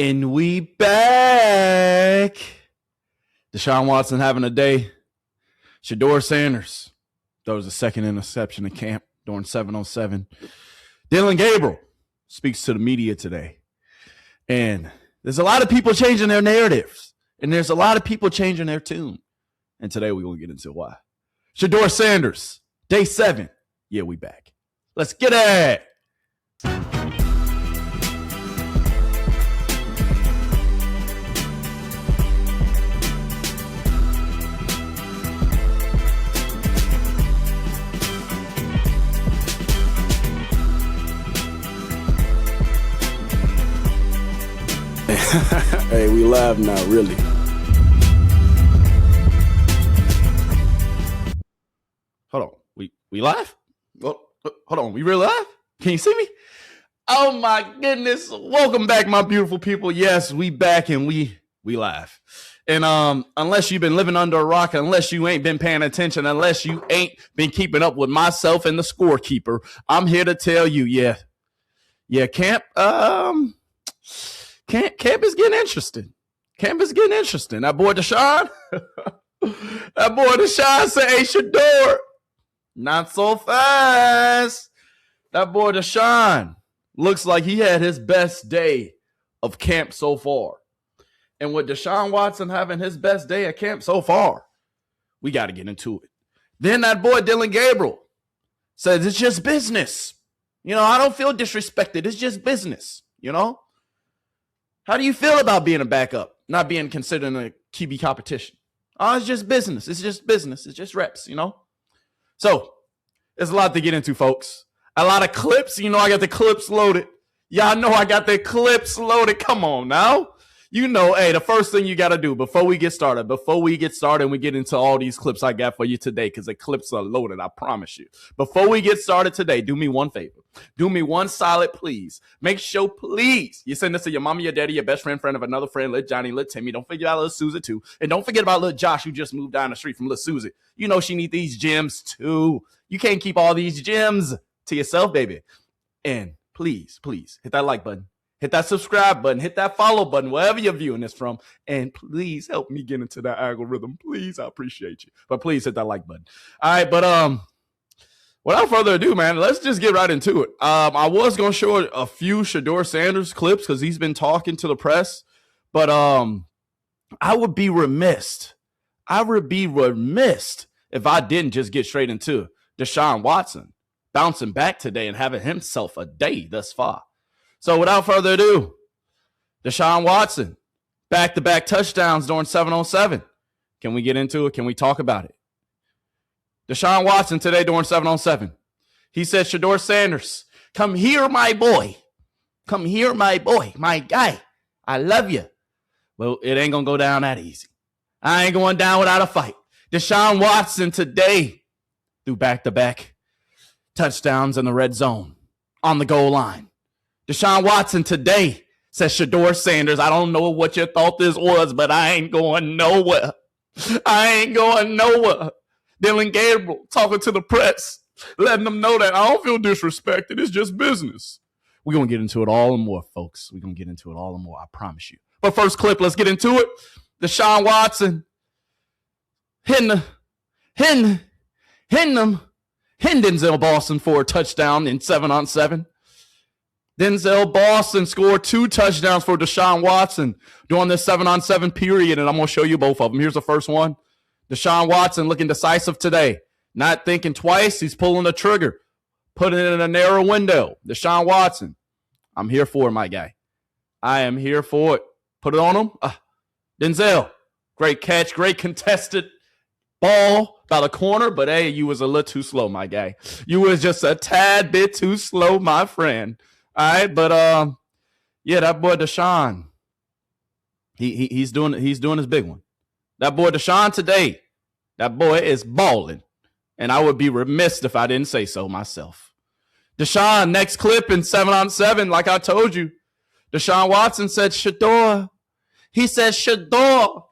And we back. Deshaun Watson having a day. Shedeur Sanders throws a second interception in camp during 7-on-7. Dillon Gabriel speaks to the media today. And there's a lot of people changing their narratives. And there's a lot of people changing their tune. And today we're going to get into why. Shedeur Sanders, day 7. Yeah, we back. Let's get it. Hey, we live now, really. Hold on. We live? Oh, hold on. We really live? Can you see me? Oh my goodness. Welcome back, my beautiful people. Yes, we back and we live. And unless you've been living under a rock, unless you ain't been paying attention, unless you ain't been keeping up with myself and the scorekeeper, I'm here to tell you, camp is getting interesting. Camp is getting interesting. That boy Deshaun said, hey, Shedeur, not so fast. That boy Deshaun looks like he had his best day of camp so far. And with Deshaun Watson having his best day at camp so far, we got to get into it. Then that boy Dillon Gabriel says, it's just business. I don't feel disrespected. It's just business, How do you feel about being a backup, not being considered in a QB competition? Oh, it's just business. It's just business. It's just reps, So there's a lot to get into, folks. A lot of clips. I got the clips loaded. Y'all know I got the clips loaded. Come on now. Hey, the first thing you got to do before we get started and we get into all these clips I got for you today, because the clips are loaded, I promise you. Before we get started today, do me one favor. Do me one solid, please. Make sure, please, you send this to your mama, your daddy, your best friend of another friend, little Johnny, little Timmy. Don't forget about little Susie, too. And don't forget about little Josh, who just moved down the street from little Susie. She need these gems, too. You can't keep all these gems to yourself, baby. And please hit that like button. Hit that subscribe button. Hit that follow button, wherever you're viewing this from. And please help me get into that algorithm. Please, I appreciate you. But please hit that like button. All right, but without further ado, man, let's just get right into it. I was going to show a few Shedeur Sanders clips because he's been talking to the press. But I would be remiss. If I didn't just get straight into Deshaun Watson bouncing back today and having himself a day thus far. So without further ado, Deshaun Watson, back-to-back touchdowns during 7-on-7. Can we get into it? Can we talk about it? Deshaun Watson today during 7-on-7. He said, Shedeur Sanders, come here, my boy. Come here, my boy, my guy. I love you. Well, it ain't going to go down that easy. I ain't going down without a fight. Deshaun Watson today threw back-to-back touchdowns in the red zone on the goal line. Deshaun Watson today says, Shedeur Sanders, I don't know what your thought this was, but I ain't going nowhere. Dillon Gabriel talking to the press, letting them know that I don't feel disrespected. It's just business. We're going to get into it all and more, folks. We're going to get into it all and more. I promise you. But first clip, let's get into it. Deshaun Watson hitting Denzel Boston for a touchdown in 7-on-7. Denzel Boston scored 2 touchdowns for Deshaun Watson during this 7-on-7 period, and I'm going to show you both of them. Here's the first one. Deshaun Watson looking decisive today. Not thinking twice. He's pulling the trigger, putting it in a narrow window. Deshaun Watson, I'm here for it, my guy. I am here for it. Put it on him. Denzel, great catch, great contested ball by the corner, but hey, you was a little too slow, my guy. You was just a tad bit too slow, my friend. All right, but that boy Deshaun, he's doing his big one. That boy Deshaun today, that boy is balling, and I would be remiss if I didn't say so myself. Deshaun, next clip in 7-on-7, like I told you, Deshaun Watson said, Shedeur. He said, Shedeur,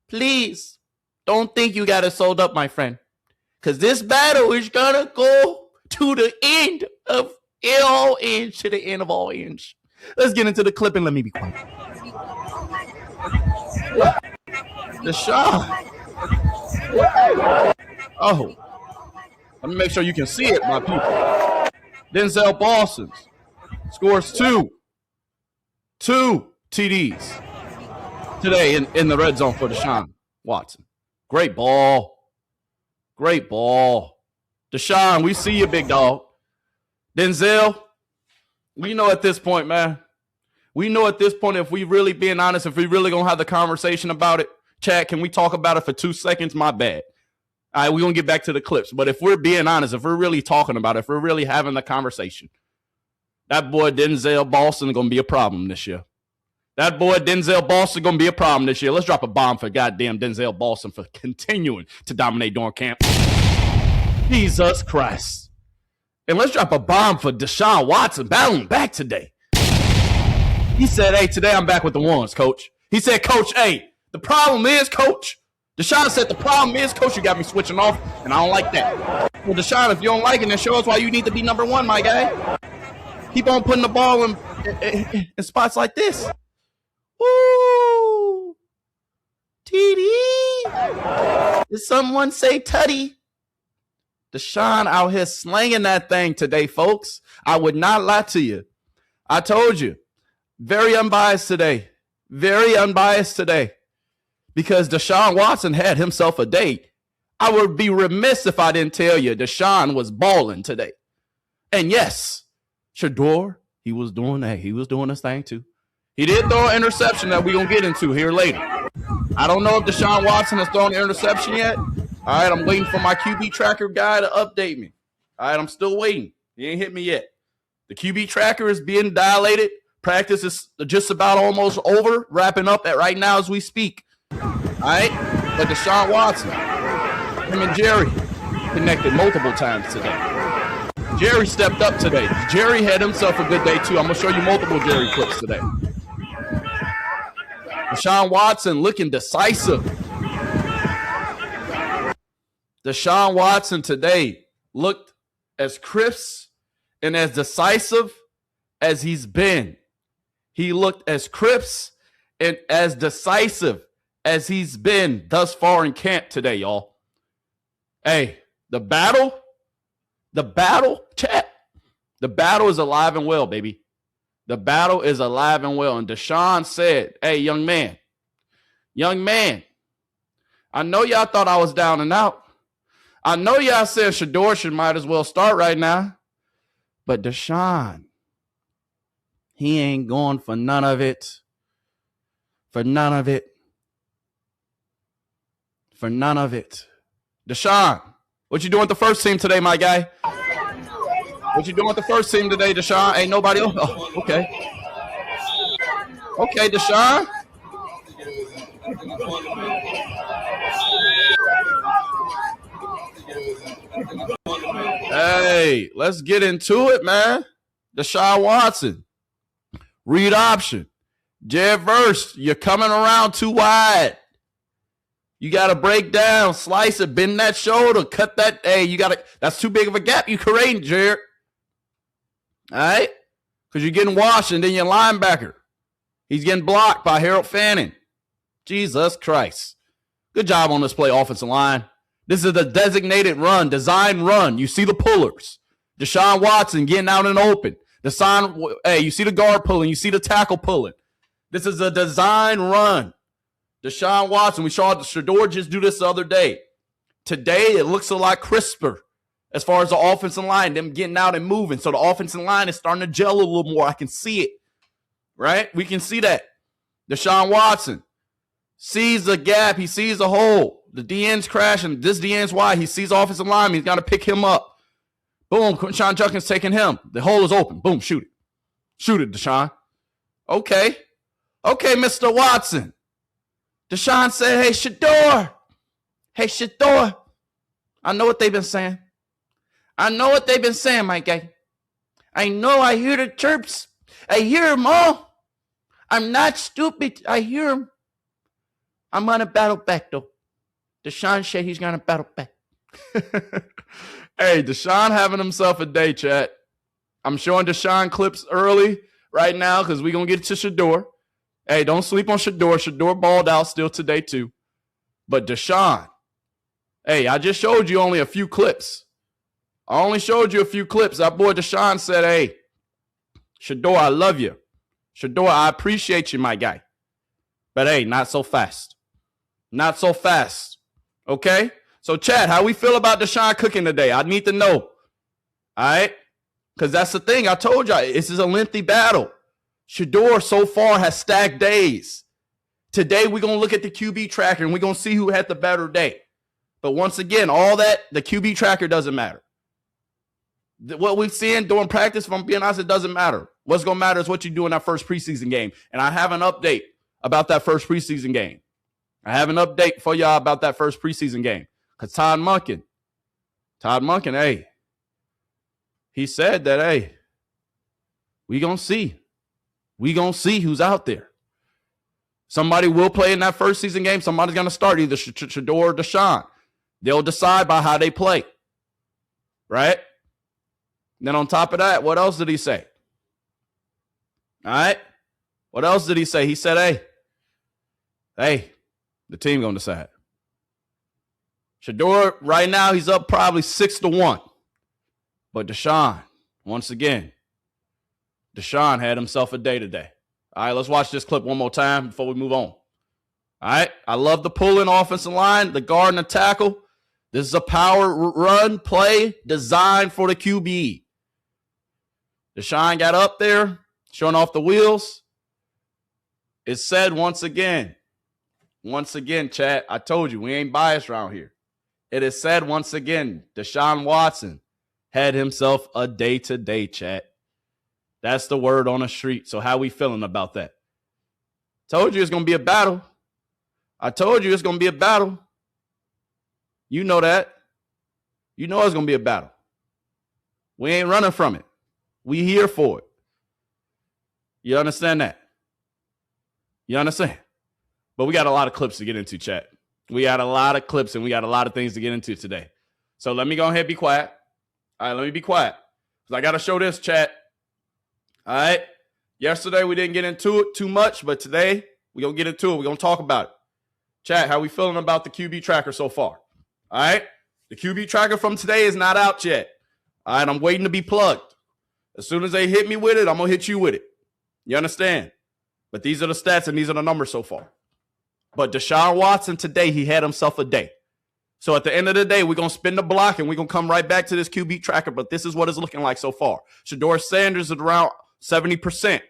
please don't think you got it sold up, my friend, because this battle is gonna go to the end of all ends, to the end of all ends. Let's get into the clip and let me be quiet. Deshaun. Oh. Let me make sure you can see it, my people. Denzel Boston scores two TDs today in the red zone for Deshaun Watson. Great ball. Great ball. Deshaun, we see you, big dog. Denzel, we know at this point, man. We know at this point, if we really being honest, if we really going to have the conversation about it, Chad, can we talk about it for 2 seconds? My bad. All right, we're going to get back to the clips. But if we're being honest, if we're really talking about it, if we're really having the conversation, that boy Denzel Boston is going to be a problem this year. That boy Denzel Boston is going to be a problem this year. Let's drop a bomb for goddamn Denzel Boston for continuing to dominate during camp. Jesus Christ. And let's drop a bomb for Deshaun Watson battling back today. He said, hey, today I'm back with the ones, coach. He said, coach, hey, the problem is, coach. Deshaun said, the problem is, coach, you got me switching off, and I don't like that. Well, Deshaun, if you don't like it, then show us why you need to be number one, my guy. Keep on putting the ball in spots like this. Woo! TD. Did someone say tutty? Deshaun out here slanging that thing today, folks. I would not lie to you. I told you. Very unbiased today. Very unbiased today. Because Deshaun Watson had himself a day. I would be remiss if I didn't tell you Deshaun was balling today. And yes, Shedeur, he was doing his thing too. He did throw an interception that we're going to get into here later. I don't know if Deshaun Watson has thrown an interception yet. All right, I'm waiting for my QB tracker guy to update me. All right, I'm still waiting. He ain't hit me yet. The QB tracker is being dilated. Practice is just about almost over, wrapping up at right now as we speak. All right, but Deshaun Watson, him and Jerry connected multiple times today. Jerry stepped up today. Jerry had himself a good day too. I'm going to show you multiple Jerry clips today. Deshaun Watson looking decisive. Deshaun Watson today looked as crisp and as decisive as he's been. He looked as crisp and as decisive as he's been thus far in camp today, y'all. Hey, the battle, chat. The battle is alive and well, baby. The battle is alive and well. And Deshaun said, hey, young man, I know y'all thought I was down and out. I know y'all said Shedeur might as well start right now. But Deshaun, he ain't going for none of it. For none of it. For none of it. Deshaun, what you doing with the first team today, my guy? What you doing with the first team today, Deshaun? Ain't nobody else? Oh, okay. Okay, Deshaun. Hey, let's get into it, man. Deshaun Watson. Read option. Jet verse. You're coming around too wide. You got to break down, slice it, bend that shoulder, cut that. Hey, you got to. That's too big of a gap you creating, Jared. All right? Because you're getting washed, and then your linebacker. He's getting blocked by Harold Fanning. Jesus Christ. Good job on this play, offensive line. This is the designated run, design run. You see the pullers. Deshaun Watson getting out and open. Hey, you see the guard pulling. You see the tackle pulling. This is a design run. Deshaun Watson, we saw Shedeur just do this the other day. Today, it looks a lot crisper as far as the offensive line, them getting out and moving. So the offensive line is starting to gel a little more. I can see it, right? We can see that. Deshaun Watson sees the gap. He sees the hole. The DN's crashing. This DN's wide. He sees offensive lineman. He's got to pick him up. Boom, Sean Junkins taking him. The hole is open. Boom, shoot it. Shoot it, Deshaun. Okay, Mr. Watson. Deshaun said, hey, Shedeur. Hey, Shedeur. I know what they've been saying. My guy. I know I hear the chirps. I hear them all. I'm not stupid. I hear them. I'm going to battle back, though. Deshaun said he's going to battle back. Hey, Deshaun having himself a day, chat. I'm showing Deshaun clips early. right now because we're going to get to Shedeur. Hey, don't sleep on Shedeur. Shedeur balled out still today too. But Deshaun, hey, I just showed you only a few clips. I only showed you a few clips. That boy Deshaun said, hey, Shedeur, I love you. Shedeur, I appreciate you, my guy. But hey, not so fast. Not so fast. Okay? So, Chad, how we feel about Deshaun cooking today? I need to know. All right? Because that's the thing. I told y'all, this is a lengthy battle. Shedeur so far has stacked days. Today, we're going to look at the QB tracker, and we're going to see who had the better day. But once again, all that, the QB tracker doesn't matter. What we've seen during practice, if I'm being honest, it doesn't matter. What's going to matter is what you do in that first preseason game. And I have an update about that first preseason game. I have an update for y'all about that first preseason game. Because Todd Monken, hey, he said that, hey, we going to see. We going to see who's out there. Somebody will play in that first season game. Somebody's going to start, either Shedeur or Deshaun. They'll decide by how they play. Right? And then on top of that, what else did he say? All right? What else did he say? He said, hey, the team going to decide. Shedeur, right now, he's up probably 6-1. But Deshaun, once again, Deshaun had himself a day today. All right, let's watch this clip one more time before we move on. All right, I love the pull-in offensive line, the guard and the tackle. This is a power run play designed for the QB. Deshaun got up there, showing off the wheels. It said once again, chat, I told you, we ain't biased around here. It is said once again, Deshaun Watson had himself a day-to-day, chat. That's the word on the street. So how we feeling about that? Told you it's going to be a battle. I told you it's going to be a battle. You know that. You know it's going to be a battle. We ain't running from it. We here for it. You understand that? You understand? But we got a lot of clips to get into, chat. We got a lot of clips and we got a lot of things to get into today. So let me go ahead and be quiet. All right, let me be quiet. Because I got to show this, chat. All right? Yesterday we didn't get into it too much, but today we're going to get into it. We're going to talk about it. Chat, how we feeling about the QB tracker so far? All right? The QB tracker from today is not out yet. All right, I'm waiting to be plugged. As soon as they hit me with it, I'm going to hit you with it. You understand? But these are the stats and these are the numbers so far. But Deshaun Watson today, he had himself a day. So at the end of the day, we're going to spin the block and we're going to come right back to this QB tracker. But this is what it's looking like so far. Shedeur Sanders is around 70%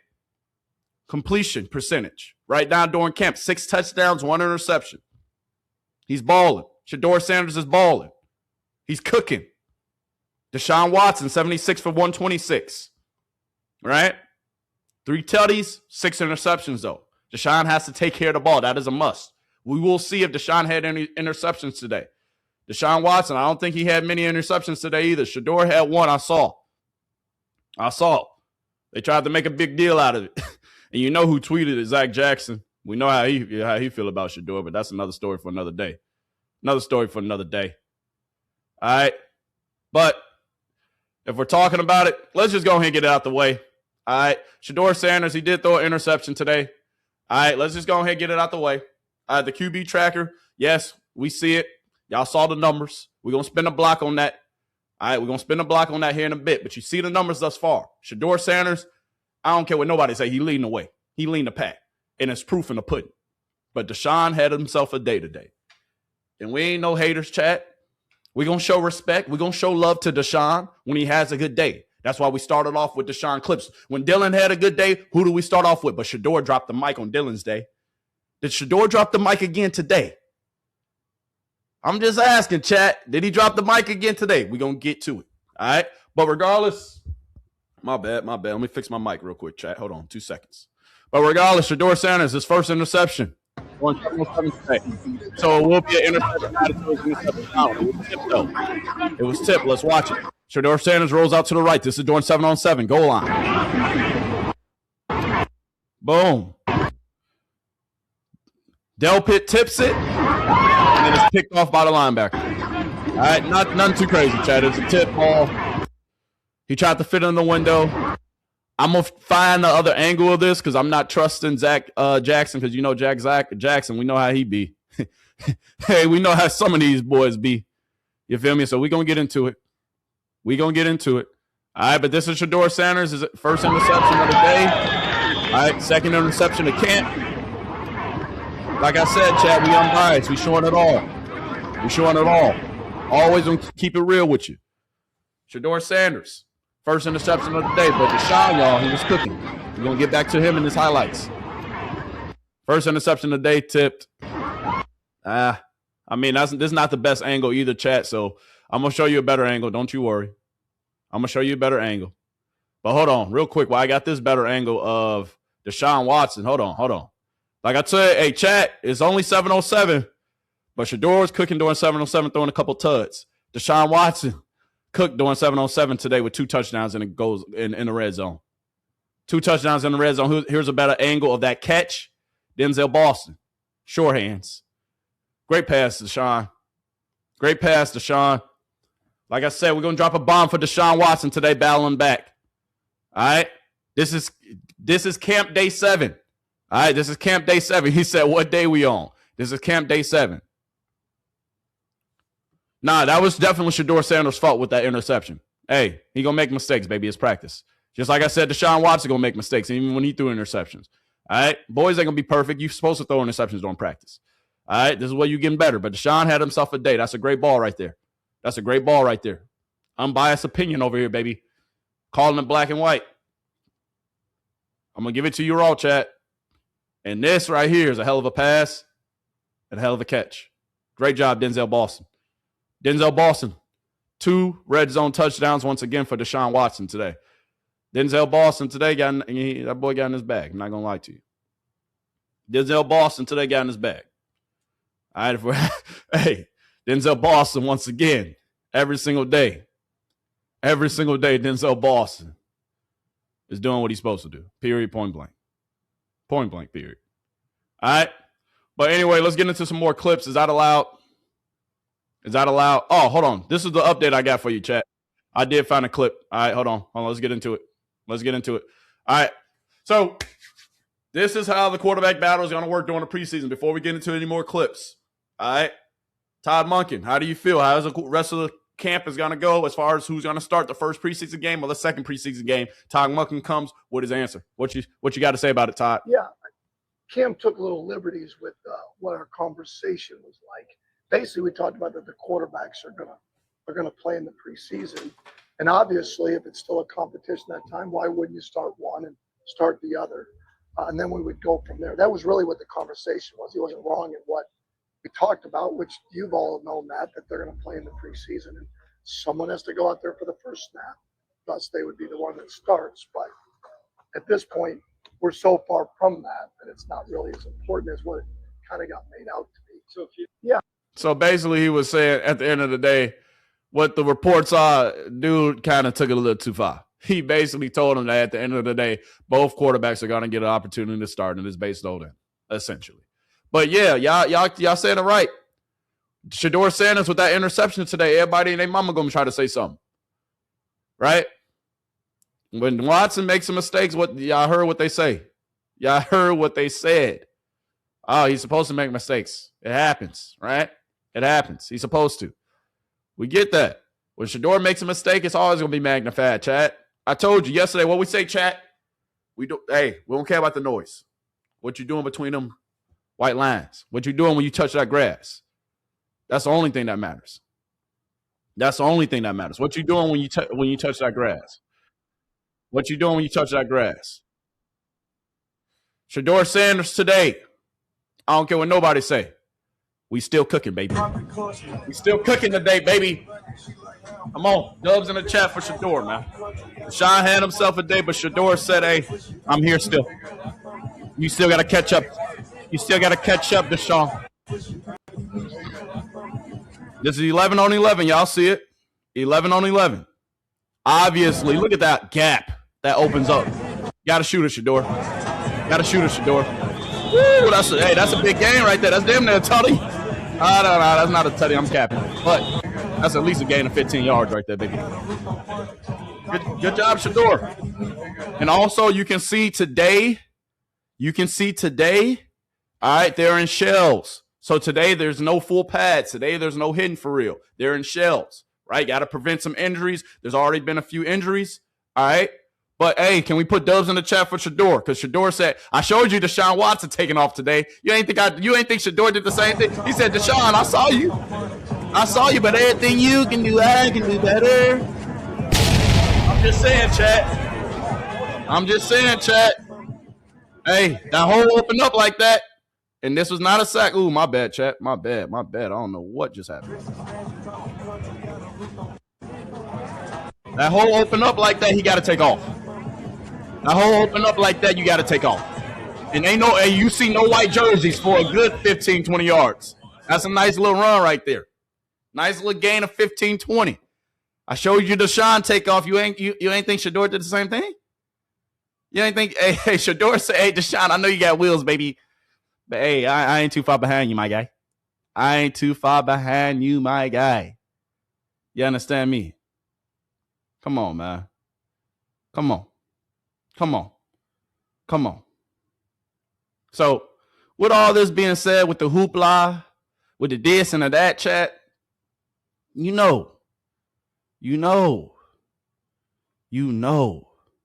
completion percentage. Right now during camp, 6 touchdowns, 1 interception. He's balling. Shedeur Sanders is balling. He's cooking. Deshaun Watson, 76 for 126. Right? 3 tutties, 6 interceptions, though. Deshaun has to take care of the ball. That is a must. We will see if Deshaun had any interceptions today. Deshaun Watson, I don't think he had many interceptions today either. Shedeur had 1, I saw. They tried to make a big deal out of it. And you know who tweeted it, Zach Jackson. We know how he feel about Shedeur, but that's another story for another day. All right? But if we're talking about it, let's just go ahead and get it out the way. All right? Shedeur Sanders, he did throw an interception today. All right, let's just go ahead and get it out the way. The QB tracker, yes, we see it. Y'all saw the numbers. We're going to spin a block on that. All right, we're going to spin a block on that here in a bit. But you see the numbers thus far. Shedeur Sanders, I don't care what nobody say. He leading the way. He leading the pack. And it's proof in the pudding. But Deshaun had himself a day today. And we ain't no haters, chat. We're going to show respect. We're going to show love to Deshaun when he has a good day. That's why we started off with Deshaun clips. When Dillon had a good day, who do we start off with? But Shedeur dropped the mic on Dillon's day. Did Shedeur drop the mic again today? I'm just asking, chat. Did he drop the mic again today? We're going to get to it. All right? But regardless, my bad. Let me fix my mic real quick, chat. Hold on, 2 seconds. But regardless, Shedeur Sanders, his first interception. So it will be an interception. It was tipped, though. It was tipped. Let's watch it. Shedeur Sanders rolls out to the right. This is during 7-on-7. Goal line. Boom. Delpit tips it. And then it's picked off by the linebacker. All right, nothing too crazy, Chad. It's a tip ball. He tried to fit in the window. I'm going to find the other angle of this because I'm not trusting Zach Jackson because, you know, Zach Jackson, we know how he be. Hey, we know how some of these boys be. You feel me? So we're going to get into it. All right, but this is Shedeur Sanders. Is it first interception of the day? All right, second interception of camp. Like I said, Chad, we unbiased. We showing it all. Always going to keep it real with you. Shedeur Sanders, first interception of the day. But Deshaun, y'all, he was cooking. We're going to get back to him in his highlights. First interception of the day tipped. I mean, this is not the best angle either, chat. So I'm going to show you a better angle. Don't you worry. I'm going to show you a better angle. But hold on real quick. While I got this better angle of Deshaun Watson. Hold on. Like I said, hey, chat, it's only 7:07. But Shedeur was cooking during 7:07, throwing a couple tuds. Deshaun Watson cooked during 7:07 today with 2 touchdowns and it goes in the red zone. 2 touchdowns in the red zone. Here's a better angle of that catch. Denzel Boston. Short hands. Great pass, Deshaun. Like I said, we're going to drop a bomb for Deshaun Watson today, battling back. All right? This is camp day 7. All right? This is camp day 7. He said, what day we on? This is camp day 7. Nah, that was definitely Shedeur Sanders' fault with that interception. Hey, he going to make mistakes, baby. It's practice. Just like I said, Deshaun Watson going to make mistakes, even when he threw interceptions. All right? Boys ain't going to be perfect. You're supposed to throw interceptions during practice. All right? This is where you're getting better. But Deshaun had himself a day. That's a great ball right there. Unbiased opinion over here, baby. Calling it black and white. I'm going to give it to you all, chat. And this right here is a hell of a pass and a hell of a catch. Great job, Denzel Boston. 2 red zone touchdowns once again for Deshaun Watson today. Denzel Boston today that boy got in his bag. I'm not going to lie to you. Denzel Boston today got in his bag. All right, hey, Denzel Boston once again, every single day, Denzel Boston is doing what he's supposed to do. Period, point blank. Period. All right. But anyway, let's get into some more clips. Is that allowed? Oh, hold on. This is the update I got for you, chat. I did find a clip. All right, hold on. Let's get into it. All right. So this is how the quarterback battle is going to work during the preseason before we get into any more clips. All right. Todd Monken, how do you feel? How's the rest of the camp is going to go as far as who's going to start the first preseason game or the second preseason game? Todd Monken comes with his answer. What you got to say about it, Todd? Yeah, Cam took little liberties with what our conversation was like. Basically, we talked about that the quarterbacks are gonna play in the preseason, and obviously, if it's still a competition at that time, why wouldn't you start one and start the other, and then we would go from there. That was really what the conversation was. He wasn't wrong in what we talked about, which you've all known that they're going to play in the preseason, and someone has to go out there for the first snap. Thus, they would be the one that starts. But at this point, we're so far from that it's not really as important as what it kind of got made out to be. So basically, he was saying at the end of the day, what the reports are, dude kind of took it a little too far. He basically told him that at the end of the day, both quarterbacks are going to get an opportunity to start, and it's based on that, essentially. But yeah, y'all saying it right. Shedeur Sanders with that interception today, everybody and their mama going to try to say something. Right? When Watson makes some mistakes, y'all heard what they say. Y'all heard what they said. Oh, he's supposed to make mistakes. It happens, right? It happens. He's supposed to. We get that. When Shedeur makes a mistake, it's always going to be magnified, chat. I told you yesterday, what we say, chat, we don't care about the noise. What you doing between them white lines? What you doing when you touch that grass? That's the only thing that matters. What you doing when you touch that grass? What you doing when you touch that grass? Shedeur Sanders today. I don't care what nobody say. We still cooking, baby. We still cooking today, baby. Come on. Dubs in the chat for Shedeur, man. Deshaun had himself a day, but Shedeur said, hey, I'm here still. You still got to catch up. Deshaun. This is 11 on 11. Y'all see it? 11 on 11. Obviously, look at that gap that opens up. Got to shoot it, Shedeur. Woo, that's a big game right there. That's damn near a tutty. No, that's not a tutty. I'm capping. But that's at least a gain of 15 yards right there, baby. Good job, Shedeur. And also, you can see today, all right, they're in shells. So today, there's no full pads. Today, there's no hidden for real. They're in shells, right? Got to prevent some injuries. There's already been a few injuries, all right? But, hey, can we put dubs in the chat for Shedeur? Because Shedeur said, I showed you Deshaun Watson taking off today. You ain't think Shedeur did the same thing? He said, Deshaun, I saw you, but everything you can do, I can do better. I'm just saying, chat. Hey, that hole opened up like that, and this was not a sack. Ooh, my bad, chat. My bad. I don't know what just happened. That hole opened up like that, he got to take off. That hole opened up like that, you got to take off. And you see no white jerseys for a good 15, 20 yards. That's a nice little run right there. Nice little gain of 15, 20. I showed you Deshaun take off. You ain't think Shedeur did the same thing? You ain't think, hey, Shedeur said, hey, Deshaun, I know you got wheels, baby. But, hey, I ain't too far behind you, my guy. You understand me? Come on, man. Come on. So, with all this being said, with the hoopla, with the this and the that chat, you know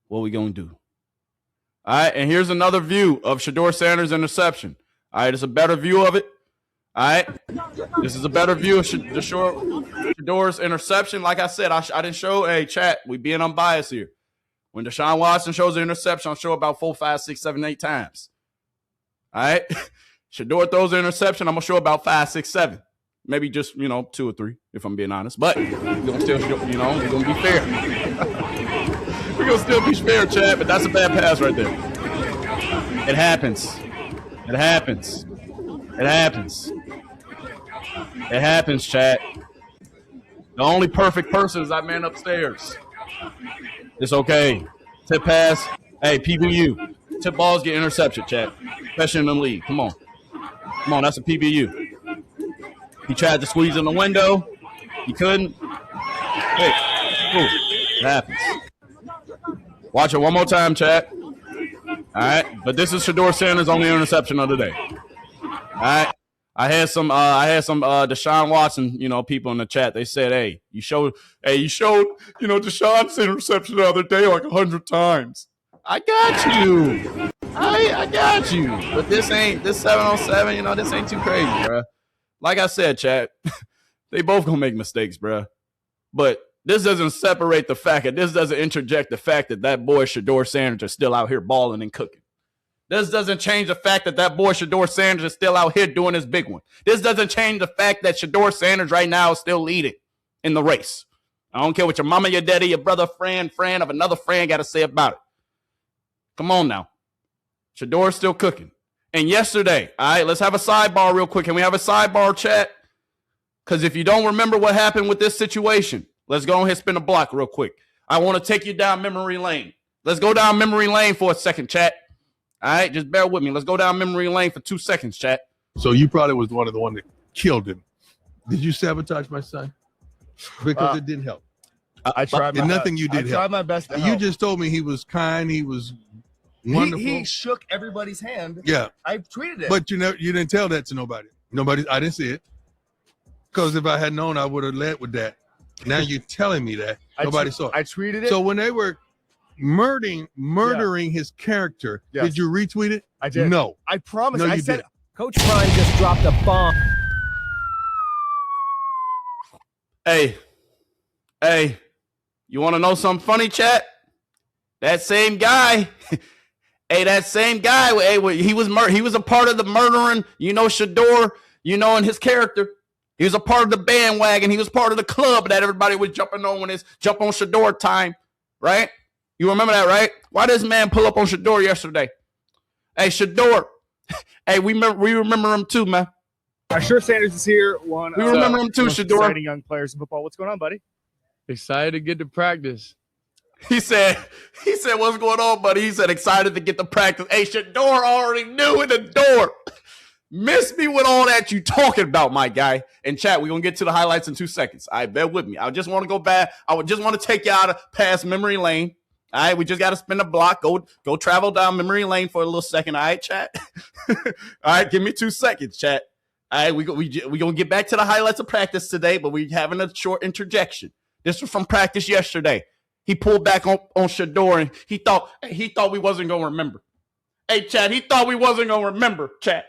what we gonna do. All right, and here's another view of Shedeur Sanders' interception. All right, it's a better view of it. All right, this is a better view of Shedeur's interception. Like I said, I didn't show, hey, chat, we being unbiased here. When Deshaun Watson shows an interception, I'll show about 4, 5, 6, 7, 8 times. All right, Shedeur throws an interception, I'm gonna show about 5, 6, 7. Maybe just, 2 or 3, if I'm being honest. But we're going to still, we're going to be fair. We're going to still be fair, Chad, but that's a bad pass right there. It happens, Chad. The only perfect person is that man upstairs. It's okay. Tip pass. Hey, PBU. Tip balls get interception, Chad. Especially in the league. Come on, that's a PBU. He tried to squeeze in the window. He couldn't. Hey, it happens. Watch it one more time, chat. All right, but this is Shedeur Sanders' only interception of the day. All right, I had some Deshaun Watson, people in the chat. They said, "Hey, you showed, Deshaun's interception the other day like 100 times." I got you. I got you. But this 7-on-7. This ain't too crazy, bro. Like I said, chat, they both gonna make mistakes, bro. But this doesn't separate the fact, and this doesn't interject the fact that boy Shedeur Sanders is still out here balling and cooking. This doesn't change the fact that boy Shedeur Sanders is still out here doing his big one. This doesn't change the fact that Shedeur Sanders right now is still leading in the race. I don't care what your mama, your daddy, your brother, friend of another friend got to say about it. Come on now. Shedeur's still cooking. And yesterday, all right, let's have a sidebar real quick. Can we have a sidebar, chat? Because if you don't remember what happened with this situation, let's go ahead and spin a block real quick. I want to take you down memory lane. Let's go down memory lane for a second, chat. All right, just bear with me. Let's go down memory lane for 2 seconds, chat. So you probably was the one that killed him. Did you sabotage my son? Because it didn't help. I tried my nothing you did help. I tried my best to help. You just told me he was kind. He was wonderful. He shook everybody's hand. Yeah. I tweeted it. But you didn't tell that to nobody. I didn't see it. Because if I had known, I would have led with that. Now you're telling me that. Nobody saw it. I tweeted it. So when they were murdering his character, did you retweet it? I did. No. I promise. No, I you said, didn't. Coach Prime just dropped a bomb. Hey, you want to know something funny, chat? That same guy, he was a part of the murdering, Shedeur, and his character. He was a part of the bandwagon. He was part of the club that everybody was jumping on when it's jump on Shedeur time, right? You remember that, right? Why did this man pull up on Shedeur yesterday? Hey, Shedeur. Hey, we remember him too, man. Shedeur Sanders is here. We remember him too, Shedeur. Exciting young players in football. What's going on, buddy? Excited to get to practice. He said, what's going on, buddy? He said, excited to get to practice. Hey, Shedeur already knew in the door. Miss me with all that you talking about, my guy. And chat, we're going to get to the highlights in 2 seconds. All right, bear with me. I just want to go back. I would just want to take you out of past memory lane. All right, we just got to spin a block. Go travel down memory lane for a little second. All right, chat. All right, give me 2 seconds, chat. All right, we gonna get back to the highlights of practice today, but we having a short interjection. This was from practice yesterday. He pulled back on Shedeur, and he thought we wasn't gonna remember. Hey, chat, he thought we wasn't gonna remember, chat.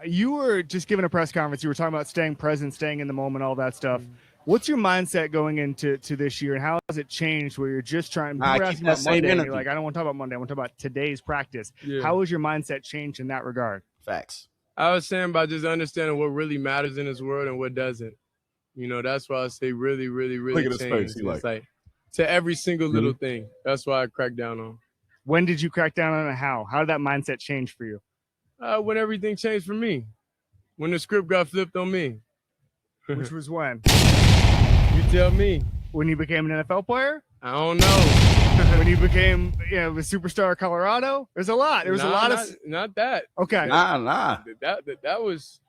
You were just giving a press conference. You were talking about staying present, staying in the moment, all that stuff. What's your mindset going into this year, and how has it changed where you're just trying to ask about Monday, and you're like, I don't want to talk about Monday. I want to talk about today's practice. Yeah. How has your mindset changed in that regard? Facts. I was saying about just understanding what really matters in this world and what doesn't. You know, that's why I say really, really, really change. It's like to every single little thing. That's why I cracked down on. When did you crack down on it? How did that mindset change for you? When everything changed for me. When the script got flipped on me. Which was when? You tell me. When you became an NFL player? I don't know. When you became, the superstar of Colorado? There's a lot. There was a lot of. Not that. Okay. Nah. That was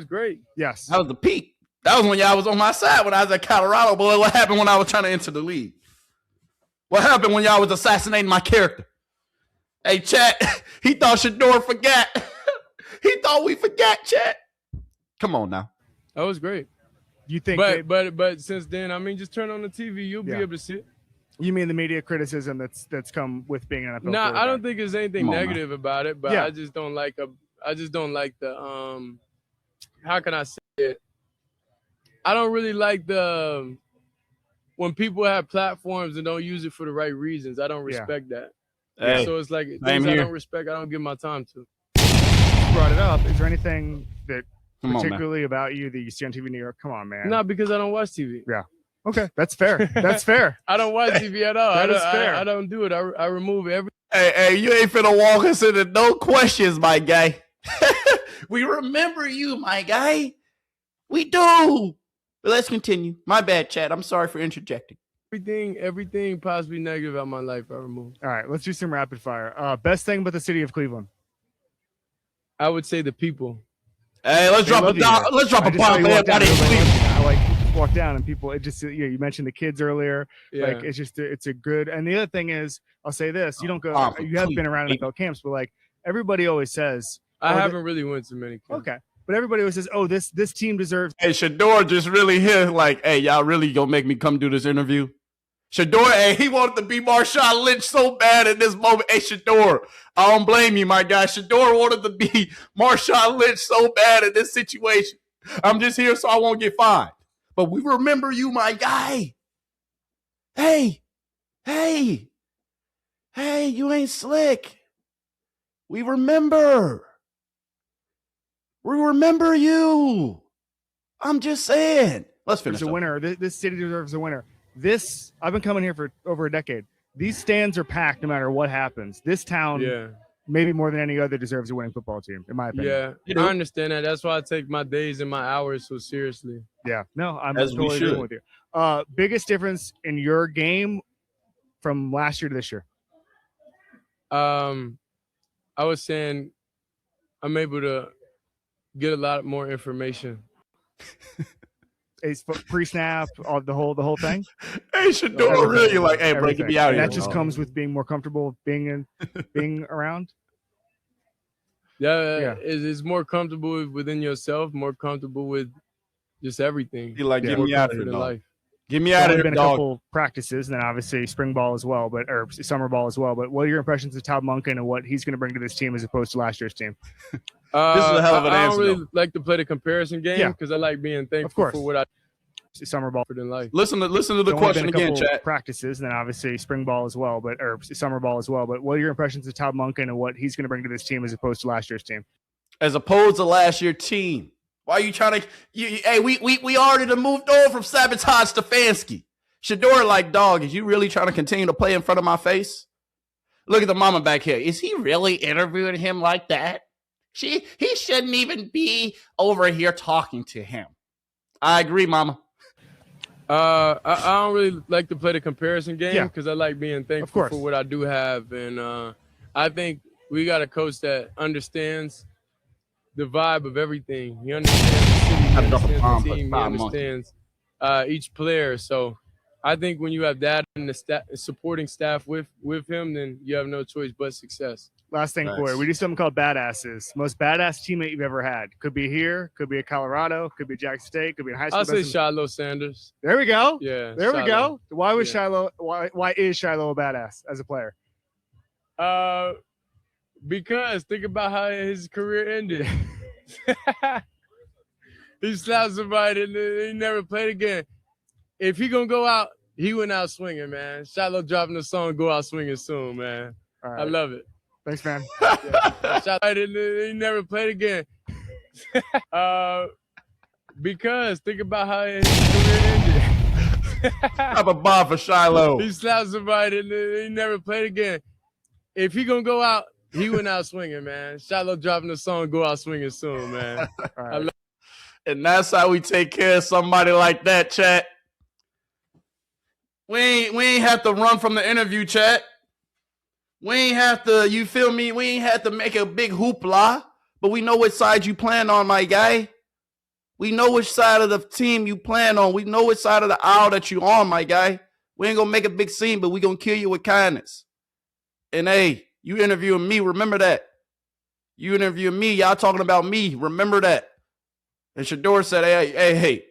great. Yes. That was the peak. That was when y'all was on my side when I was at Colorado. Boy, what happened when I was trying to enter the league? What happened when y'all was assassinating my character? Hey, chat. He thought Shedeur forgot. He thought we forgot, chat. Come on now. That was great. You think? But since then, I mean, just turn on the TV. You'll be able to see it. You mean the media criticism that's come with being an NFL? No, I don't think there's anything negative about it, but I just don't like the how can I say it? I don't really like when people have platforms and don't use it for the right reasons. I don't respect that. Hey, so it's like things I don't respect, I don't give my time to. You brought it up. Is there anything that particularly about you that you see on TV in New York? Come on, man. Not because I don't watch TV. Yeah. Okay, that's fair. That's fair. I don't watch TV at all. That is fair. I don't do it. I remove every. Hey, you ain't finna walk us into no questions, my guy. We remember you, my guy. We do. But let's continue. My bad, Chad. I'm sorry for interjecting. Everything possibly negative about my life, I remove. All right, let's do some rapid fire. Best thing about the city of Cleveland? I would say the people. Hey, let's drop a bomb. Let's drop a bomb. I like walk down and people. It just you mentioned the kids earlier. Yeah. Like it's a good. And the other thing is, I'll say this: you don't go. You have been around NFL camps, but like everybody always says, I haven't really went to many camps. Okay. But everybody always says, "Oh, this team deserves." Hey, Shedeur just really hit like, "Hey, y'all really gonna make me come do this interview?" Shedeur, hey, he wanted to be Marshawn Lynch so bad in this moment. Hey, Shedeur, I don't blame you, my guy. Shedeur wanted to be Marshawn Lynch so bad in this situation. I'm just here so I won't get fined. But we remember you, my guy. Hey, you ain't slick. We remember. We remember you. I'm just saying. Let's finish. There's a winner. This city deserves a winner. I've been coming here for over a decade. These stands are packed no matter what happens. This town, maybe more than any other, deserves a winning football team, in my opinion. Yeah, I understand that. That's why I take my days and my hours so seriously. Yeah, no, I'm totally agreeing with you. Biggest difference in your game from last year to this year? I was saying I'm able to get a lot more information. Pre-snap, the whole thing. Hey, Shedeur, really like, hey, bro, get me out of here. That just comes with being more comfortable being around. Yeah. It's more comfortable within yourself, more comfortable with just everything. You like, get me out of here, life. Get me out of here, been a couple practices, and then obviously spring ball as well, or summer ball as well. But what are your impressions of Todd Monken and what he's going to bring to this team as opposed to last year's team? This is a hell of an answer. I don't really like to play the comparison game because I like being thankful for what I summer ball in life. Listen to the question again, chat. Practices, and then obviously spring ball as well, or summer ball as well. But what are your impressions of Todd Monken and what he's going to bring to this team as opposed to last year's team? As opposed to last year's team, why are you trying to? Hey, we already moved on from Sabotage Stefanski. Shedeur, like, dog, is you really trying to continue to play in front of my face? Look at the mama back here. Is he really interviewing him like that? He shouldn't even be over here talking to him. I agree, mama. I don't really like to play the comparison game because I like being thankful for what I do have. And I think we got a coach that understands the vibe of everything. He understands the city, he understands the team, he understands each player. So I think when you have that and the supporting staff with him, then you have no choice but success. Last thing for you. We do something called badasses. Most badass teammate you've ever had. Could be here, could be at Colorado, could be Jackson State, could be in high school. I'll say Shedeur Sanders. There we go. Yeah. There we go. Why was Shiloh? Why is Shiloh a badass as a player? Because think about how his career ended. He slapped somebody and he never played again. If he gonna go out, he went out swinging, man. Shiloh dropping the song, go out swinging soon, man. All right. I love it. Thanks, man. Shiloh and he never played again. Because think about how his career ended. Drop a bomb for Shiloh. He slapped somebody and he never played again. If he gonna go out, he went out swinging, man. Shiloh dropping the song, go out swinging soon, man. All right. And that's how we take care of somebody like that, chat. We ain't have to run from the interview, chat. We ain't have to, you feel me? We ain't have to make a big hoopla, but we know which side you plan on, my guy. We know which side of the team you plan on. We know which side of the aisle that you on, my guy. We ain't gonna make a big scene, but we gonna kill you with kindness. And hey, you interviewing me, remember that. You interviewing me, y'all talking about me, remember that. And Shedeur said, hey,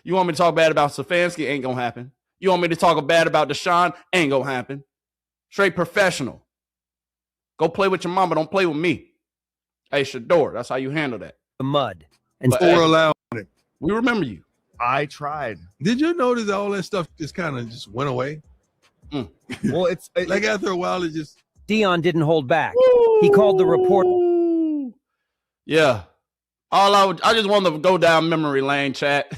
you want me to talk bad about Stefanski? Ain't gonna happen. You want me to talk bad about Deshaun? Ain't gonna happen. Straight professional. Go play with your mama, don't play with me. Hey, Shedeur, that's how you handle that. The mud. And Or allowing it. We remember you. I tried. Did you notice that all that stuff just kind of just went away? Well, it's Like after a while, it just. Deion didn't hold back. He called the report. Yeah. I just wanted to go down memory lane, chat.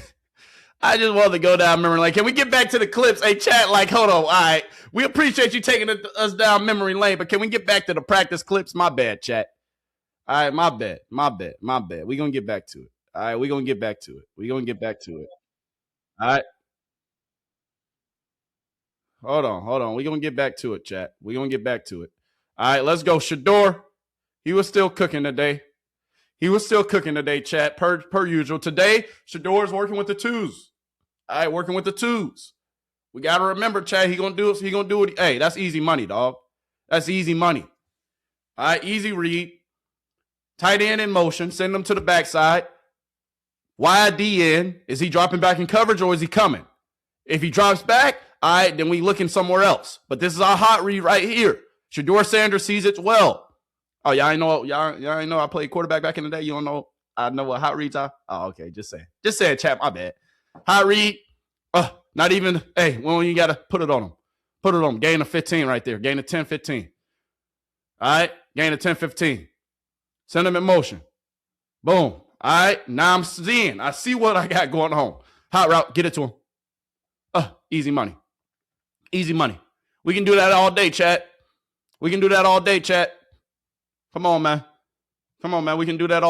I just wanted to go down memory lane. Can we get back to the clips? Hey, chat, like, hold on. All right. We appreciate you taking us down memory lane, but can we get back to the practice clips? My bad, chat. All right, my bad. We're going to get back to it. All right, we're going to get back to it. All right. Hold on. We're going to get back to it, chat. We're going to get back to it. All right, let's go. Shedeur, he was still cooking today. Chat, per usual. Today, Shedeur is working with the twos. All right, working with the twos. We got to remember, chat, he going to do it. Hey, that's easy money, dog. That's easy money. All right, easy read. Tight end in motion. Send him to the backside. Wide D in. Is he dropping back in coverage or is he coming? If he drops back, all right, then we looking somewhere else. But this is our hot read right here. Shedeur Sanders sees it well. Oh, y'all ain't know I played quarterback back in the day. You don't know I know what hot reads are? Oh, okay. Just saying, chat. My bad. Hot read. Not even. Hey, when you gotta put it on them. Gain of 15 right there. Gain of 10, 15. All right. Gain of 10, 15. Send them in motion. Boom. All right. Now I'm seeing. I see what I got going on. Hot route. Get it to him. Easy money. We can do that all day, chat. Come on, man. We can do that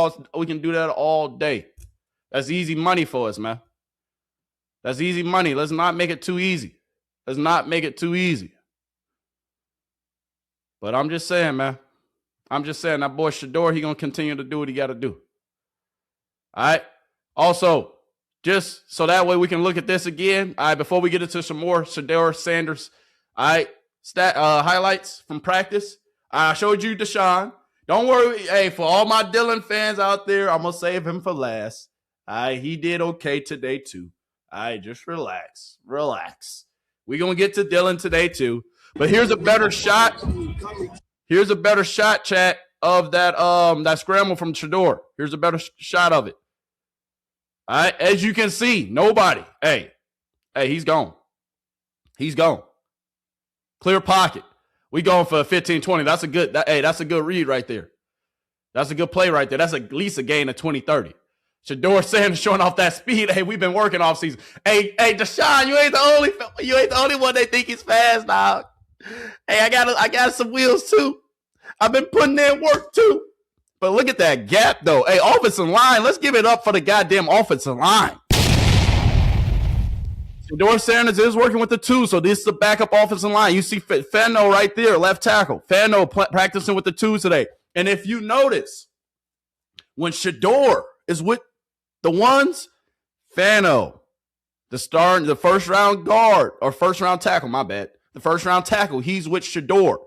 all day. That's easy money for us, man. That's easy money. Let's not make it too easy. But I'm just saying, man. That boy Shedeur, he gonna continue to do what he gotta do. All right. Also, just so that way we can look at this again. All right, before we get into some more Shedeur Sanders, all right, highlights from practice. I showed you Deshaun. Don't worry. Hey, for all my Dillon fans out there, I'm going to save him for last. All right, he did okay today, too. All right, just relax. We're going to get to Dillon today, too. But here's a better shot. Chat, of that scramble from Shedeur. Here's a better shot of it. All right, as you can see, nobody. Hey, he's gone. Clear pocket. We going for a 15-20. That's a good read right there. That's a good play right there. That's at least a gain of 20-30. Shedeur Sanders showing off that speed. Hey, we've been working off season. Hey, Deshaun, you ain't the only one they think he's fast, dog. Hey, I got some wheels too. I've been putting in work too. But look at that gap though. Hey, offensive line, let's give it up for the goddamn offensive line. Shedeur Sanders is working with the two, so this is the backup offensive line. You see Fano right there, left tackle. Fano practicing with the twos today. And if you notice, when Shedeur is with the ones, Fano the first round guard or first round tackle, my bad. The first round tackle, he's with Shedeur.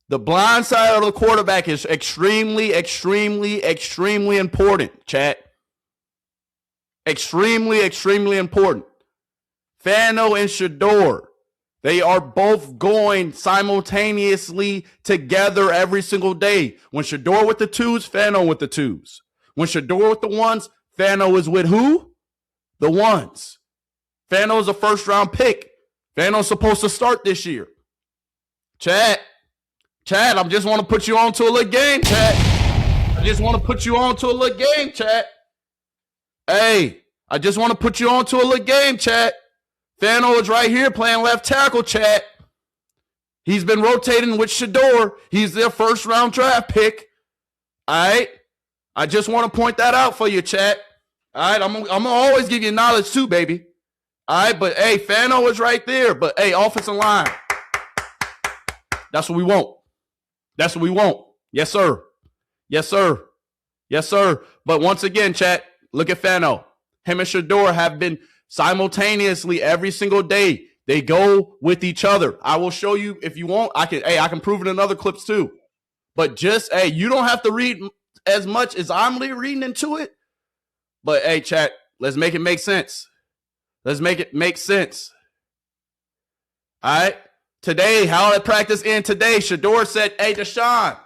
The blind side of the quarterback is extremely, extremely, extremely important, chat. Extremely, extremely important. Fano and Shedeur, they are both going simultaneously together every single day. When Shedeur with the twos, Fano with the twos. When Shedeur with the ones, Fano is with who? The ones. Fano is a first round pick. Fano's supposed to start this year. Chat, I just want to put you on to a little game, chat. I just want to put you on to a little game, chat. Hey, I just want to put you on to a little game, chat. Fano is right here playing left tackle, chat. He's been rotating with Shedeur. He's their first round draft pick. All right. I just want to point that out for you, chat. All right. I'm gonna always give you knowledge too, baby. All right. But hey, Fano is right there. But hey, offensive line. That's what we want. That's what we want. Yes, sir. Yes, sir. Yes, sir. But once again, chat, look at Fano. Him and Shedeur have been simultaneously every single day. They go with each other. I will show you if you want. I can prove it in other clips too. But just, you don't have to read as much as I'm reading into it. But hey, chat, let's make it make sense. Let's make it make sense. All right. Today, how did practice end today? Shedeur said, hey, Deshaun,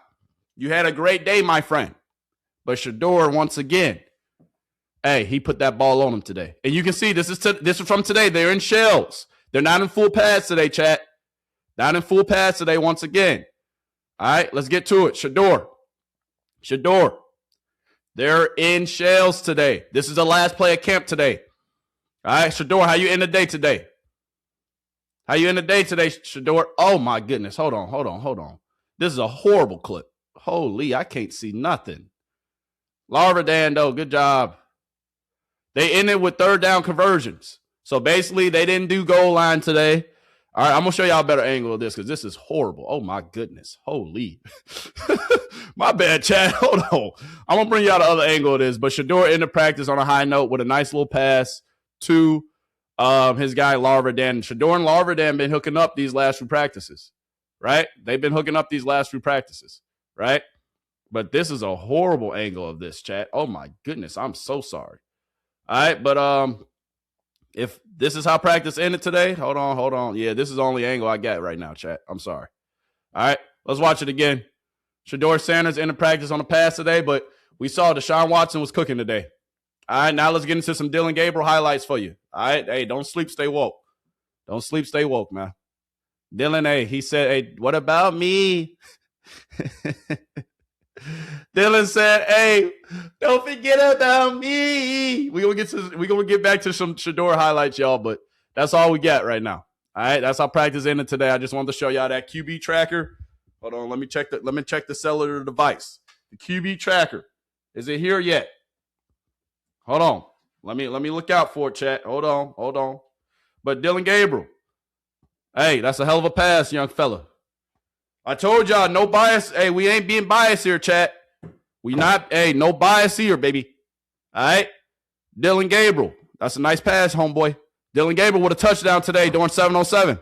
you had a great day, my friend. But Shedeur, once again, hey, he put that ball on him today. And you can see this is from today. They're in shells. They're not in full pads today, chat. Not in full pads today once again. All right, let's get to it. Shedeur. They're in shells today. This is the last play of camp today. All right, Shedeur, how you end the day today? How you end the day today, Shedeur? Oh, my goodness. Hold on. This is a horrible clip. Holy, I can't see nothing. Larva Dando, good job. They ended with third down conversions. So basically, they didn't do goal line today. All right, I'm going to show y'all a better angle of this because this is horrible. Oh, my goodness. Holy. My bad, Chad. Hold on. I'm going to bring y'all the other angle of this. But Shedeur ended practice on a high note with a nice little pass to his guy, Larva Dan. Shedeur and Larva Dan been hooking up these last few practices, right? They've been hooking up these last few practices, right? But this is a horrible angle of this, chat. Oh, my goodness. I'm so sorry. All right, but if this is how practice ended today, hold on. Yeah, this is the only angle I got right now, chat. I'm sorry. All right, let's watch it again. Shedeur Sanders ended practice on the pass today, but we saw Deshaun Watson was cooking today. All right, now let's get into some Dillon Gabriel highlights for you. All right, hey, don't sleep, stay woke. Don't sleep, stay woke, man. Dillon, hey, he said, hey, what about me? Dillon said, hey, don't forget about me. We're gonna get back to some Shedeur highlights, y'all, but that's all we got right now. All right, that's how practice ended today. I just wanted to show y'all that QB tracker. Hold on, let me check the cellular device. The QB tracker. Is it here yet? Hold on. Let me look out for it, chat. Hold on. But Dillon Gabriel. Hey, that's a hell of a pass, young fella. I told y'all, no bias. Hey, we ain't being biased here, chat. We not, no bias here, baby. All right? Dillon Gabriel. That's a nice pass, homeboy. Dillon Gabriel with a touchdown today during 7-on-7.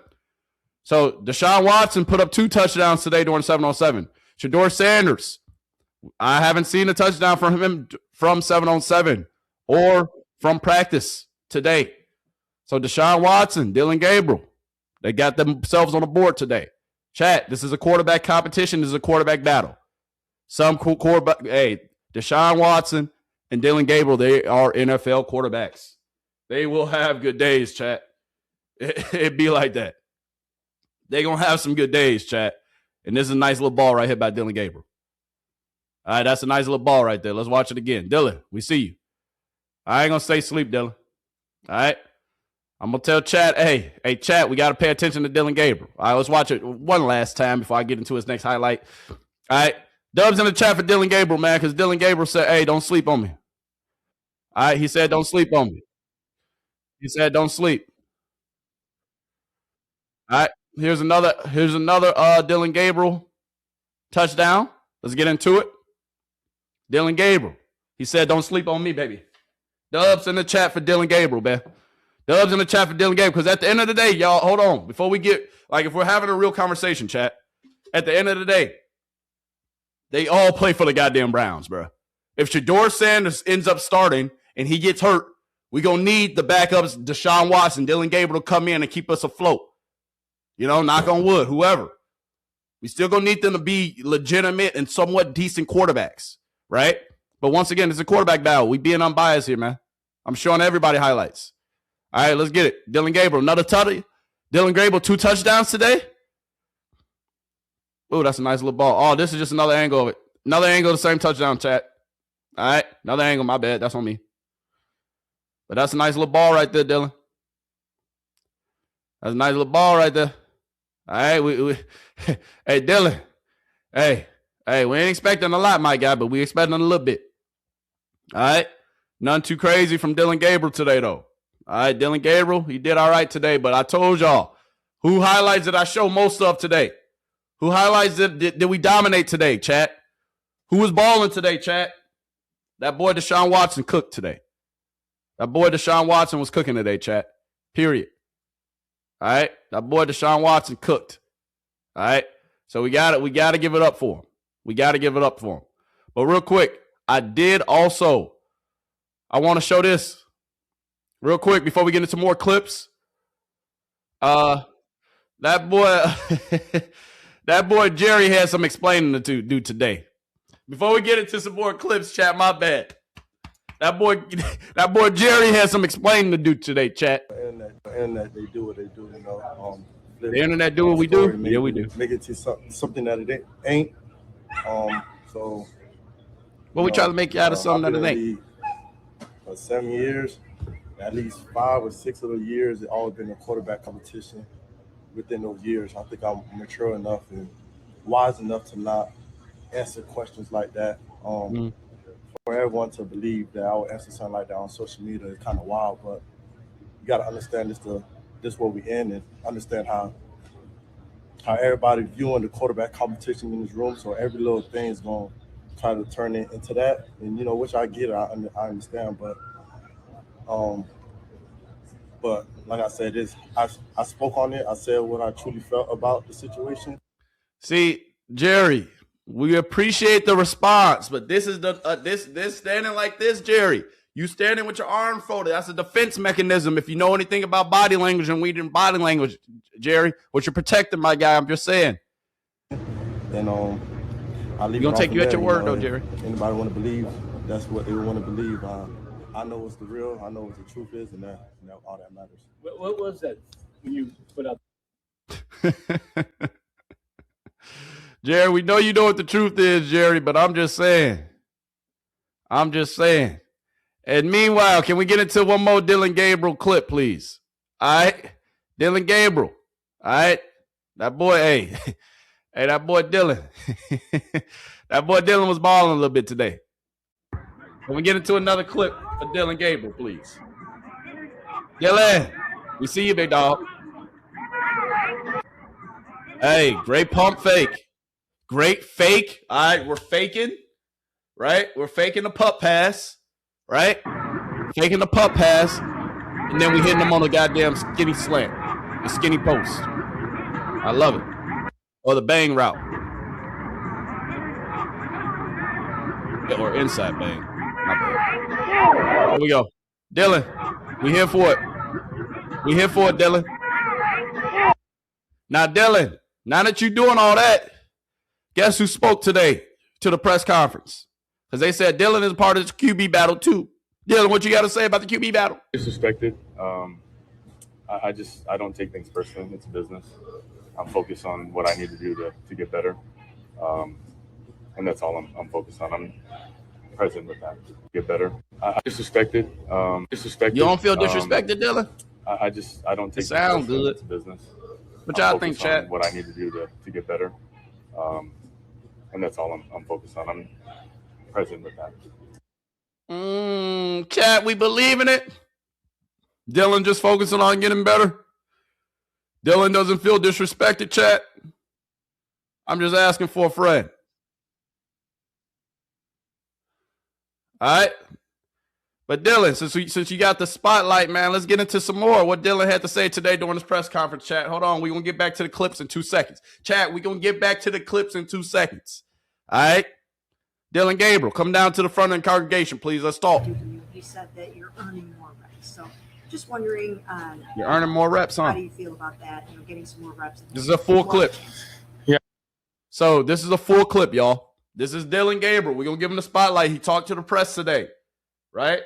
So Deshaun Watson put up 2 touchdowns today during 7-on-7. Shedeur Sanders. I haven't seen a touchdown from him from 7-on-7 or from practice today. So Deshaun Watson, Dillon Gabriel, they got themselves on the board today. Chat, this is a quarterback competition. This is a quarterback battle. Some quarterback, Deshaun Watson and Dillon Gabriel, they are NFL quarterbacks. They will have good days, chat. It'd be like that. They're going to have some good days, chat. And this is a nice little ball right here by Dillon Gabriel. All right, that's a nice little ball right there. Let's watch it again. Dillon, we see you. I ain't going to stay asleep, Dillon. All right? I'm going to tell chat, hey, chat, we got to pay attention to Dillon Gabriel. All right, let's watch it one last time before I get into his next highlight. All right, Dubs in the chat for Dillon Gabriel, man, because Dillon Gabriel said, hey, don't sleep on me. All right, he said, don't sleep on me. He said, don't sleep. All right, here's another Dillon Gabriel touchdown. Let's get into it. Dillon Gabriel. He said, don't sleep on me, baby. Dubs in the chat for Dillon Gabriel, man. Dubs in the chat for Dillon Gabriel. Because at the end of the day, y'all, hold on. Before we get, like, if we're having a real conversation, chat, at the end of the day, they all play for the goddamn Browns, bro. If Shedeur Sanders ends up starting and he gets hurt, we're going to need the backups, Deshaun Watson, Dillon Gabriel, to come in and keep us afloat. You know, knock on wood, whoever. We still going to need them to be legitimate and somewhat decent quarterbacks, right? But once again, it's a quarterback battle. We being unbiased here, man. I'm showing everybody highlights. All right, let's get it. Dillon Gabriel, another tutty. Dillon Gabriel, 2 touchdowns today. Ooh, that's a nice little ball. Oh, this is just another angle of it. Another angle of the same touchdown, chat. All right, another angle. My bad. That's on me. But that's a nice little ball right there, Dillon. That's a nice little ball right there. All right, we hey, Dillon. Hey, we ain't expecting a lot, my guy, but we expecting a little bit. All right? None too crazy from Dillon Gabriel today, though. All right, Dillon Gabriel, he did all right today, but I told y'all, who highlights did I show most of today? Who highlights did we dominate today, chat? Who was balling today, chat? That boy Deshaun Watson cooked today. That boy Deshaun Watson was cooking today, chat. Period. All right? That boy Deshaun Watson cooked. All right? So we got to give it up for him. We got to give it up for him. But real quick, I want to show this real quick before we get into more clips. That boy Jerry had some explaining to do today. Before we get into some more clips, chat, my bad. That boy Jerry has some explaining to do today, chat. The internet, they do what they do, you know. The internet do what we do? Yeah, we do. Make it to something that it ain't. So. Well, we try to make you out of something that it ain't. For 7 years, at least 5 or 6 of those years, it's always been a quarterback competition. Within those years, I think I'm mature enough and wise enough to not answer questions like that. For everyone to believe that I would answer something like that on social media is kind of wild, but you got to understand this where we in and understand how everybody viewing the quarterback competition in this room. So every little thing is going to try to turn it into that, and you know, which I get, I understand, but like I said, I spoke on it. I said what I truly felt about the situation. See, Jerry, we appreciate the response, but this is this standing like this, Jerry. You standing with your arm folded. That's a defense mechanism. If you know anything about body language and reading body language, Jerry, what you're protecting, my guy. I'm just saying. And I'll leave. We're gonna take you at your word, though, Jerry. Anybody want to believe? That's what they want to believe. I know what's the real. I know what the truth is, and that all that matters. What was that when you put out? Jerry, we know you know what the truth is, Jerry, but I'm just saying. And meanwhile, can we get into one more Dillon Gabriel clip, please? All right? Dillon Gabriel. All right? That boy, hey, that boy Dillon. That boy Dillon was balling a little bit today. Can we get into another clip for Dillon Gabriel, please? Dillon, we see you, big dog. Hey, great pump fake. Great fake. All right, we're faking, right? We're faking the pup pass, right? Faking the pup pass, and then we hitting them on the goddamn skinny slant, the skinny post. I love it. Or the bang route. Or inside bang. My bad. Here we go. Dillon, we here for it. We here for it, Dillon. Now, Dillon, now that you're doing all that, guess who spoke today to the press conference? Because they said Dillon is part of this QB battle too. Dillon, what you got to say about the QB battle? Disrespected. I don't take things personally. It's business. I'm focused on what I need to do to get better. And that's all I'm focused on. I'm present with that. Get better. Disrespected. You don't feel disrespected, Dillon? I don't take it sounds good. It's business. What y'all think, Chad? What I need to do to get better. And that's all I'm focused on. I'm present with that. Chad, we believe in it. Dillon just focusing on getting better. Dillon doesn't feel disrespected, Chad. I'm just asking for a friend. All right. But Dillon, since you got the spotlight, man, let's get into some more. What Dillon had to say today during his press conference, chat. Hold on. We're going to get back to the clips in 2 seconds. Chat, we're going to get back to the clips in 2 seconds. All right? Dillon Gabriel, come down to the front of the congregation, please. Let's talk. You said that you're earning more reps. So just wondering. You're earning more reps, huh? How do you feel about that? Getting some more reps. This is a full clip. Yeah. So this is a full clip, y'all. This is Dillon Gabriel. We're going to give him the spotlight. He talked to the press today, right?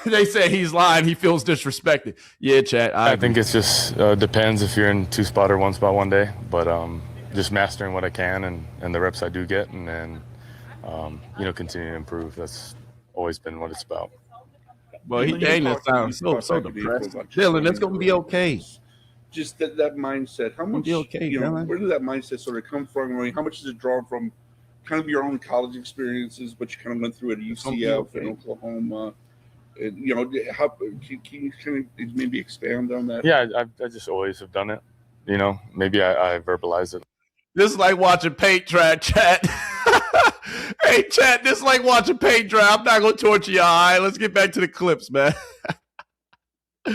They say he's lying. He feels disrespected. Yeah, chat. I think it's just depends if you're in 2 spot or 1 spot one day. But just mastering what I can and the reps I do get, and then continue to improve. That's always been what it's about. Well, he gained this time. So depressed. Dillon, that's gonna be okay. Just that mindset. How much? Okay, where did that mindset sort of come from? I mean, how much is it drawn from? Kind of your own college experiences, but you kind of went through at UCF and Oklahoma. And, how can you kind of maybe expand on that? Yeah, I just always have done it. Maybe I verbalize it. This is like watching paint dry, chat. Hey, chat, this is like watching paint dry. I'm not going to torture y'all. All right, let's get back to the clips, man. All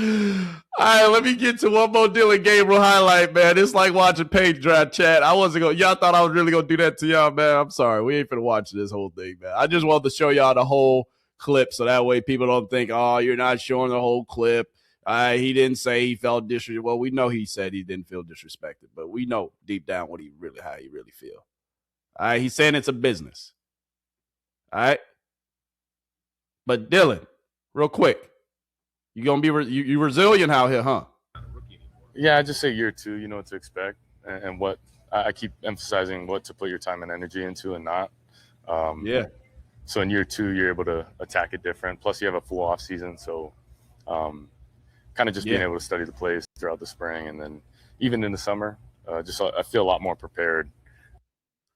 right, let me get to one more Dillon Gabriel highlight, man. It's like watching paint dry, chat. Y'all thought I was really going to do that to y'all, man. I'm sorry. We ain't finna watch this whole thing, man. I just wanted to show y'all the whole clip so that way people don't think, oh, you're not showing the whole clip. He didn't say he felt disrespected. Well, we know he said he didn't feel disrespected, but we know deep down how he really feel. All right, he's saying it's a business. All right, but Dillon, real quick, you gonna be you resilient out here, huh? Yeah, I just say year 2. You know what to expect, and what I keep emphasizing what to put your time and energy into, and not. Yeah. So in year 2, you're able to attack it different. Plus, you have a full off season, so. Kind of just being able to study the plays throughout the spring, and then even in the summer, I feel a lot more prepared.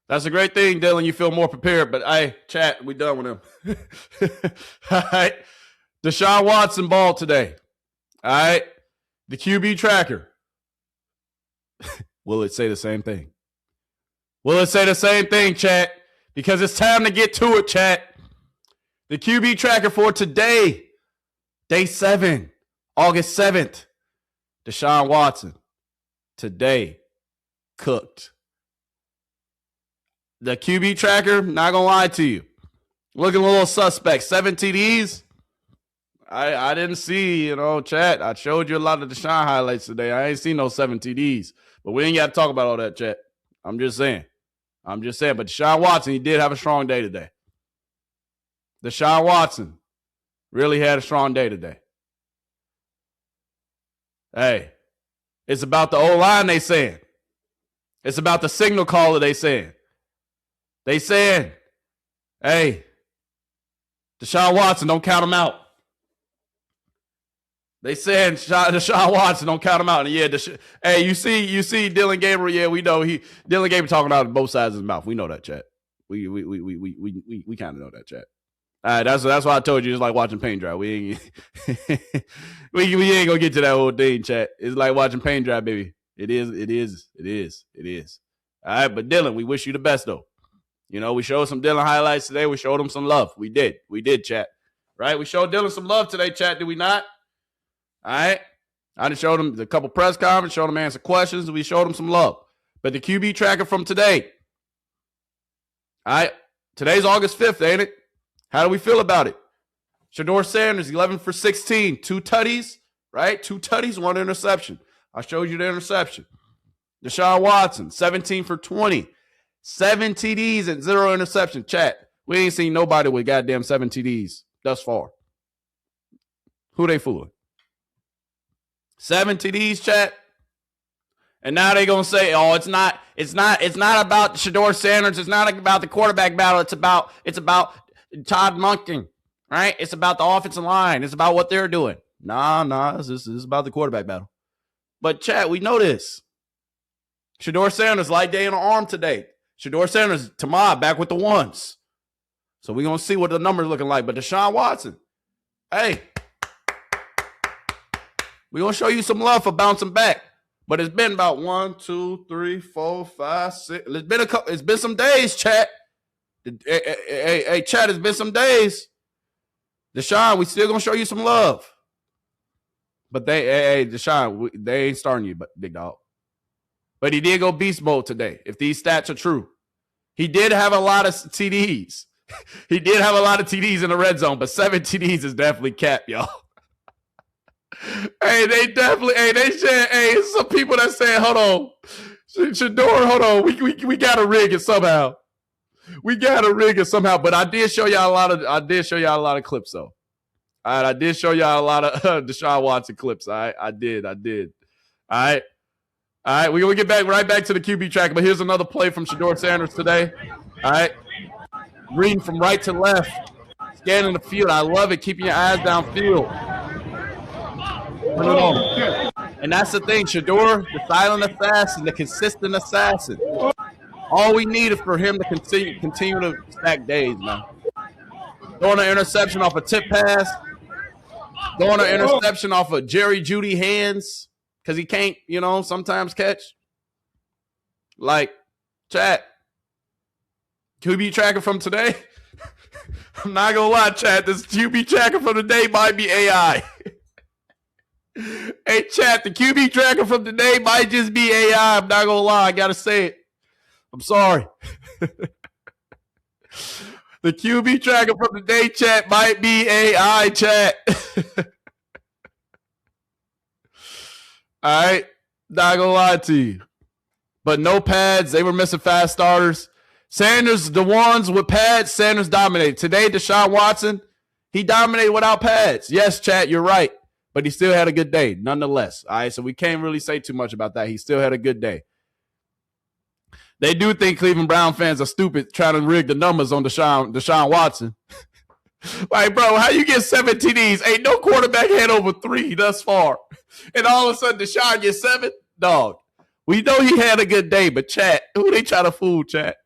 That's a great thing, Dillon. You feel more prepared, but chat, we done with him. All right. Deshaun Watson balled today. All right. The QB tracker. Will it say the same thing? Will it say the same thing, chat? Because it's time to get to it, chat. The QB tracker for today, day 7. August 7th, Deshaun Watson, today, cooked. The QB tracker, not going to lie to you, looking a little suspect. 7 TDs, I didn't see, chat. I showed you a lot of Deshaun highlights today. I ain't seen no 7 TDs, but we ain't got to talk about all that, chat. I'm just saying. But Deshaun Watson, he did have a strong day today. Deshaun Watson really had a strong day today. Hey, it's about the O-line, they saying. It's about the signal caller, they saying. They saying, hey, Deshaun Watson, don't count him out. They saying Deshaun Watson, don't count him out. And hey, you see Dillon Gabriel, yeah, we know Dillon Gabriel talking out of both sides of his mouth. We know that, chat. We kind of know that, chat. All right, that's why I told you it's like watching paint dry. We ain't we ain't gonna get to that whole thing, chat. It's like watching paint dry, baby. It is. All right, but Dillon, we wish you the best though. We showed some Dillon highlights today. We showed him some love. We did, chat. Right? We showed Dillon some love today, chat. Did we not? All right. I just showed him a couple press conferences, showed him answer questions. We showed him some love. But the QB tracker from today. All right. Today's August 5th, ain't it? How do we feel about it? Shedeur Sanders, 11 for 16, 2 tutties, right? 2 tutties, 1 interception. I showed you the interception. Deshaun Watson, 17 for 20, 7 TDs and 0 interception. Chat, we ain't seen nobody with goddamn 7 TDs thus far. Who they fooling? 7 TDs, chat. And now they gonna say, oh, it's not about Shedeur Sanders. It's not about the quarterback battle. It's about Todd Monken, right? It's about the offensive line. It's about what they're doing. Nah. This is about the quarterback battle. But chat, we know this. Shedeur Sanders light day on the arm today. Shedeur Sanders, Tamar back with the ones. So we're gonna see what the numbers looking like. But Deshaun Watson, hey, we're gonna show you some love for bouncing back. But it's been about 1, 2, 3, 4, 5, 6. It's been some days, chat. Hey, chat, it's been some days. Deshaun, we still gonna show you some love. But Deshaun, they ain't starting you, but big dog. But he did go beast mode today, if these stats are true. He did have a lot of TDs. He did have a lot of TDs in the red zone, but 7 TDs is definitely capped, y'all. Hey, they said, some people that said, hold on. Shedeur, hold on. We gotta rig it somehow. We gotta rig it somehow. But I did show y'all a lot of clips though. All right, I did show y'all a lot of Deshaun Watson clips. All right, I did. All right, we're going to get right back to the QB track, but here's another play from Shedeur Sanders today. All right, reading from right to left, scanning the field. I love it, keeping your eyes downfield. And that's the thing, Shedeur, the silent assassin, the consistent assassin. All we need is for him to continue to stack days, man. Throwing an interception off a tip pass. Throwing an interception off of Jerry Jeudy hands because he can't, sometimes catch. Like, chat. QB tracker from today. I'm not going to lie, chat. This QB tracker from today might be AI. Hey, chat, the QB tracker from today might just be AI. I'm not going to lie. I got to say it. I'm sorry. The QB tracker from the day, chat, might be AI, chat. All right. Not going to lie to you. But no pads. They were missing fast starters. Sanders, the ones with pads, Sanders dominated. Today, Deshaun Watson, he dominated without pads. Yes, chat, you're right. But he still had a good day, nonetheless. All right, so we can't really say too much about that. He still had a good day. They do think Cleveland Brown fans are stupid trying to rig the numbers on Deshaun Watson. Like, bro, how you get 7 TDs? Ain't no quarterback had over 3 thus far. And all of a sudden, Deshaun gets 7? Dog. We know he had a good day, but chat, who they try to fool, chat?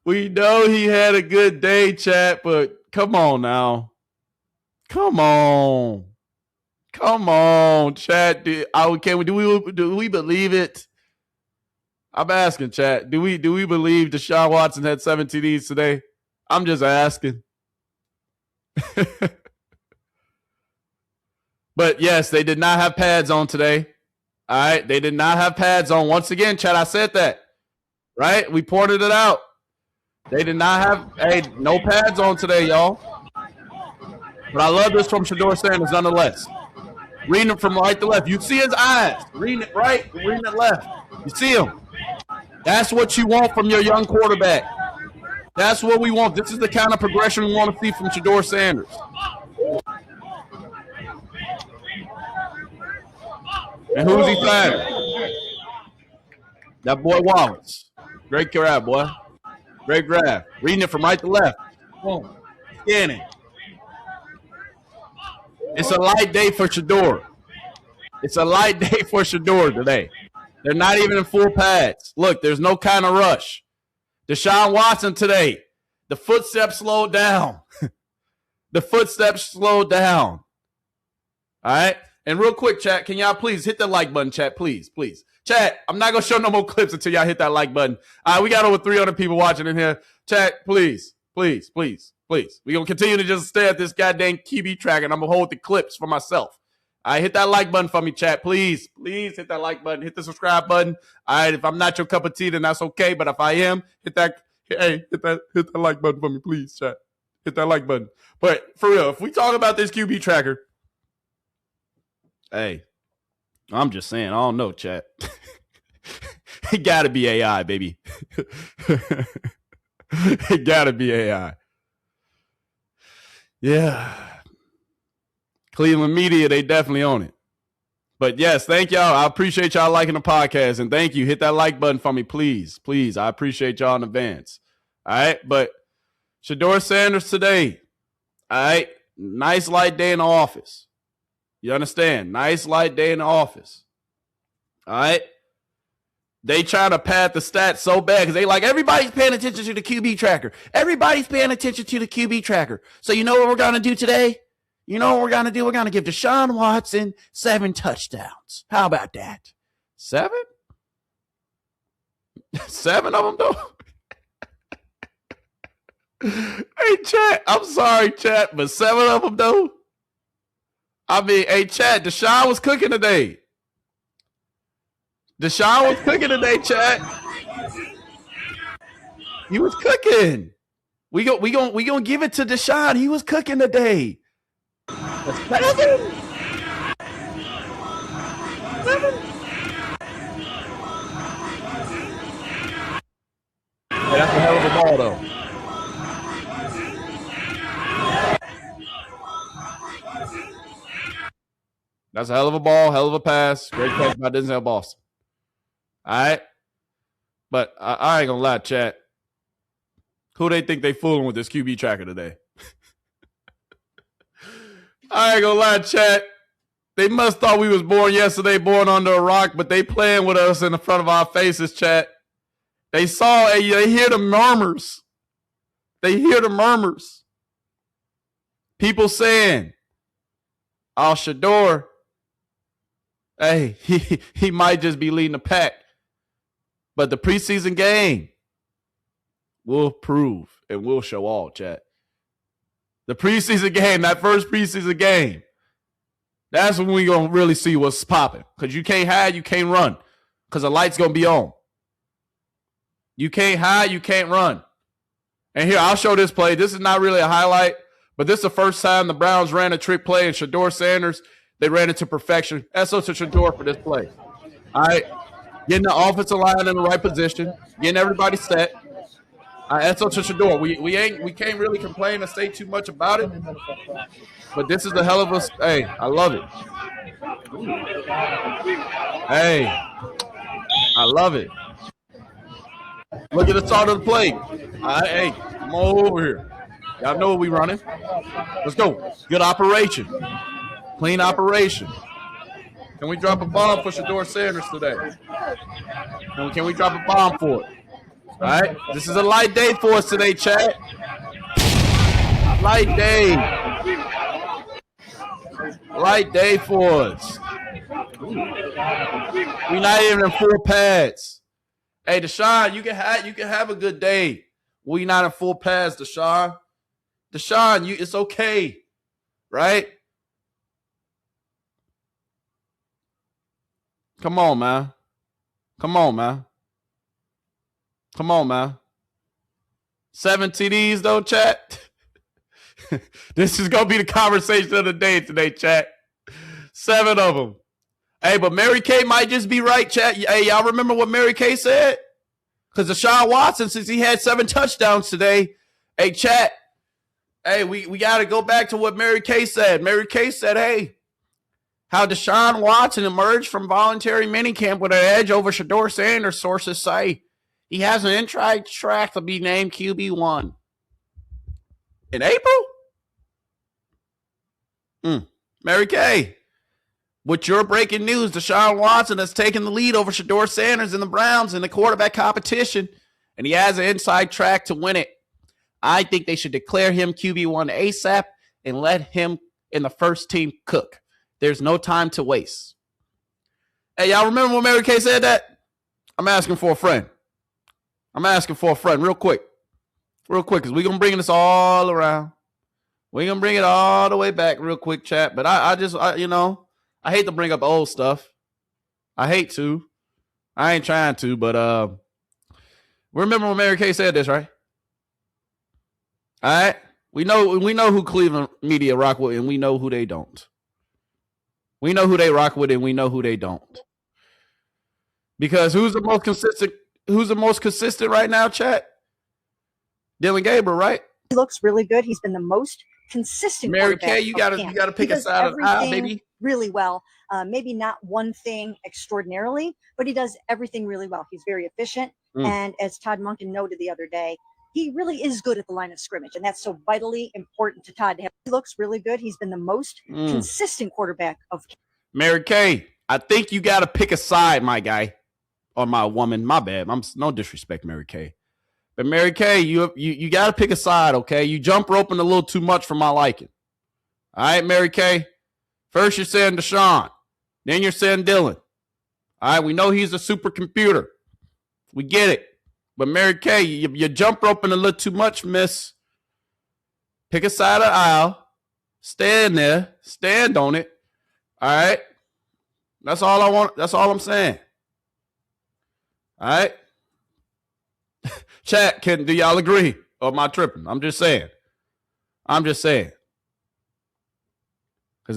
We know he had a good day, chat, but come on now. Come on, chat. Do we believe it? I'm asking, chat. Do we believe Deshaun Watson had 7 TDs today? I'm just asking. But yes, they did not have pads on today. All right, they did not have pads on. Once again, chat, I said that. Right? We pointed it out. They did not have no pads on today, y'all. But I love this from Shedeur Sanders nonetheless. Reading it from right to left. You see his eyes. Reading it right, reading it left. You see him. That's what you want from your young quarterback. That's what we want. This is the kind of progression we want to see from Shedeur Sanders. And who's he flagging? That boy Wallace. Great grab, boy. Great grab. Reading it from right to left. Boom. Scanning. It's a light day for Shedeur. It's a light day for Shedeur today. They're not even in full pads. Look, there's no kind of rush. Deshaun Watson today. The footsteps slowed down. The footsteps slowed down. All right? And real quick, chat, can y'all please hit the like button, chat, please. Chat, I'm not going to show no more clips until y'all hit that like button. All right, we got over 300 people watching in here. Chat, please. We're going to continue to just stare at this goddamn QB track, and I'm going to hold the clips for myself. All right, hit that like button for me, chat, please. Please hit that like button. Hit the subscribe button. All right, if I'm not your cup of tea, then that's okay. But if I am, hit that like button for me, please, chat. Hit that like button. But for real, if we talk about this QB tracker, hey, I'm just saying, I don't know, chat. It got to be AI, baby. It got to be AI. Yeah. Cleveland media, they definitely own it. But yes, thank y'all. I appreciate y'all liking the podcast. And thank you. Hit that like button for me, please. Please. I appreciate y'all in advance. All right. But Shedeur Sanders today. All right. Nice light day in the office. You understand? Nice light day in the office. All right. They trying to pad the stats so bad because they like, everybody's paying attention to the QB tracker. Everybody's paying attention to the QB tracker. So you know what we're going to do today? You know what we're going to do? We're going to give Deshaun Watson 7 touchdowns. How about that? 7? 7 of them, though? Hey, chat. I'm sorry, chat, but 7 of them, though. I mean, hey, chat, Deshaun was cooking today. Deshaun was cooking today, chat. He was cooking. We gonna give it to Deshaun. He was cooking today. That's 7. Hey, that's a hell of a ball, though. That's a hell of a ball, hell of a pass. Great catch by Denzel Boston. All right. But I ain't gonna lie, chat. Who they think they fooling with this QB tracker today? I ain't gonna lie, chat. They must thought we was born yesterday, born under a rock, but they playing with us in the front of our faces, chat. They saw, they hear the murmurs. They hear the murmurs. People saying, oh, Shedeur, hey, he might just be leading the pack. But the preseason game will prove and will show all, chat. The preseason game, that first preseason game, that's when we going to really see what's popping. Because you can't hide, you can't run. Because the light's going to be on. You can't hide, you can't run. And here, I'll show this play. This is not really a highlight, but this is the first time the Browns ran a trick play, and Shedeur Sanders, they ran it to perfection. SO to Shedeur for this play. All right. Getting the offensive line in the right position. Getting everybody set. All right, SO to Shedeur. We can't really complain or say too much about it. But this is the hell of a – hey, I love it. Hey, I love it. Look at the start of the play. All right, hey, come on over here. Y'all know what we running. Let's go. Good operation. Clean operation. Can we drop a bomb for Shedeur Sanders today? Can we drop a bomb for it? All right. This is a light day for us today, chat. Light day. Light day for us. We're not even in full pads. Hey, Deshaun, you can have a good day. We not in full pads, Deshaun. Deshaun, it's okay, right? Come on, man. Come on, man. Come on, man. 7 TDs, though, chat. This is going to be the conversation of the day today, chat. 7 of them. Hey, but Mary Kay might just be right, chat. Hey, y'all remember what Mary Kay said? Because Deshaun Watson, since he had 7 touchdowns today, hey, chat, hey, we got to go back to what Mary Kay said. Mary Kay said, hey, how Deshaun Watson emerged from voluntary minicamp with an edge over Shedeur Sanders, sources say. He has an inside track to be named QB1. In April? Mary Kay. With your breaking news, Deshaun Watson has taken the lead over Shedeur Sanders and the Browns in the quarterback competition, and he has an inside track to win it. I think they should declare him QB1 ASAP and let him in the first team cook. There's no time to waste. Hey, y'all remember when Mary Kay said that? I'm asking for a friend. Real quick, because we're going to bring this all around. We're going to bring it all the way back real quick, chat. But I hate to bring up old stuff. I hate to. I ain't trying to, but remember when Mary Kay said this, right? All right? We know who Cleveland media rock with, and we know who they don't. We know who they rock with, and we know who they don't. Because who's the most consistent? Who's the most consistent right now, chat? Dillon Gabriel, right? He looks really good. He's been the most consistent. Mary Kay, you gotta pick a side of the aisle, baby. Really well. Maybe not one thing extraordinarily, but he does everything really well. He's very efficient. And as Todd Monken noted the other day, he really is good at the line of scrimmage. And that's so vitally important to Todd to have. He looks really good. He's been the most consistent quarterback of Mary Kay. I think you got to pick a side, my guy. Or my woman. My bad. I'm no disrespect, Mary Kay. But Mary Kay, you got to pick a side, okay? You jump roping a little too much for my liking. All right, Mary Kay? First you're saying Deshaun. Then you're saying Dillon. All right, we know he's a supercomputer. We get it. But Mary Kay, you jump roping a little too much, miss. Pick a side of the aisle. Stand there. Stand on it. All right? That's all I want. That's all I'm saying. All right? Chat, do y'all agree? Or am I tripping? I'm just saying. Because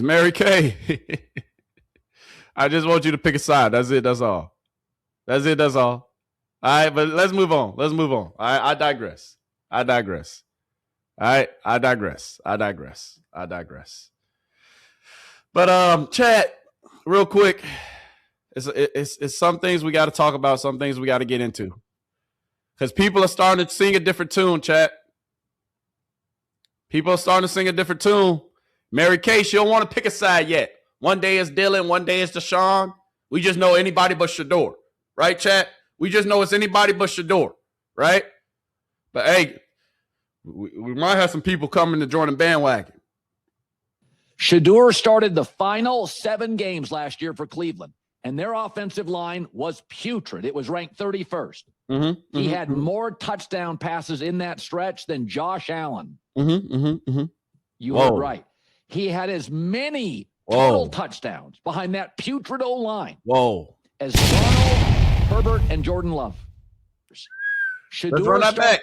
Mary Kay, I just want you to pick a side. That's it. That's all. All right, but let's move on. All right, I digress. All right, I digress. But chat, real quick, it's some things we got to talk about, some things we got to get into. Because people are starting to sing a different tune, chat. People are starting to sing a different tune. Mary Kay, she don't want to pick a side yet. One day it's Dillon, one day it's Deshaun. We just know anybody but Shedeur. Right, chat? We just know it's anybody but Shedeur. Right? But, hey, we might have some people coming to join the bandwagon. Shedeur started the final 7 games last year for Cleveland, and their offensive line was putrid. It was ranked 31st. He had more touchdown passes in that stretch than Josh Allen. You heard right. He had as many total touchdowns behind that putrid O-line as Donald, Herbert, and Jordan Love. Let's run that back.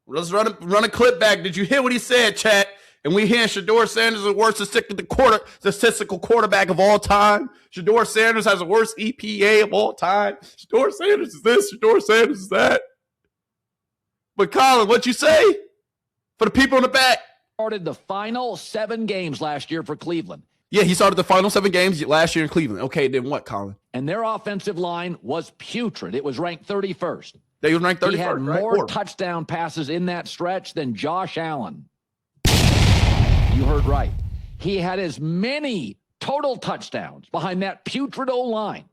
Let's run a clip back. Did you hear what he said, chat? And we hear Shedeur Sanders is the worst statistical quarterback of all time. Shedeur Sanders has the worst EPA of all time. Shedeur Sanders is this. Shedeur Sanders is that. But Colin, what you say for the people in the back? Started the final 7 games last year for Cleveland. Yeah, he started the final 7 games last year in Cleveland. Okay, then what, Colin? And their offensive line was putrid. It was ranked 31st. They were ranked 31st. He had more touchdown passes in that stretch than Josh Allen. You heard right. He had as many total touchdowns behind that putrid O-line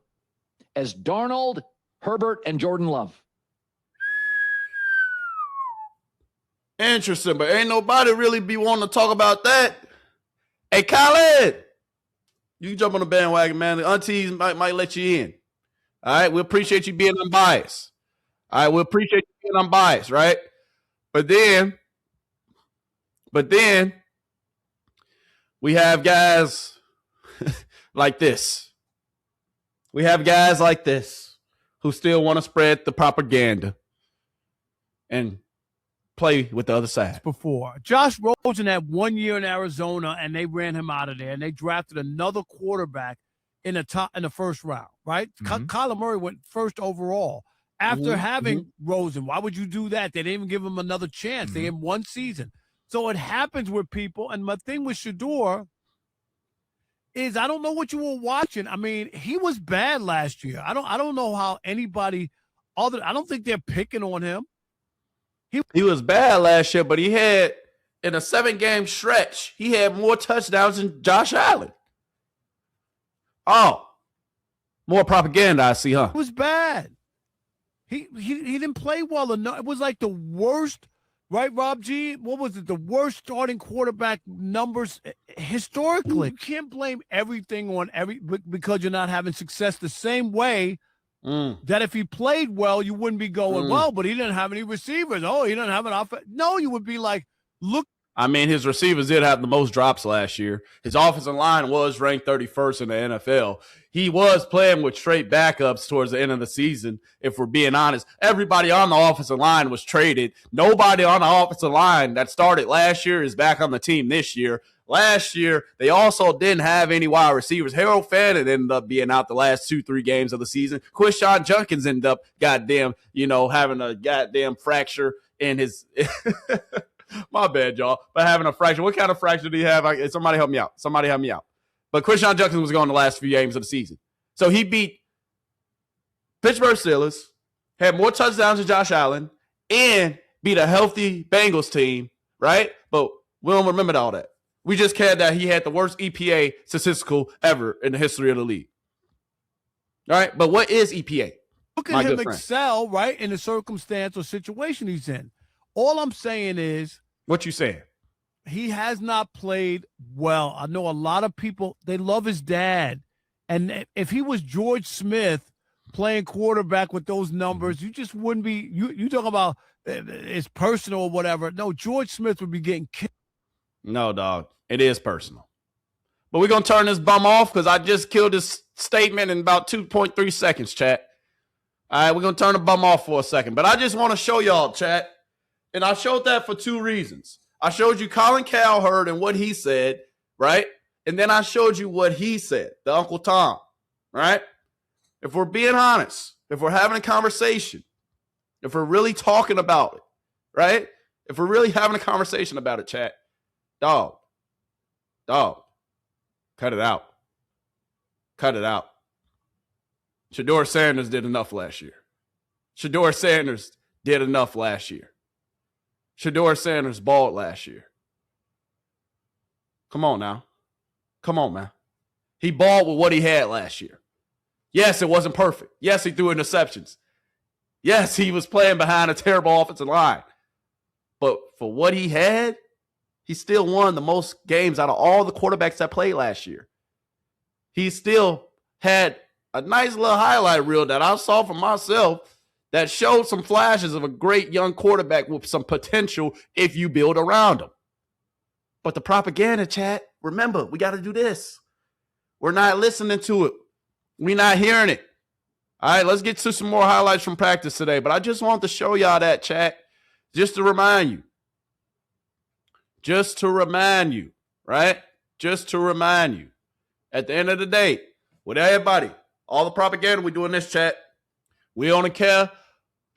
as Darnold, Herbert, and Jordan Love. Interesting, but ain't nobody really be wanting to talk about that. Hey, Colin, you can jump on the bandwagon, man. The aunties might let you in. All right, we appreciate you being unbiased. All right, we appreciate you being unbiased, right? But then we have guys like this. We have guys like this who still want to spread the propaganda and play with the other side. Before Josh Rosen had 1 year in Arizona, and they ran him out of there, and they drafted another quarterback in the first round. Right? Kyler Murray went first overall after having Rosen. Why would you do that? They didn't even give him another chance. They gave him 1 season. So it happens with people. And my thing with Shedeur is I don't know what you were watching. I mean, he was bad last year. I don't know how anybody other. I don't think they're picking on him. He was bad last year, but he had, in a 7-game stretch, he had more touchdowns than Josh Allen. Oh, more propaganda, I see, huh? It was bad. He didn't play well enough. It was like the worst, right, Rob G? What was it? The worst starting quarterback numbers historically. You can't blame everything on because you're not having success the same way. That if he played well, you wouldn't be going, well, but he didn't have any receivers. Oh, he didn't have an offense. No, you would be like, look. I mean, his receivers did have the most drops last year. His offensive line was ranked 31st in the NFL. He was playing with straight backups towards the end of the season, if we're being honest. Everybody on the offensive line was traded. Nobody on the offensive line that started last year is back on the team this year. Last year, they also didn't have any wide receivers. Harold Fannin ended up being out the last 2-3 games of the season. Quinshon Judkins ended up having a goddamn fracture in his my bad, y'all. But having a fracture. What kind of fracture did he have? Somebody help me out. But Quinshon Judkins was gone the last few games of the season. So he beat Pittsburgh Steelers, had more touchdowns than Josh Allen, and beat a healthy Bengals team, right? But we don't remember all that. We just cared that he had the worst EPA statistical ever in the history of the league. All right, but what is EPA? Look at him excel, right, in the circumstance or situation he's in. All I'm saying is... What you saying? He has not played well. I know a lot of people, they love his dad. And if he was George Smith playing quarterback with those numbers, you just wouldn't be... You talk about it's personal or whatever. No, George Smith would be getting kicked. No, dog. It is personal. But we're going to turn this bum off because I just killed this statement in about 2.3 seconds, chat. All right, we're going to turn the bum off for a second. But I just want to show y'all, chat. And I showed that for two reasons. I showed you Colin Cowherd and what he said, right? And then I showed you what he said, the Uncle Tom, right? If we're being honest, if we're having a conversation, if we're really talking about it, right? If we're really having a conversation about it, chat, dog, cut it out. Cut it out. Shedeur Sanders did enough last year. Shedeur Sanders did enough last year. Shedeur Sanders balled last year. Come on now. Come on, man. He balled with what he had last year. Yes, it wasn't perfect. Yes, he threw interceptions. Yes, he was playing behind a terrible offensive line. But for what he had, he still won the most games out of all the quarterbacks that played last year. He still had a nice little highlight reel that I saw for myself that showed some flashes of a great young quarterback with some potential if you build around him. But the propaganda, chat, remember, we got to do this. We're not listening to it. We're not hearing it. All right, let's get to some more highlights from practice today. But I just wanted to show y'all that, chat, just to remind you. Just to remind you, right? Just to remind you. At the end of the day, with everybody, all the propaganda we do in this chat, we only care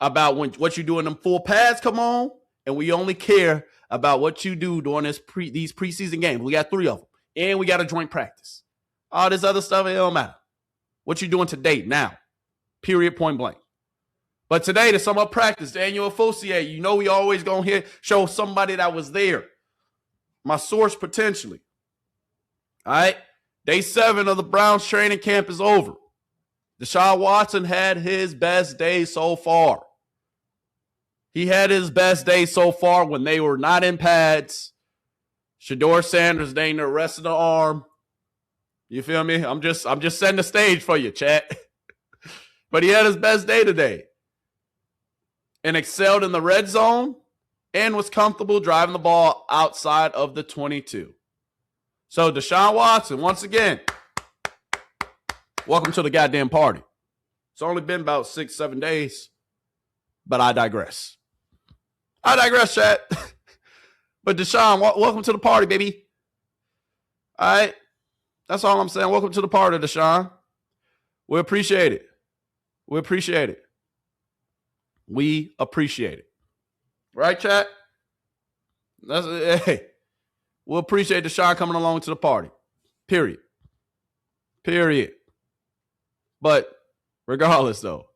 about what you do in them full pads come on, and we only care about what you do during these preseason games. We got 3 of them, and we got a joint practice. All this other stuff, it don't matter. What you doing today, now, period, point blank. But today, to sum up practice, Daniel Faucier, you know we always going to show somebody that was there. My source, potentially. All right? Day 7 of the Browns training camp is over. Deshaun Watson had his best day so far. He had his best day so far when they were not in pads. Shedeur Sanders, they ain't the rest of the arm. You feel me? I'm just setting the stage for you, chat. But he had his best day today. And excelled in the red zone and was comfortable driving the ball outside of the 22. So Deshaun Watson, once again, welcome to the goddamn party. It's only been about 6-7 days, but I digress. I digress, chat. But Deshaun, welcome to the party, baby. All right. That's all I'm saying. Welcome to the party, Deshaun. We appreciate it. We appreciate it. We appreciate it. Right, chat? Hey, we'll appreciate Deshaun coming along to the party. Period. Period. But regardless, though,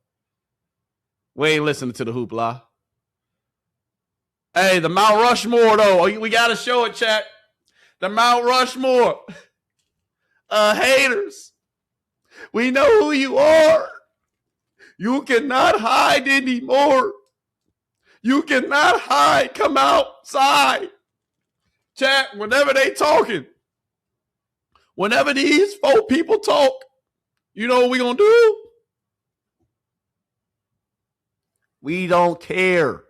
we ain't listening to the hoopla. Hey, the Mount Rushmore, though. We got to show it, chat. The Mount Rushmore. Haters. We know who you are. You cannot hide anymore. You cannot hide. Come outside. Chat, whenever they talking, whenever these 4 people talk, you know what we going to do? We don't care.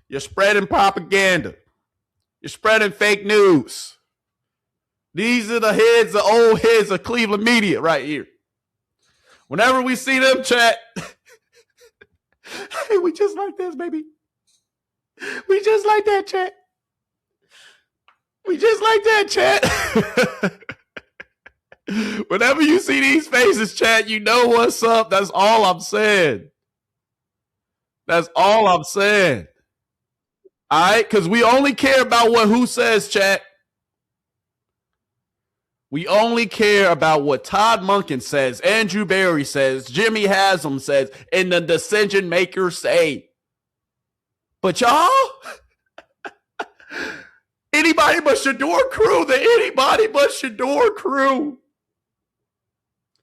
You're spreading propaganda. You're spreading fake news. These are the old heads of Cleveland media right here. Whenever we see them, chat, hey, we just like this, baby. We just like that, chat. We just like that, chat. Whenever you see these faces, chat, you know what's up. That's all I'm saying. That's all I'm saying. All right? Because we only care about what who says, chat. We only care about what Todd Monken says, Andrew Berry says, Jimmy Haslam says, and the decision makers say. But y'all, anybody but Shedeur crew, the anybody but Shedeur crew.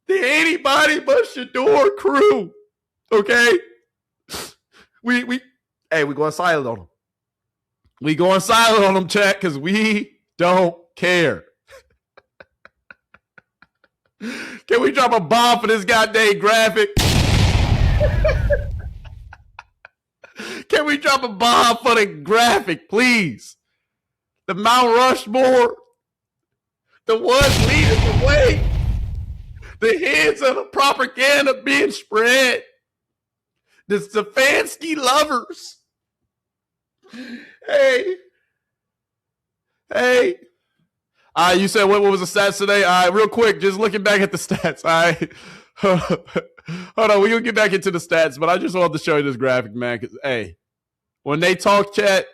The anybody but Shedeur crew. Okay? We going silent on them. We going silent on them, chat, because we don't care. Can we drop a bomb for this goddamn graphic? Can we drop a bomb for the graphic, please? the Mount Rushmore, the ones leading the way, the heads of the propaganda being spread, the Stefanski lovers. Hey. You said what was the stats today? All right, real quick, just looking back at the stats. All right. Hold on, we're going to get back into the stats, but I just wanted to show you this graphic, man, because, hey, when they talk chat,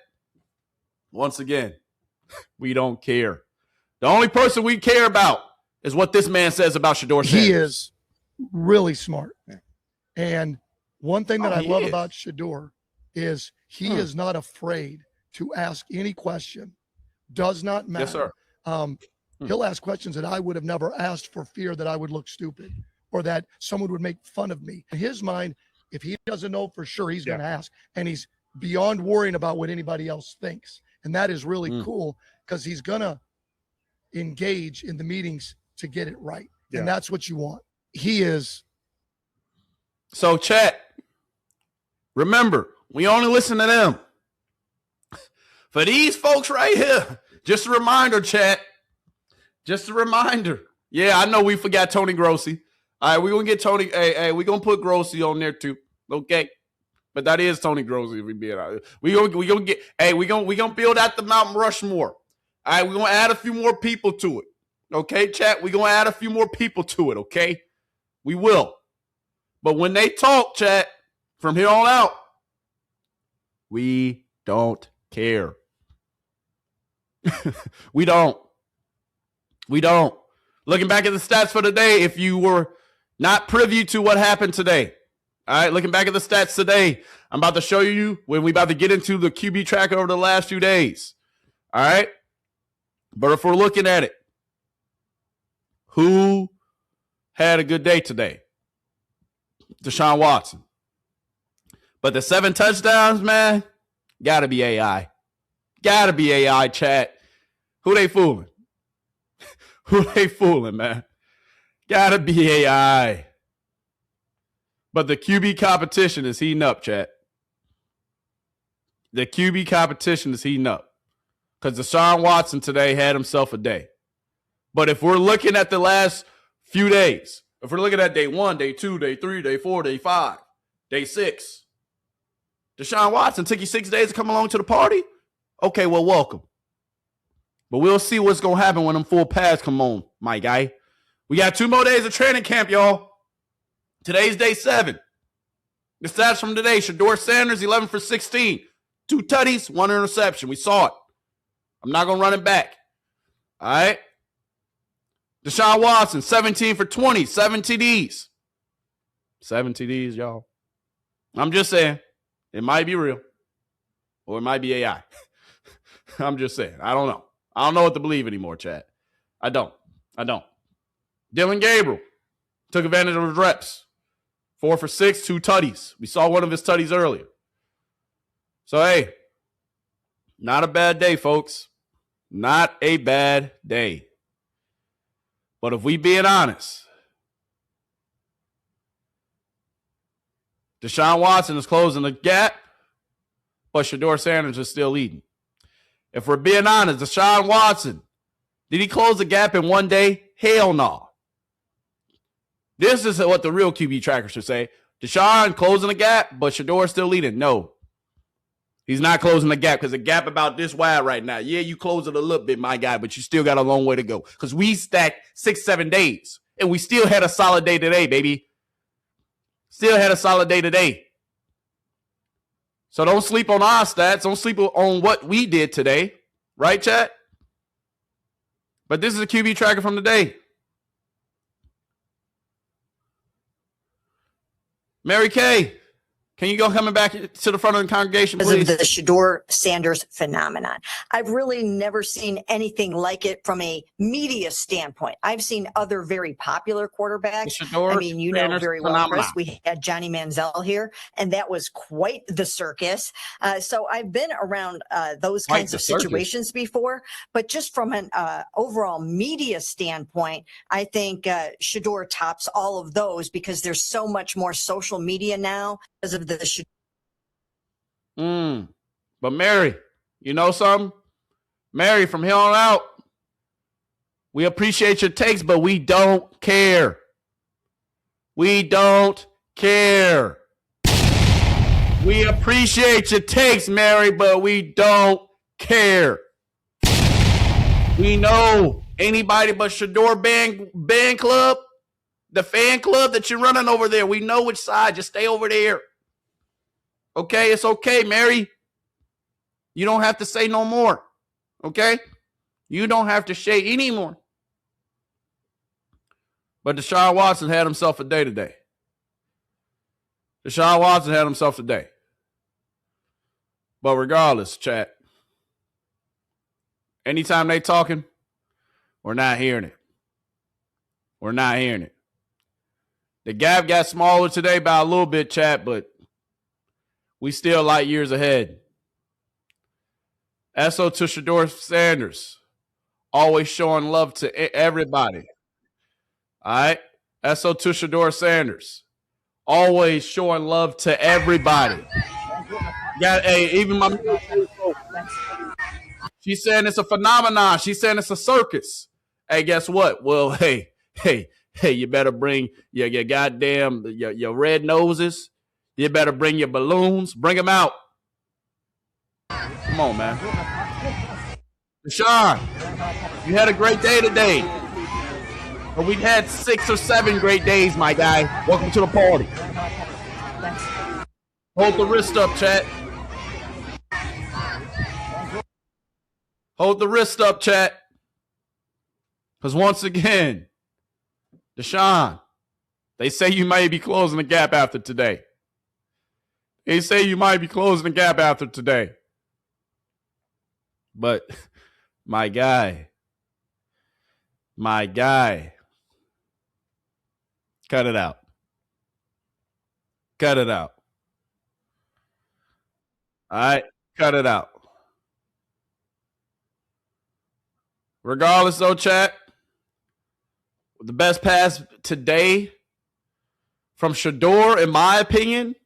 once again, we don't care. The only person we care about is what this man says about Shedeur Sanders. He is really smart. And one thing that I love about Shedeur is he is not afraid to ask any question. Does not matter. Yes, sir. He'll ask questions that I would have never asked for fear that I would look stupid or that someone would make fun of me. In his mind, if he doesn't know for sure, he's going to ask. And he's beyond worrying about what anybody else thinks. And that is really cool because he's going to engage in the meetings to get it right. Yeah. And that's what you want. He is. So, chat, remember, we only listen to them. For these folks right here, just a reminder, chat. Just a reminder. Yeah, I know we forgot Tony Grossi. All right, we're going to get Tony. Hey, we're going to put Grossi on there too. Okay? But that is Tony Grossi, if we being honest. We're going to build out the Mount Rushmore. All right, we're going to add a few more people to it. Okay, chat? We're going to add a few more people to it, okay? We will. But when they talk, chat, from here on out, we don't care. We don't. Looking back at the stats for today, if you were not privy to what happened today, all right, looking back at the stats today, I'm about to show you when we about to get into the QB tracker over the last few days. All right. But if we're looking at it, who had a good day today? Deshaun Watson. But the 7 touchdowns, man, gotta be AI. Gotta be AI, chat. Who they fooling? Who they fooling, man? Gotta be AI. But the QB competition is heating up, chat. The QB competition is heating up. Because Deshaun Watson today had himself a day. But if we're looking at the last few days, if we're looking at day 1, day 2, day 3, day 4, day 5, day 6, Deshaun Watson took you 6 days to come along to the party? Okay, well, welcome. But we'll see what's going to happen when them full pads come on, my guy. We got 2 more days of training camp, y'all. Today's day 7. The stats from today, Shedeur Sanders, 11 for 16. 2 tutties, 1 interception. We saw it. I'm not going to run it back. All right? Deshaun Watson, 17 for 20, 7 TDs. 7 TDs, y'all. I'm just saying, it might be real. Or it might be AI. I'm just saying. I don't know. I don't know what to believe anymore, chat. I don't. Dillon Gabriel took advantage of his reps. 4 for 6, 2 tutties. We saw one of his tutties earlier. So, hey, not a bad day, folks. Not a bad day. But if we being honest, Deshaun Watson is closing the gap, but Shedeur Sanders is still leading. If we're being honest, Deshaun Watson, did he close the gap in one day? Hell no. This is what the real QB tracker should say. Deshaun closing the gap, but Shedeur still leading. No. He's not closing the gap because the gap about this wide right now. Yeah, you close it a little bit, my guy, but you still got a long way to go because we stacked 6-7 days, and we still had a solid day today, baby. Still had a solid day today. So don't sleep on our stats. Don't sleep on what we did today. Right, chat? But this is a QB tracker from today. Mary Kay, can you go coming back to the front of the congregation, please? Because of the Shedeur Sanders phenomenon. I've really never seen anything like it from a media standpoint. I've seen other very popular quarterbacks. I mean, you know very well, Chris, we had Johnny Manziel here, and that was quite the circus. So I've been around those kinds of situations before, but just from an overall media standpoint, I think Shedeur tops all of those because there's so much more social media now because of the But Mary, you know something? Mary, from here on out, we appreciate your takes, but we don't care. We don't care. We appreciate your takes, Mary, but we don't care. We know anybody but Shedeur band club, the fan club that you're running over there, we know which side. Just stay over there. Okay, it's okay, Mary. You don't have to say no more. Okay? You don't have to say anymore. But Deshaun Watson had himself a day today. Deshaun Watson had himself a day. But regardless, chat, anytime they talking, we're not hearing it. We're not hearing it. The gap got smaller today by a little bit, chat, but we still light years ahead. SO to Shedeur Sanders, always showing love to everybody. All right? SO to Shedeur Sanders, always showing love to everybody. Even my... She's saying it's a phenomenon. She's saying it's a circus. Hey, guess what? Well, hey, you better bring your goddamn your red noses. You better bring your balloons. Bring them out. Come on, man. Deshaun, you had a great day today. But we've had 6 or 7 great days, my guy. Welcome to the party. Hold the wrist up, chat. Hold the wrist up, chat. Because once again, Deshaun, they say you might be closing the gap after today. They say you might be closing the gap after today. But my guy, cut it out. Cut it out. All right, cut it out. Regardless, though, chat, the best pass today from Shedeur, in my opinion,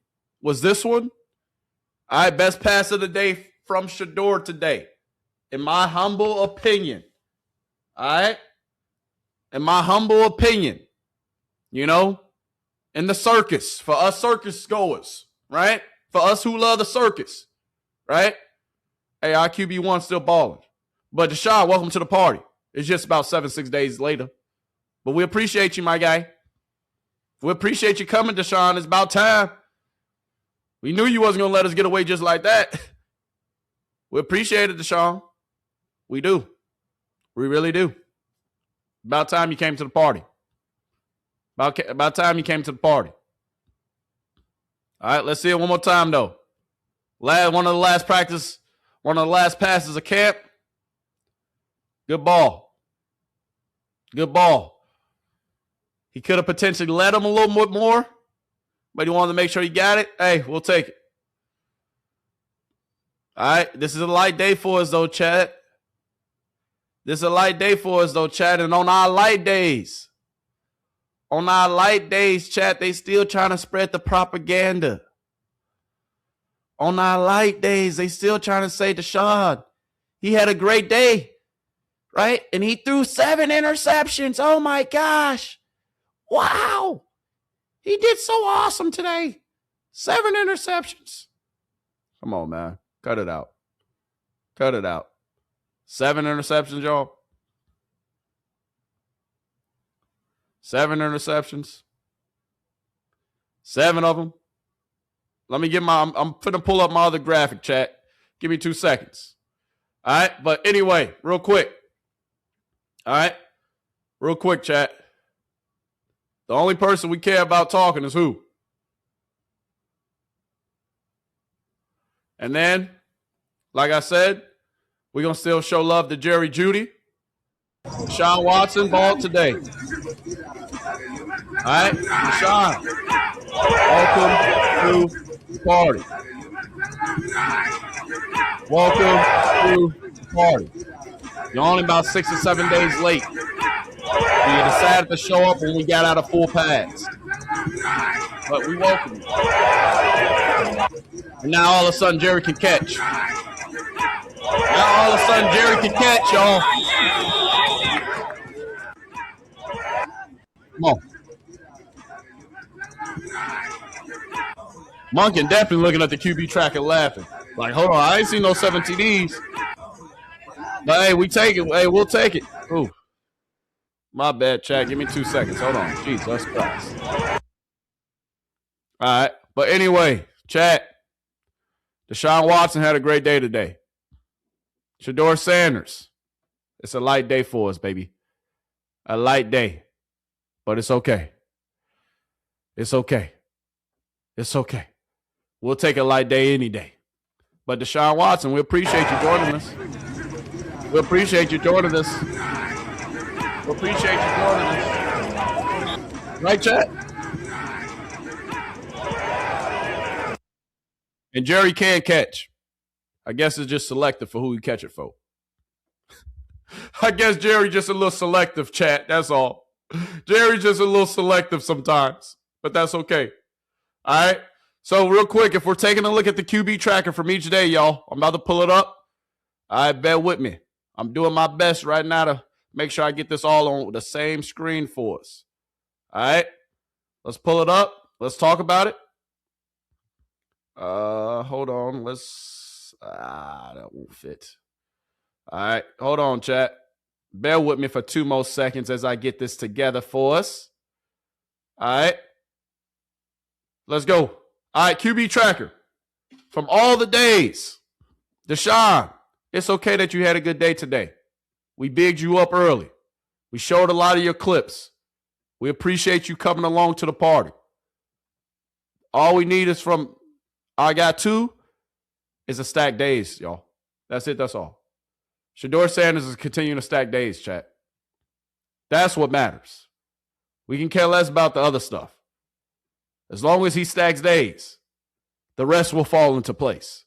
was this one. All right, best pass of the day from Shedeur today, in my humble opinion. All right? In my humble opinion, you know, in the circus, for us circus goers, right? For us who love the circus, right? Hey, our QB1 still balling. But Deshaun, welcome to the party. It's just about 6 days later. But we appreciate you, my guy. We appreciate you coming, Deshaun. It's about time. We knew you wasn't going to let us get away just like that. We appreciate it, Deshaun. We do. We really do. About time you came to the party. About time you came to the party. All right, let's see it one more time, though. One of the last passes of camp. Good ball. Good ball. He could have potentially led him a little bit more, but he wanted to make sure he got it. Hey, we'll take it. All right, this is a light day for us, though, Chad. This is a light day for us, though, Chad. And on our light days, Chad, they still trying to spread the propaganda. On our light days, they still trying to say, Deshaun, he had a great day, right? And he threw 7 interceptions. Oh, my gosh. Wow. He did so awesome today. 7 interceptions. Come on, man. Cut it out. Cut it out. 7 interceptions, y'all. 7 interceptions. 7 of them. Let me get I'm finna pull up my other graphic, chat. Give me 2 seconds. All right, but anyway, real quick. All right, real quick, chat. The only person we care about talking is who? And then, like I said, we're going to still show love to Jerry Jeudy. Deshaun Watson balled today. All right, Deshaun, welcome to the party. Welcome to the party. You're only about 6 or 7 days late. And you decided to show up when we got out of full pads. But we welcome you. And now all of a sudden Jerry can catch. Now Now all of a sudden Jerry can catch, y'all. Come on. Monken definitely looking at the QB track and laughing. Like, hold on, I ain't seen no 7 TDs. But hey, we take it. Hey, we'll take it. Ooh. My bad, Chad. Give me 2 seconds. Hold on. Jeez, that's fast. All right. But anyway, Chad, Deshaun Watson had a great day today. Shedeur Sanders. It's a light day for us, baby. A light day. But it's okay. It's okay. It's okay. We'll take a light day any day. But Deshaun Watson, we appreciate you joining us. We appreciate you joining us. We appreciate you joining us. Right, chat? And Jerry can catch. I guess it's just selective for who you catch it for. I guess Jerry just a little selective, chat. That's all. Jerry's just a little selective sometimes. But that's okay. All right? So real quick, if we're taking a look at the QB tracker from each day, y'all, I'm about to pull it up. All right, bear with me. I'm doing my best right now to make sure I get this all on the same screen for us. All right? Let's pull it up. Let's talk about it. Hold on. That won't fit. All right. Hold on, chat. Bear with me for 2 more seconds as I get this together for us. All right. Let's go. All right, QB tracker. From all the days, Deshaun, it's okay that you had a good day today. We bigged you up early. We showed a lot of your clips. We appreciate you coming along to the party. All we need is from I got 2 is a stack days, y'all. That's it. That's all. Shedeur Sanders is continuing to stack days, chat. That's what matters. We can care less about the other stuff. As long as he stacks days, the rest will fall into place.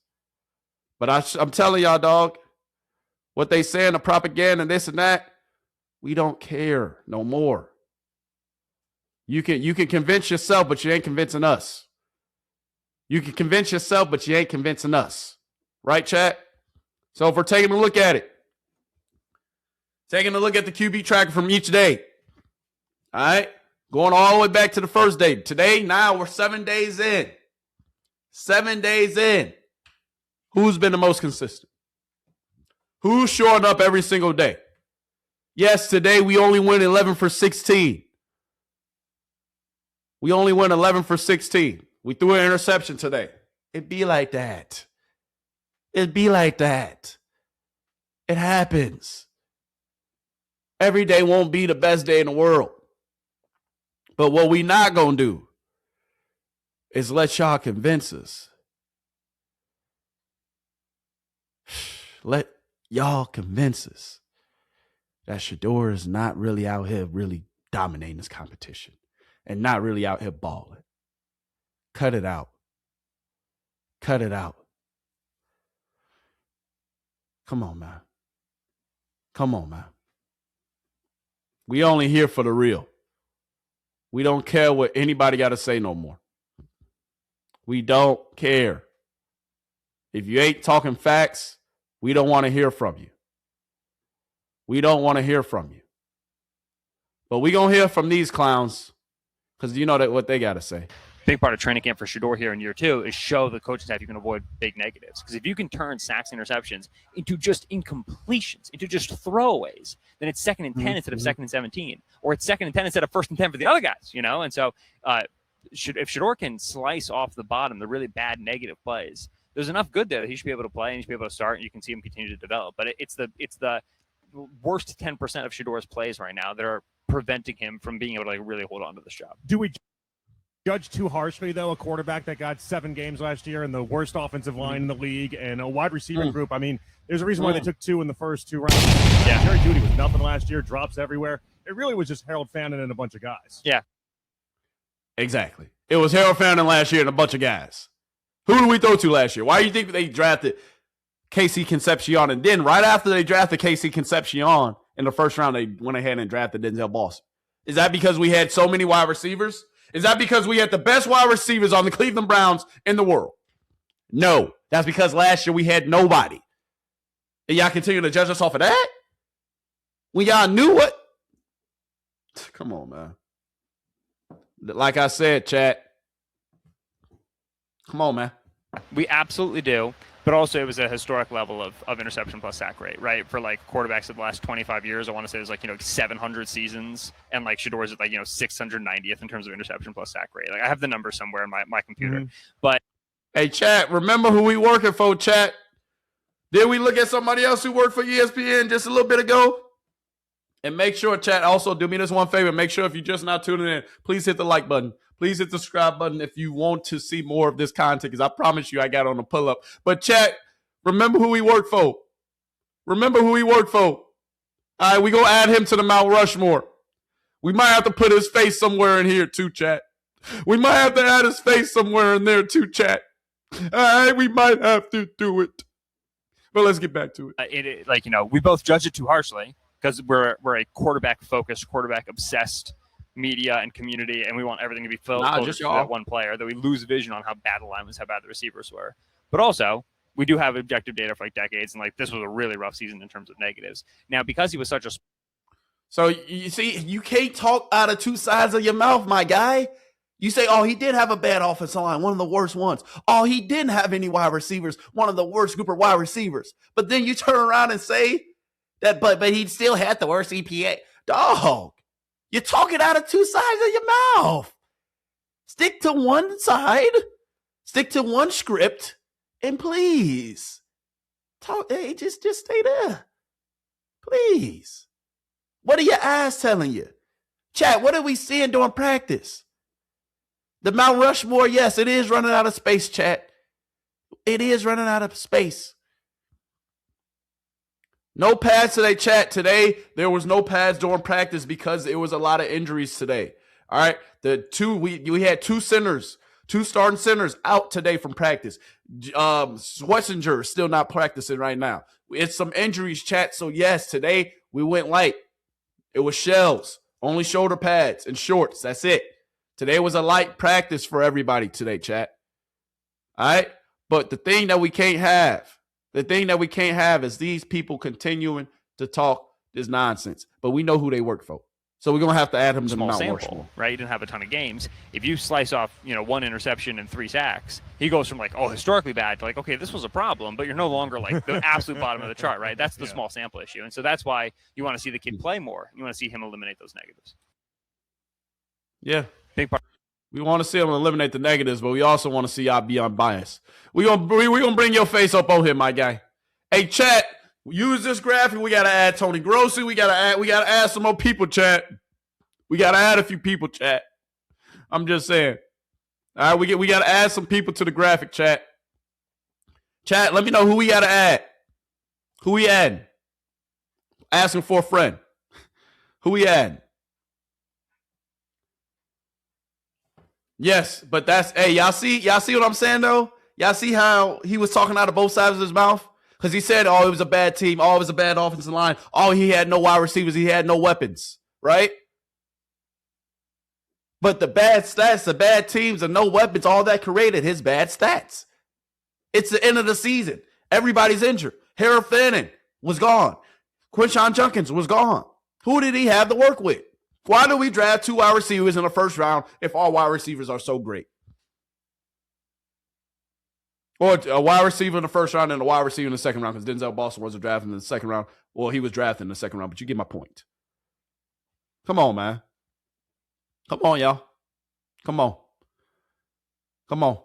But I'm telling y'all, dog, what they say in the propaganda and this and that, we don't care no more. You can convince yourself, but you ain't convincing us. You can convince yourself, but you ain't convincing us. Right, chat? So if we're taking a look at it, taking a look at the QB tracker from each day, all right? Going all the way back to the first day. Today, now we're 7 days in. 7 days in. Who's been the most consistent? Who's showing up every single day? Yes, today we only went 11 for 16. We only went 11 for 16. We threw an interception today. It'd be like that. It'd be like that. It happens. Every day won't be the best day in the world. But what we not going to do is let y'all convince us. Let y'all convince us that Shedeur is not really out here really dominating this competition and not really out here balling. Cut it out. Cut it out. Come on, man. Come on, man. We only here for the real. We don't care what anybody got to say no more. We don't care. If you ain't talking facts, we don't want to hear from you. We don't want to hear from you. But we going to hear from these clowns because you know that what they got to say. Big part of training camp for Shedeur here in year 2 is show the coaching staff you can avoid big negatives. Because if you can turn sacks and interceptions into just incompletions, into just throwaways, then it's 2nd and 10 instead of 2nd and 17. Or it's 2nd and 10 instead of 1st and 10 for the other guys, you know? And so if Shedeur can slice off the bottom the really bad negative plays, there's enough good there that he should be able to play and he should be able to start and you can see him continue to develop. But it's the worst 10% of Shedeur's plays right now that are preventing him from being able to really hold on to this job. Do we judge too harshly, though, a quarterback that got 7 games last year and the worst offensive line in the league and a wide receiver group? I mean, there's a reason why they took 2 in the first 2 rounds. Yeah. Jerry Jeudy was nothing last year, drops everywhere. It really was just Harold Fannin and a bunch of guys. Yeah. Exactly. It was Harold Fannin last year and a bunch of guys. Who did we throw to last year? Why do you think they drafted Casey Concepcion? And then right after they drafted Casey Concepcion in the first round, they went ahead and drafted Denzel Boston. Is that because we had so many wide receivers? Is that because we had the best wide receivers on the Cleveland Browns in the world? No. That's because last year we had nobody. And y'all continue to judge us off of that? When y'all knew what? Come on, man. Like I said, chat. Come on, man. We absolutely do. But also, it was a historic level of interception plus sack rate, right? For like quarterbacks of the last 25 years, I want to say it was like 700 seasons, and like Shedeur's at like 690th in terms of interception plus sack rate. Like I have the number somewhere in my computer, but hey, chat, remember who we working for, chat? Did we look at somebody else who worked for ESPN just a little bit ago? And make sure, chat, also do me this one favor. Make sure if you're just not tuning in, please hit the like button. Please hit the subscribe button if you want to see more of this content, because I promise you I got on the pull-up. But, chat, remember who we work for. Remember who we work for. All right, we going to add him to the Mount Rushmore. We might have to put his face somewhere in here, too, chat. We might have to add his face somewhere in there, too, chat. All right, we might have to do it. But let's get back to it. We both judge it too harshly because we're a quarterback-focused, quarterback-obsessed media and community, and we want everything to be filled just to that one player, that we lose vision on how bad the line was, how bad the receivers were. But also, we do have objective data for like decades, and like this was a really rough season in terms of negatives. Now, because he was such a... So, you see, you can't talk out of two sides of your mouth, my guy. You say, oh, he did have a bad offensive line, one of the worst ones. Oh, he didn't have any wide receivers, one of the worst group of wide receivers. But then you turn around and say that, but he still had the worst EPA. Dog. You're talking out of two sides of your mouth. Stick to one side. Stick to one script. And please, talk. Hey, just stay there. Please. What are your eyes telling you? Chat, what are we seeing during practice? The Mount Rushmore, yes, it is running out of space, chat. It is running out of space. No pads today, chat. Today, there was no pads during practice because there was a lot of injuries today. All right. We had two starting centers out today from practice. Schwetzinger is still not practicing right now. It's some injuries, chat. So, yes, today we went light. It was shells, only shoulder pads and shorts. That's it. Today was a light practice for everybody today, chat. All right. But the thing that we can't have is these people continuing to talk this nonsense. But we know who they work for. So we're going to have to add him to the Mount Rushmore. Right? He didn't have a ton of games. If you slice off, one interception and 3 sacks, he goes from like, oh, historically bad to like, okay, this was a problem, but you're no longer like the absolute bottom of the chart, right? That's the small sample issue. And so that's why you want to see the kid play more. You want to see him eliminate those negatives. Yeah. Big part. We want to see him eliminate the negatives, but we also want to see y'all be unbiased. We're gonna bring your face up on here, my guy. Hey, chat, use this graphic. We gotta add Tony Grossi. We gotta add some more people, chat. We gotta add a few people, chat. I'm just saying. All right, we gotta add some people to the graphic, chat. Chat, let me know who we gotta add. Who we adding? Asking for a friend. Who we adding? Yes, but y'all see what I'm saying though? Y'all see how he was talking out of both sides of his mouth? Because he said, oh, it was a bad team. Oh, it was a bad offensive line. Oh, he had no wide receivers. He had no weapons, right? But the bad stats, the bad teams, and no weapons, all that created his bad stats. It's the end of the season. Everybody's injured. Harold Fannin was gone. Quinshon Judkins was gone. Who did he have to work with? Why do we draft 2 wide receivers in the first round if all wide receivers are so great? Or a wide receiver in the first round and a wide receiver in the second round, because Denzel Boston wasn't drafted in the second round. Well, he was drafted in the second round, but you get my point. Come on, man. Come on, y'all. Come on. Come on.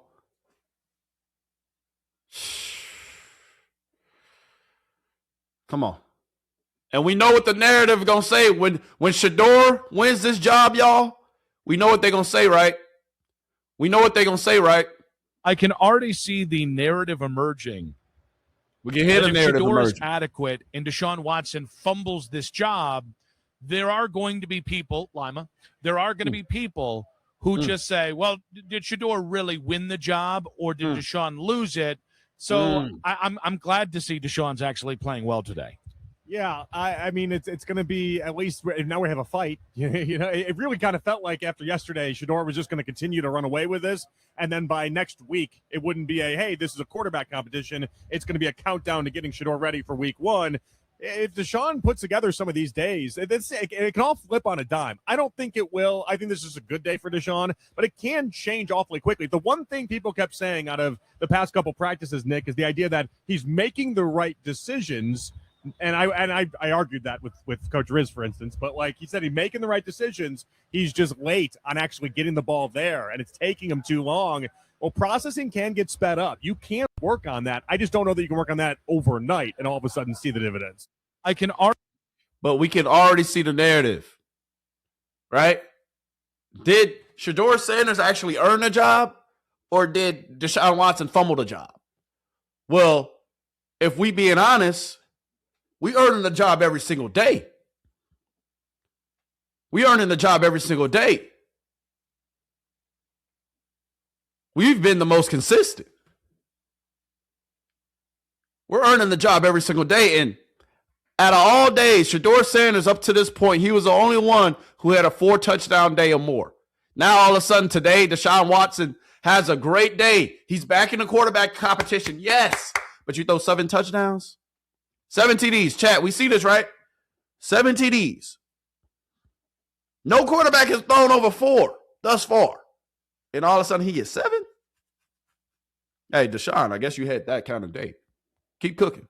Come on. And we know what the narrative is going to say. When Shedeur wins this job, y'all, we know what they're going to say, right? We know what they're going to say, right? I can already see the narrative emerging. We can hear the narrative Shedeur is emerging. adequate and Deshaun Watson fumbles this job, there are going to be people, Lima, there are going to be people who just say, well, did Shedeur really win the job or did Deshaun lose it? So I'm glad to see Deshaun's actually playing well today. Yeah, I mean, it's going to be at least now we have a fight. It really kind of felt like after yesterday, Shedeur was just going to continue to run away with this. And then by next week, it wouldn't be hey, this is a quarterback competition. It's going to be a countdown to getting Shedeur ready for week 1. If Deshaun puts together some of these days, it can all flip on a dime. I don't think it will. I think this is a good day for Deshaun, but it can change awfully quickly. The one thing people kept saying out of the past couple practices, Nick, is the idea that he's making the right decisions. And I argued that with Coach Riz, for instance, but like he said, he's making the right decisions. He's just late on actually getting the ball there, and it's taking him too long. Well, processing can get sped up. You can work on that. I just don't know that you can work on that overnight and all of a sudden see the dividends. But we can already see the narrative, right? Did Shedeur Sanders actually earn a job, or did Deshaun Watson fumble the job? Well, if we being honest, we earning the job every single day. We earning the job every single day. We've been the most consistent. We're earning the job every single day. And out of all days, Shedeur Sanders, up to this point, he was the only one who had a 4-touchdown day or more. Now, all of a sudden, today, Deshaun Watson has a great day. He's back in the quarterback competition. Yes. But you throw 7 touchdowns? 7 TDs. Chat, we see this, right? 7 TDs. No quarterback has thrown over 4 thus far. And all of a sudden, he gets 7? Hey, Deshaun, I guess you had that kind of day. Keep cooking.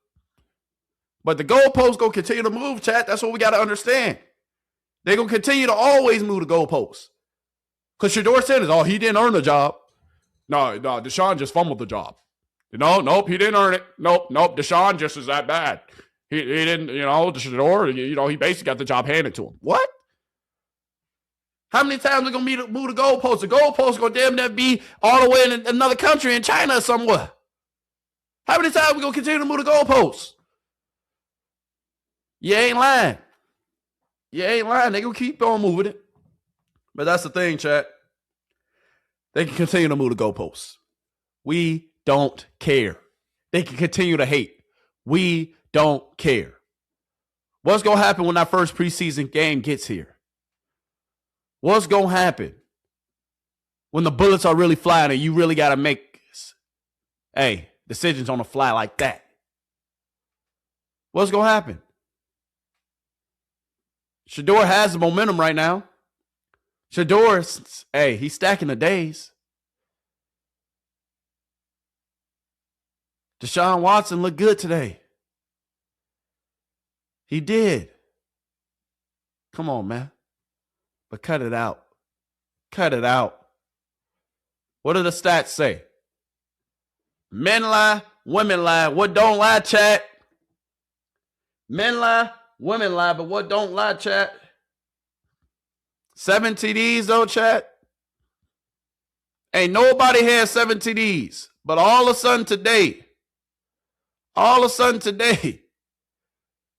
But the goalposts going to continue to move, chat. That's what we got to understand. They're going to continue to always move the goalposts. Because Shedeur Sanders, he didn't earn the job. No, Deshaun just fumbled the job. Nope, he didn't earn it. Nope, Deshaun just is that bad. He didn't, Shedeur, he basically got the job handed to him. What? How many times are going to move the goalposts? The goalposts are going to damn near be all the way in another country, in China or somewhere. How many times are we going to continue to move the goalposts? You ain't lying. You ain't lying. They're going to keep on moving it. But that's the thing, chat. They can continue to move the goalposts. We don't care. They can continue to hate. We don't care. What's going to happen when that first preseason game gets here? What's going to happen when the bullets are really flying and you really got to make, decisions on the fly like that? What's going to happen? Shedeur has the momentum right now. Shedeur, he's stacking the days. Deshaun Watson looked good today. He did. Come on, man. But cut it out. Cut it out. What do the stats say? Men lie, women lie. What don't lie, chat? Men lie, women lie, but what don't lie, chat? 7 TDs, though, chat. Ain't nobody had 7 TDs. But all of a sudden today,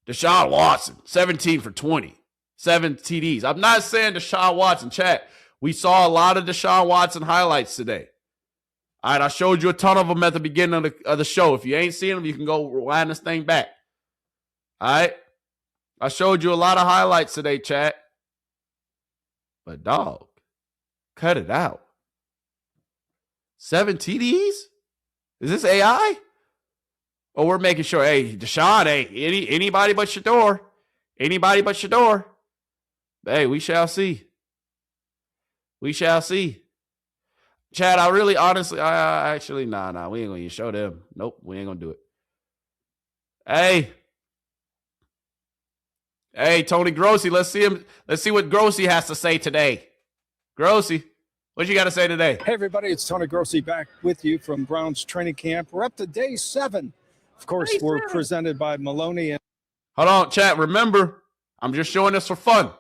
Deshaun Watson, 17 for 20. 7 TDs. I'm not saying Deshaun Watson, chat. We saw a lot of Deshaun Watson highlights today. All right, I showed you a ton of them at the beginning of the show. If you ain't seen them, you can go rewind this thing back. All right? I showed you a lot of highlights today, chat. But, dog, cut it out. 7 TDs? Is this AI? Or we're making sure, Deshaun, anybody but Shedeur. Anybody but Shedeur. Hey, we shall see. We shall see. Chad, I really, honestly, I actually, nah, we ain't going to show them. Nope, we ain't going to do it. Hey, Tony Grossi, let's see him. Let's see what Grossi has to say today. Grossi, what you got to say today? Hey, everybody, it's Tony Grossi back with you from Browns training camp. We're up to day 7. Of course, we're presented by Maloney. Hold on, chat. Remember, I'm just showing this for fun.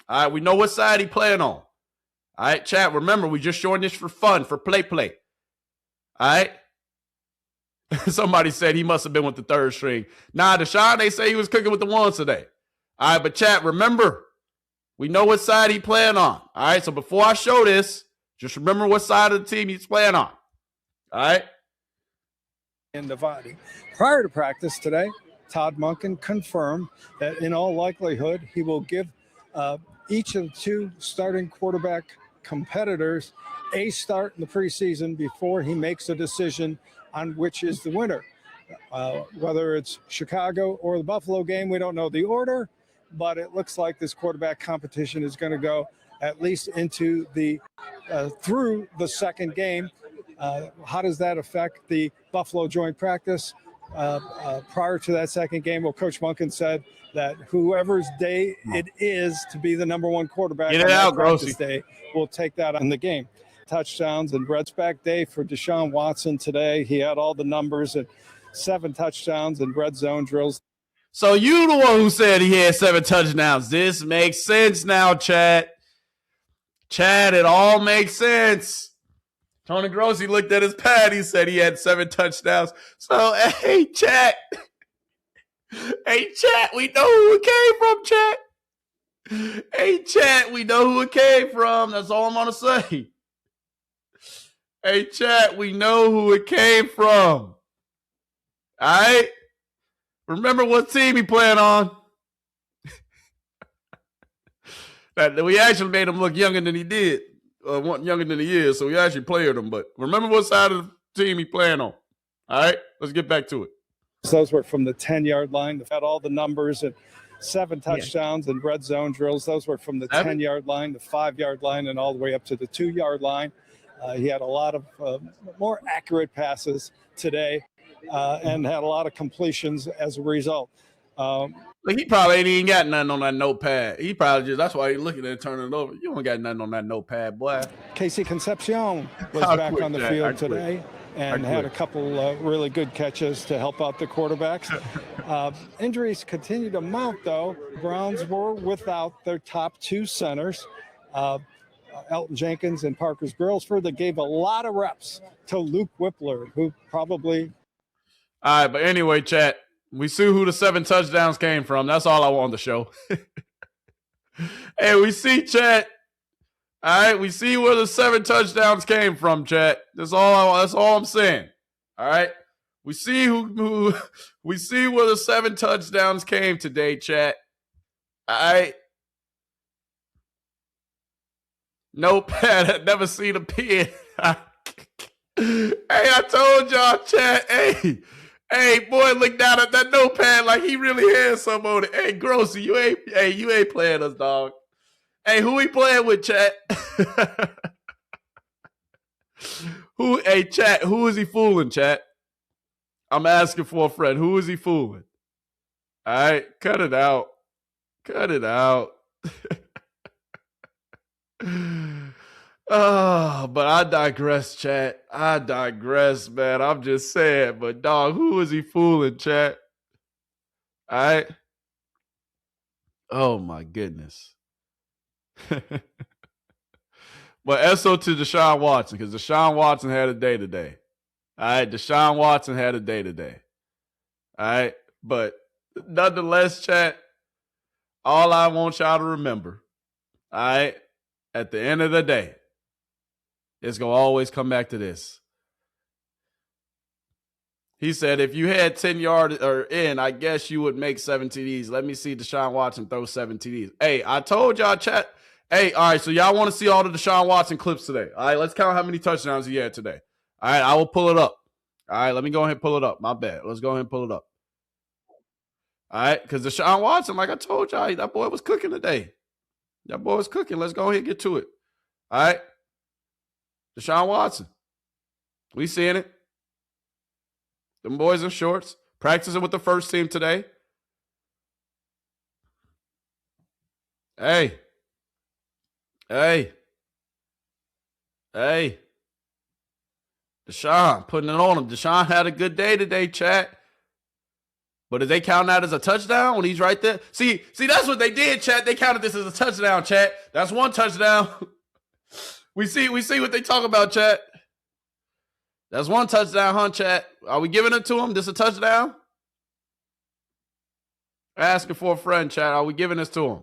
All right, we know what side he playing on. All right, chat, remember, we just showing this for fun, for play. All right? Somebody said he must have been with the 3rd string. Nah, Deshaun, they say he was cooking with the 1s today. All right, but chat, remember, we know what side he playing on. All right, so before I show this, just remember what side of the team he's playing on. All right? And dividing. Prior to practice today, Todd Monken confirmed that in all likelihood, he will give each of the two starting quarterback competitors a start in the preseason before he makes a decision on which is the winner. Whether it's Chicago or the Buffalo game, we don't know the order, but it looks like this quarterback competition is going to go at least into the through the second game. How does that affect the Buffalo joint practice? Prior to that second game, well, Coach Monken said that whoever's day it is to be the number one quarterback on that practice day will take that on the game. Touchdowns and Brett's back day for Deshaun Watson today. He had all the numbers and 7 touchdowns and red zone drills. So you the one who said he had 7 touchdowns. This makes sense now, Chad. Chad, it all makes sense. Tony Grossi looked at his pad. He said he had 7 touchdowns. So, hey, Chad. Hey, Chad, we know who it came from, Chad. Hey, Chad, we know who it came from. That's all I'm going to say. Hey, Chad, we know who it came from. All right? Remember what team he playing on. We actually made him look younger than he did. Younger than he is, so we actually played him. But remember what side of the team he playing on. All right? Let's get back to it. Those were from the 10-yard line. They've had all the numbers and 7 touchdowns and red zone drills. Those were from the 10-yard line, the 5-yard line, and all the way up to the 2-yard line. He had a lot of more accurate passes today and had a lot of completions as a result. He probably ain't even got nothing on that notepad. He probably just, that's why he's looking at it, turning it over. You don't got nothing on that notepad, boy. Casey Concepcion was back on the field today and had a couple really good catches to help out the quarterbacks. Injuries continue to mount, though. Browns were without their top 2 centers, Elton Jenkins and Parker Brailsford. That gave a lot of reps to Luke Whippler, who probably... All right, but anyway, chat. We see who the 7 touchdowns came from. That's all I want to show. Hey, we see, chat. All right, we see where the 7 touchdowns came from, chat. That's all I'm saying. All right, we see we see where the 7 touchdowns came today, chat. All right. Notepad. I've never seen a pen. Hey, I told y'all, chat. Hey, boy, look down at that notepad like he really had some on it. Hey, Grossi, you ain't playing us, dog. Hey, who he playing with, chat? Chat, who is he fooling, chat? I'm asking for a friend. Who is he fooling? All right, cut it out. Cut it out. Oh, but I digress, chat. I digress, man. I'm just saying, but dog, who is he fooling, chat? All right. Oh my goodness. But SO to Deshaun Watson, because Deshaun Watson had a day today. All right, Deshaun Watson had a day today. All right, but nonetheless, chat, all I want y'all to remember, all right, at the end of the day, it's going to always come back to this. He said, if you had 10 yards or in, I guess you would make 7 TDs. Let me see Deshaun Watson throw 7 TDs. Hey, I told y'all, chat. Hey, all right, so y'all want to see all the Deshaun Watson clips today. All right, let's count how many touchdowns he had today. All right, I will pull it up. All right, let me go ahead and pull it up. My bad. Let's go ahead and pull it up. All right, because Deshaun Watson, like I told y'all, that boy was cooking today. That boy was cooking. Let's go ahead and get to it. All right. Deshaun Watson. We seeing it. Them boys in shorts. Practicing with the first team today. Hey. Deshaun, putting it on him. Deshaun had a good day today, chat. But did they count that as a touchdown when he's right there? See, that's what they did, chat. They counted this as a touchdown, chat. That's 1 touchdown. We see what they talk about, chat. That's 1 touchdown, huh, chat? Are we giving it to him? This a touchdown? Asking for a friend, chat. Are we giving this to him?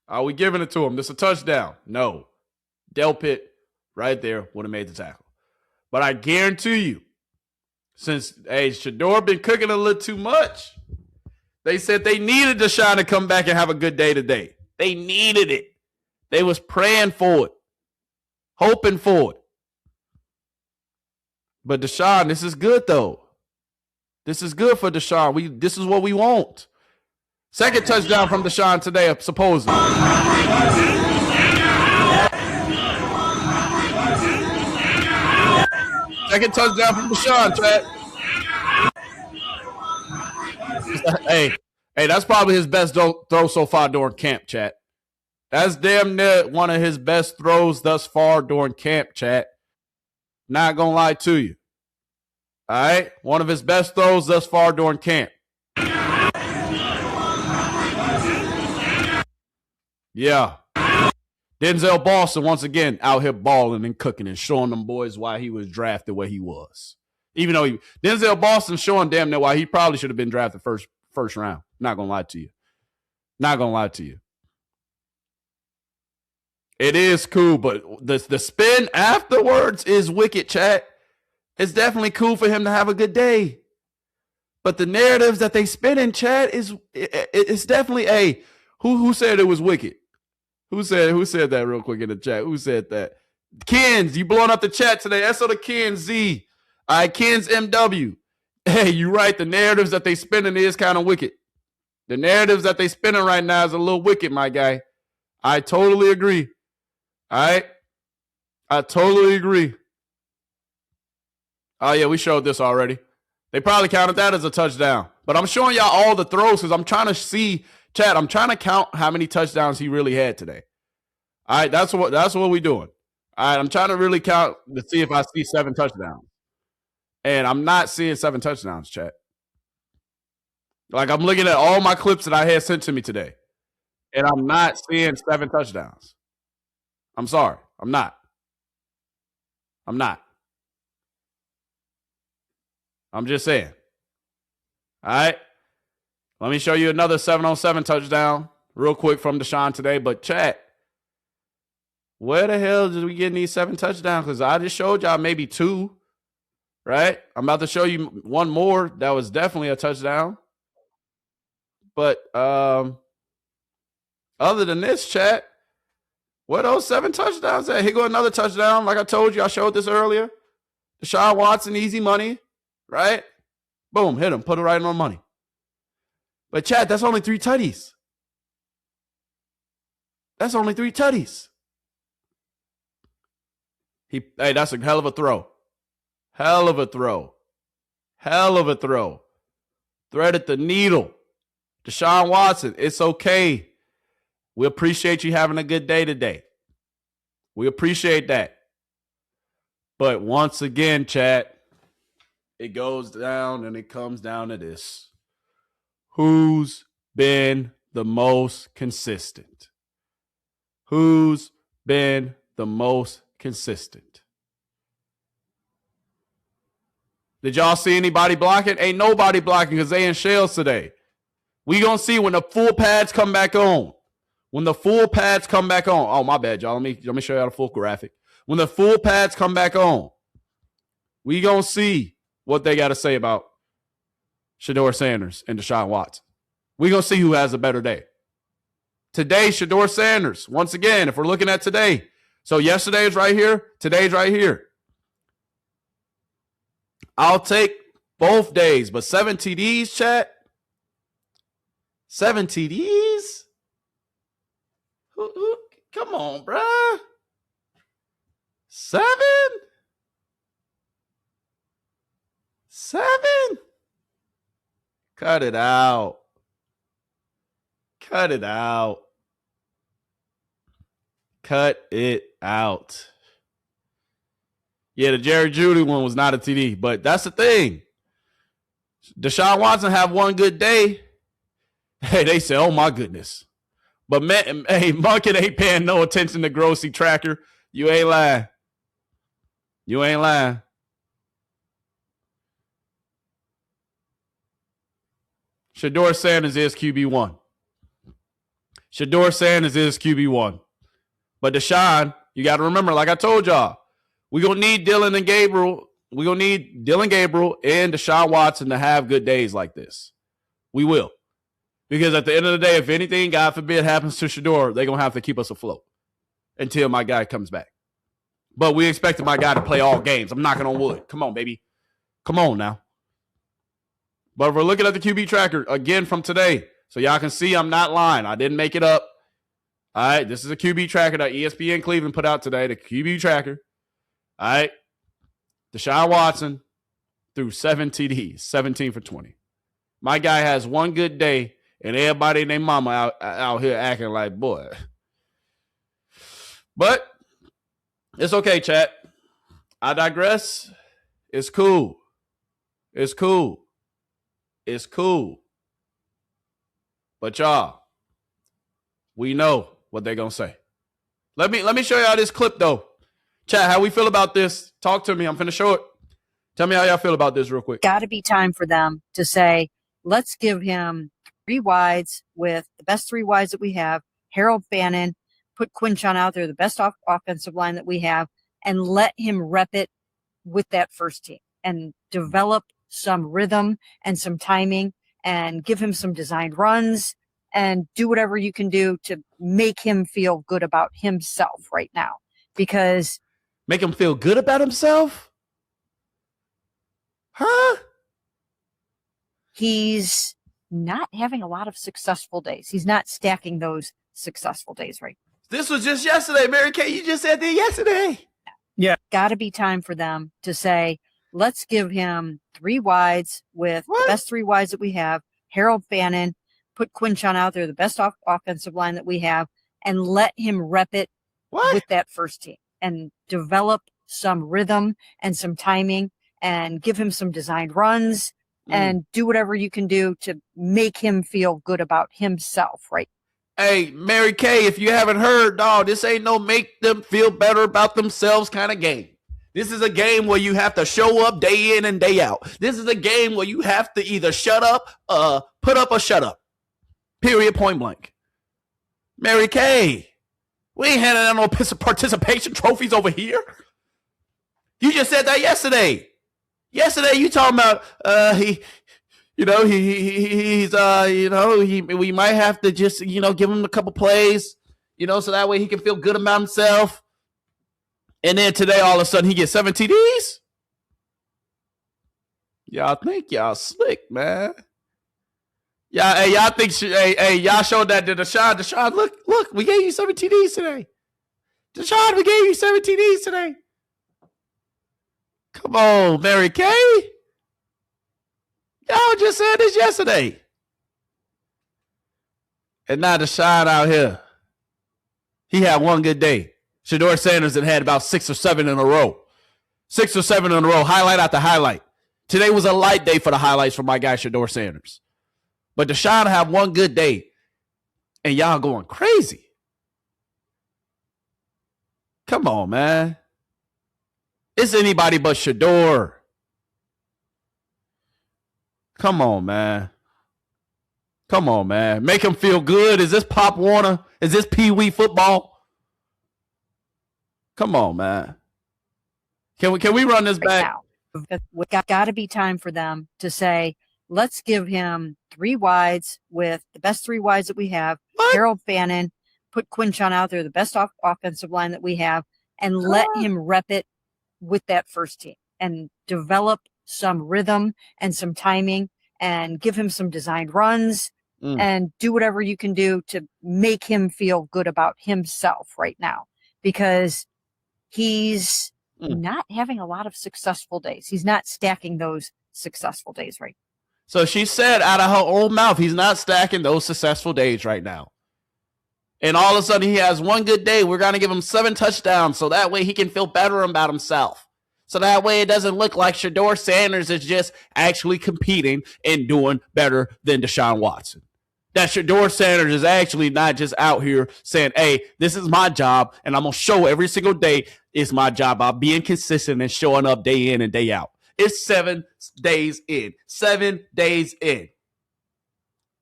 Are we giving it to him? This a touchdown? No. Del Pitt right there would have made the tackle. But I guarantee you, Since Shedeur been cooking a little too much. They said they needed Deshaun to come back and have a good day today. They needed it. They was praying for it, hoping for it. But Deshaun, this is good though. This is good for Deshaun. This is what we want. Second touchdown from Deshaun today, supposedly. Second touchdown from Deshaun, chat. Hey, that's probably his best throw so far during camp, chat. That's damn near one of his best throws thus far during camp, chat. Not gonna lie to you. All right? One of his best throws thus far during camp. Yeah. Denzel Boston, once again, out here balling and cooking and showing them boys why he was drafted where he was. Even though Denzel Boston showing damn near why he probably should have been drafted first round. Not going to lie to you. Not going to lie to you. It is cool, but the spin afterwards is wicked, chat. It's definitely cool for him to have a good day. But the narratives that they spin in chat it's definitely who said it was wicked? Who said that real quick in the chat? Who said that? Kens, you blowing up the chat today. That's the Kens Z. All right, Kens MW. Hey, you right. The narratives that they spinning is kind of wicked. The narratives that they spinning right now is a little wicked, my guy. I totally agree. All right? I totally agree. Oh, yeah, we showed this already. They probably counted that as a touchdown. But I'm showing y'all all the throws because I'm trying to see, chat, I'm trying to count how many touchdowns he really had today. All right, that's what we doing. All right, I'm trying to really count to see if I see 7 touchdowns. And I'm not seeing 7 touchdowns, chat. Like, I'm looking at all my clips that I had sent to me today. And I'm not seeing 7 touchdowns. I'm sorry. I'm not. I'm just saying. All right. Let me show you another 7-on-7 touchdown real quick from Deshaun today. But chat, where the hell did we get these 7 touchdowns? Because I just showed y'all maybe 2, right? I'm about to show you one more that was definitely a touchdown. But other than this, chat, where those 7 touchdowns at? Here go another touchdown. Like I told you, I showed this earlier. Deshaun Watson, easy money. Right? Boom, hit him. Put it right on money. But chat, that's only 3 tutties. That's only 3 tutties. Hey, that's a hell of a throw. Hell of a throw. Hell of a throw. Threaded the needle. Deshaun Watson, it's okay. We appreciate you having a good day today. We appreciate that. But once again, chat, it goes down and it comes down to this. Who's been the most consistent? Who's been the most consistent? Did y'all see anybody blocking? Ain't nobody blocking because they in shells today. We gonna see when the full pads come back on. When the full pads come back on. Oh, my bad, y'all. Let me show y'all the full graphic. When the full pads come back on, we gonna see what they got to say about Shedeur Sanders and Deshaun Watson. We're going to see who has a better day. Today, Shedeur Sanders, once again, if we're looking at today. So yesterday is right here. Today's right here. I'll take both days, but 7 TDs, chat. 7 TDs? Come on, bruh. 7? 7? Cut it out. Cut it out. Cut it out. Yeah, the Jerry Jeudy one was not a TD, but that's the thing. Deshaun Watson have one good day. Hey, they say, oh my goodness. But man, hey, Monken ain't paying no attention to Grossy Tracker. You ain't lying. You ain't lying. Shedeur Sanders is QB1. Shedeur Sanders is QB1. But Deshaun, you got to remember, like I told y'all, we're going to need Dillon and Gabriel We're going to need Dillon Gabriel and Deshaun Watson to have good days like this. We will. Because at the end of the day, if anything, God forbid, happens to Shedeur, they're going to have to keep us afloat until my guy comes back. But we expected my guy to play all games. I'm knocking on wood. Come on, baby. Come on now. But if we're looking at the QB tracker again from today, so y'all can see I'm not lying. I didn't make it up. All right, this is a QB tracker that ESPN Cleveland put out today, the QB tracker. All right, Deshaun Watson threw 7 TDs, 17 for 20. My guy has one good day, and everybody and their mama out here acting like, boy. But it's okay, chat. I digress. It's cool. It's cool. It's cool. But y'all, we know what they're going to say. Let me show y'all this clip, though. Chat, how we feel about this? Talk to me. I'm finna show it. Tell me how y'all feel about this real quick. Got to be time for them to say, let's give him 3 wides with the best 3 wides that we have. Harold Fannin, put Quinchon out there, the best offensive line that we have, and let him rep it with that first team and develop some rhythm and some timing and give him some designed runs and do whatever you can do to make him feel good about himself right now. Because make him feel good about himself? Huh? He's not having a lot of successful days. He's not stacking those successful days right now. This was just yesterday, Mary Kay. You just said that yesterday. Yeah. Got to be time for them to say, let's give him 3 wides with the best 3 wides that we have. Harold Fannin, put Quinchon out there, the best offensive line that we have, and let him rep it with that first team and develop some rhythm and some timing and give him some designed runs and do whatever you can do to make him feel good about himself, right? Hey, Mary Kay, if you haven't heard, dog, this ain't no make them feel better about themselves kind of game. This is a game where you have to show up day in and day out. This is a game where you have to either shut up, put up, or shut up. Period, point blank. Mary Kay, we ain't handing out no participation trophies over here. You just said that yesterday. Yesterday, you talking about we might have to just give him a couple plays, so that way he can feel good about himself. And then today, all of a sudden, he gets 7 TDs. Y'all think y'all slick, man. Y'all think y'all showed that to Deshaun. Deshaun, look, we gave you 7 TDs today. Deshaun, we gave you 7 TDs today. Come on, Mary Kay. Y'all just said this yesterday. And now Deshaun out here. He had one good day. Shedeur Sanders had about 6 or 7 in a row. 6 or 7 in a row, highlight after highlight. Today was a light day for the highlights for my guy, Shedeur Sanders. But Deshaun had one good day, and y'all going crazy. Come on, man. It's anybody but Shedeur. Come on, man. Come on, man. Make him feel good. Is this Pop Warner? Is this Pee Wee football? Come on, man. Can we run this back? Got to be time for them to say, let's give him 3 wides with the best 3 wides that we have. Harold Fannin, put Quinchon out there, the best offensive line that we have, and let him rep it with that first team and develop some rhythm and some timing and give him some designed runs and do whatever you can do to make him feel good about himself right now. Because he's not having a lot of successful days. He's not stacking those successful days right now. So she said out of her own mouth, he's not stacking those successful days right now. And all of a sudden he has one good day. We're going to give him 7 touchdowns so that way he can feel better about himself. So that way it doesn't look like Shedeur Sanders is just actually competing and doing better than Deshaun Watson. That Shedeur Sanders is actually not just out here saying, hey, this is my job, and I'm going to show every single day it's my job. I'm being consistent and showing up day in and day out. It's 7 days in. 7 days in.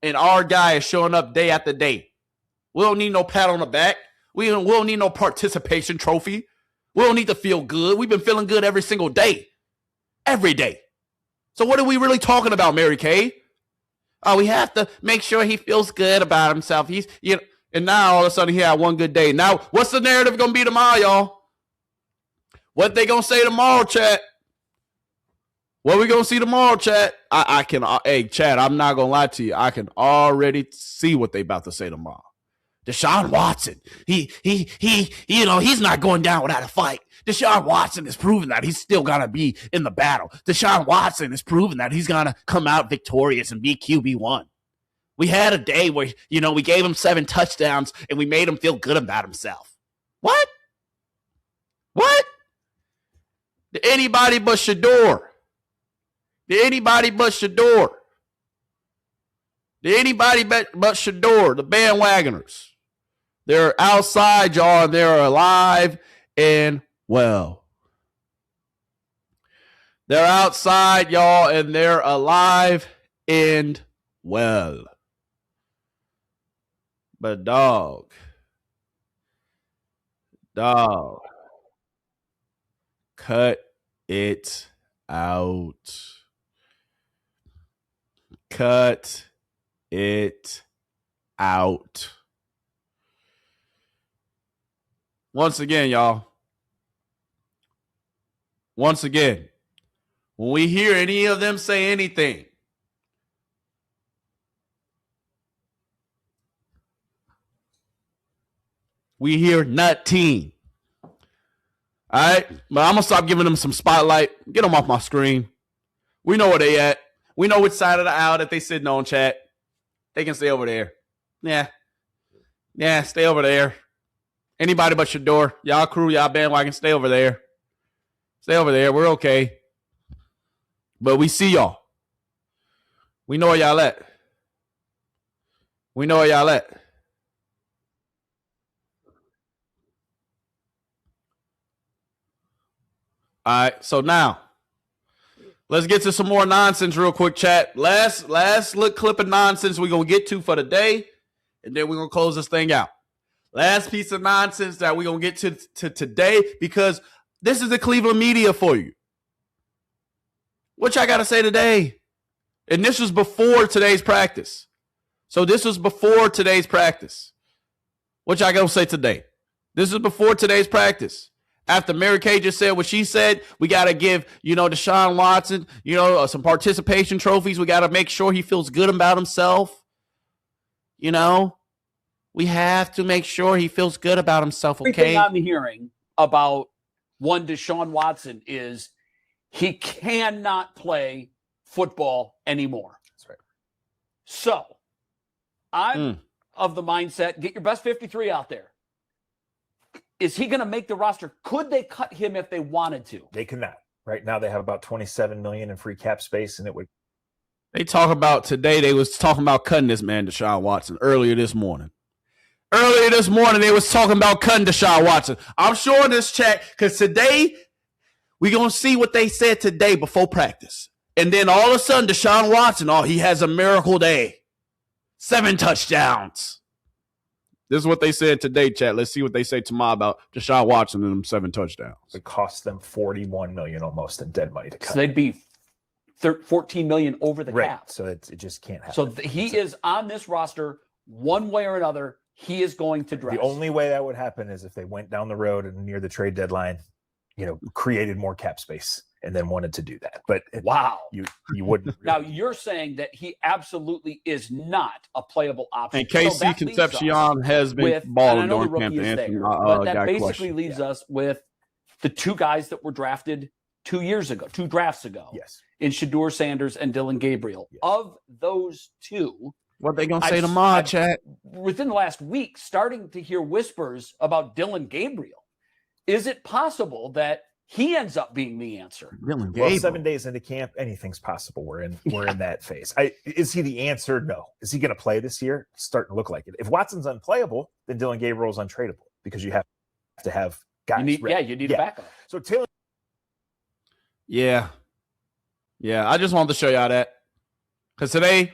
And our guy is showing up day after day. We don't need no pat on the back. We don't need no participation trophy. We don't need to feel good. We've been feeling good every single day. every day. So what are we really talking about, Mary Kay? Oh, we have to make sure he feels good about himself. And now all of a sudden he had one good day. Now, what's the narrative going to be tomorrow, y'all? What they going to say tomorrow, chat? What we going to see tomorrow, chat? Hey, chat, I'm not going to lie to you. I can already see what they about to say tomorrow. Deshaun Watson, he's not going down without a fight. Deshaun Watson has proven that he's still going to be in the battle. Deshaun Watson has proven that he's going to come out victorious and be QB1. We had a day where, we gave him 7 touchdowns and we made him feel good about himself. What? Did anybody but Shedeur? The bandwagoners. They're outside, y'all, and they're alive and well. They're outside, y'all, and they're alive and well. But dog, cut it out. Cut it out. Once again, y'all. Once again, when we hear any of them say anything, we hear nut team. All right? But I'm going to stop giving them some spotlight. Get them off my screen. We know where they at. We know which side of the aisle that they sitting on, chat. They can stay over there. Yeah, stay over there. Anybody but Shedeur. Y'all crew, y'all bandwagon, stay over there. Stay over there. We're okay. But we see y'all. We know where y'all at. All right, so now let's get to some more nonsense real quick, chat. Last little clip of nonsense we're going to get to for the day, and then we're going to close this thing out. Last piece of nonsense that we're going to get to today, because this is the Cleveland media for you. What y'all got to say today? And this was before today's practice. What y'all going to say today? This is before today's practice. After Mary Kay just said what she said, we got to give, Deshaun Watson, some participation trophies. We got to make sure he feels good about himself. We have to make sure he feels good about himself, okay? Everything I'm hearing about Deshaun Watson is he cannot play football anymore. That's right. So I'm of the mindset, get your best 53 out there. Is he going to make the roster? Could they cut him if they wanted to? They cannot. Right now they have about $27 million in free cap space, and it would. They talk about today. They was talking about cutting this man, Deshaun Watson, earlier this morning. They was talking about cutting Deshaun Watson. I'm showing this chat because today we're going to see what they said today before practice. And then all of a sudden, Deshaun Watson, he has a miracle day. 7 touchdowns. This is what they said today, chat. Let's see what they say tomorrow about Deshaun Watson and them 7 touchdowns. It cost them $41 million almost in dead money to cut. So they'd be $14 million over the cap. So it just can't happen. So he is on this roster one way or another. He is going to dress. The only way that would happen is if they went down the road and near the trade deadline, created more cap space and then wanted to do that. But wow, you wouldn't. Now you're saying that he absolutely is not a playable option. And KC Concepcion has been balling during camp to answer but that basically leaves us with the 2 guys that were drafted 2 drafts ago. Yes. In Shedeur Sanders and Dillon Gabriel. Yes. Of those 2, what they gonna say tomorrow, chat? Within the last week, starting to hear whispers about Dillon Gabriel. Is it possible that he ends up being the answer? Well, 7 days into camp, anything's possible. We're in that phase. Is he the answer? No. Is he going to play this year? It's starting to look like it. If Watson's unplayable, then Dillon Gabriel is untradeable because you have to have guys. You need a backup. So Taylor. Yeah. I just wanted to show y'all that because today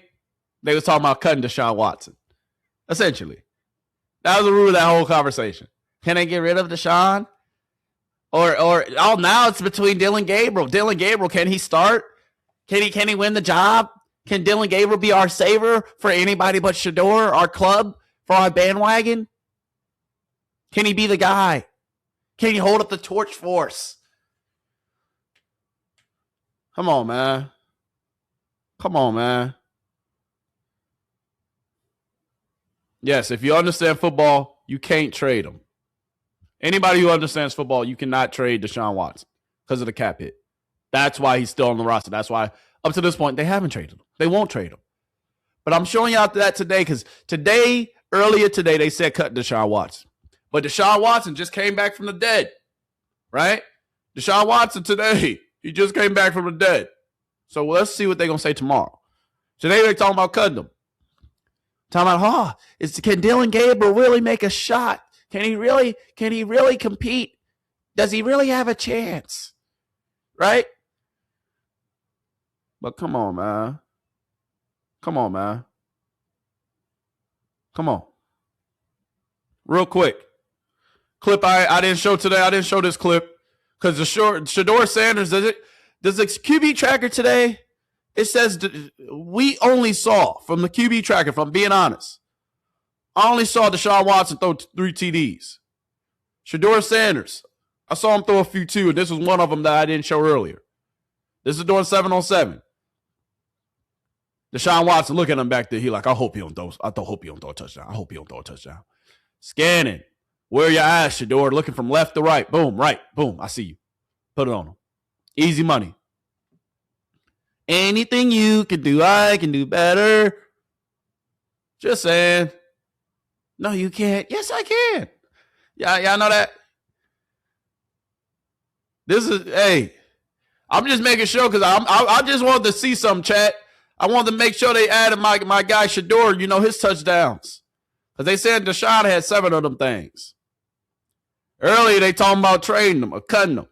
they was talking about cutting Deshaun Watson. Essentially, that was the root of that whole conversation. Can they get rid of Deshaun? Now it's between Dillon Gabriel. Dillon Gabriel, can he start? Can he win the job? Can Dillon Gabriel be our saver for anybody but Shedeur, our club, for our bandwagon? Can he be the guy? Can he hold up the torch for us? Come on, man. Come on, man. Yes, if you understand football, you can't trade him. Anybody who understands football, you cannot trade Deshaun Watson because of the cap hit. That's why he's still on the roster. That's why, up to this point, they haven't traded him. They won't trade him. But I'm showing you out that today because earlier today, they said cut Deshaun Watson. But Deshaun Watson just came back from the dead, right? Deshaun Watson today, he just came back from the dead. So let's see what they're going to say tomorrow. Today, they're talking about cutting him. Talking about, can Dillon Gabriel really make a shot? Can he really compete? Does he really have a chance? Right? But come on, man. Come on, man. Come on. Real quick. Clip I didn't show today. I didn't show this clip because Shedeur Sanders, does the QB tracker today, it says we only saw from the QB tracker, if I'm being honest, I only saw Deshaun Watson throw 3 TDs. Shedeur Sanders, I saw him throw a few too, and this was one of them that I didn't show earlier. This is doing 7-on-7. Deshaun Watson looking at him back there. He like, I hope he don't throw a touchdown. I hope he don't throw a touchdown. Scanning. Where are your eyes, Shedeur? Looking from left to right. Boom, right. Boom. I see you. Put it on him. Easy money. Anything you can do, I can do better. Just saying. No, you can't. Yes, I can. Y'all know that? I'm just making sure because I just wanted to see some, chat. I wanted to make sure they added my guy Shedeur, his touchdowns. Because they said Deshaun had 7 of them things. Earlier, they talking about trading them or cutting them.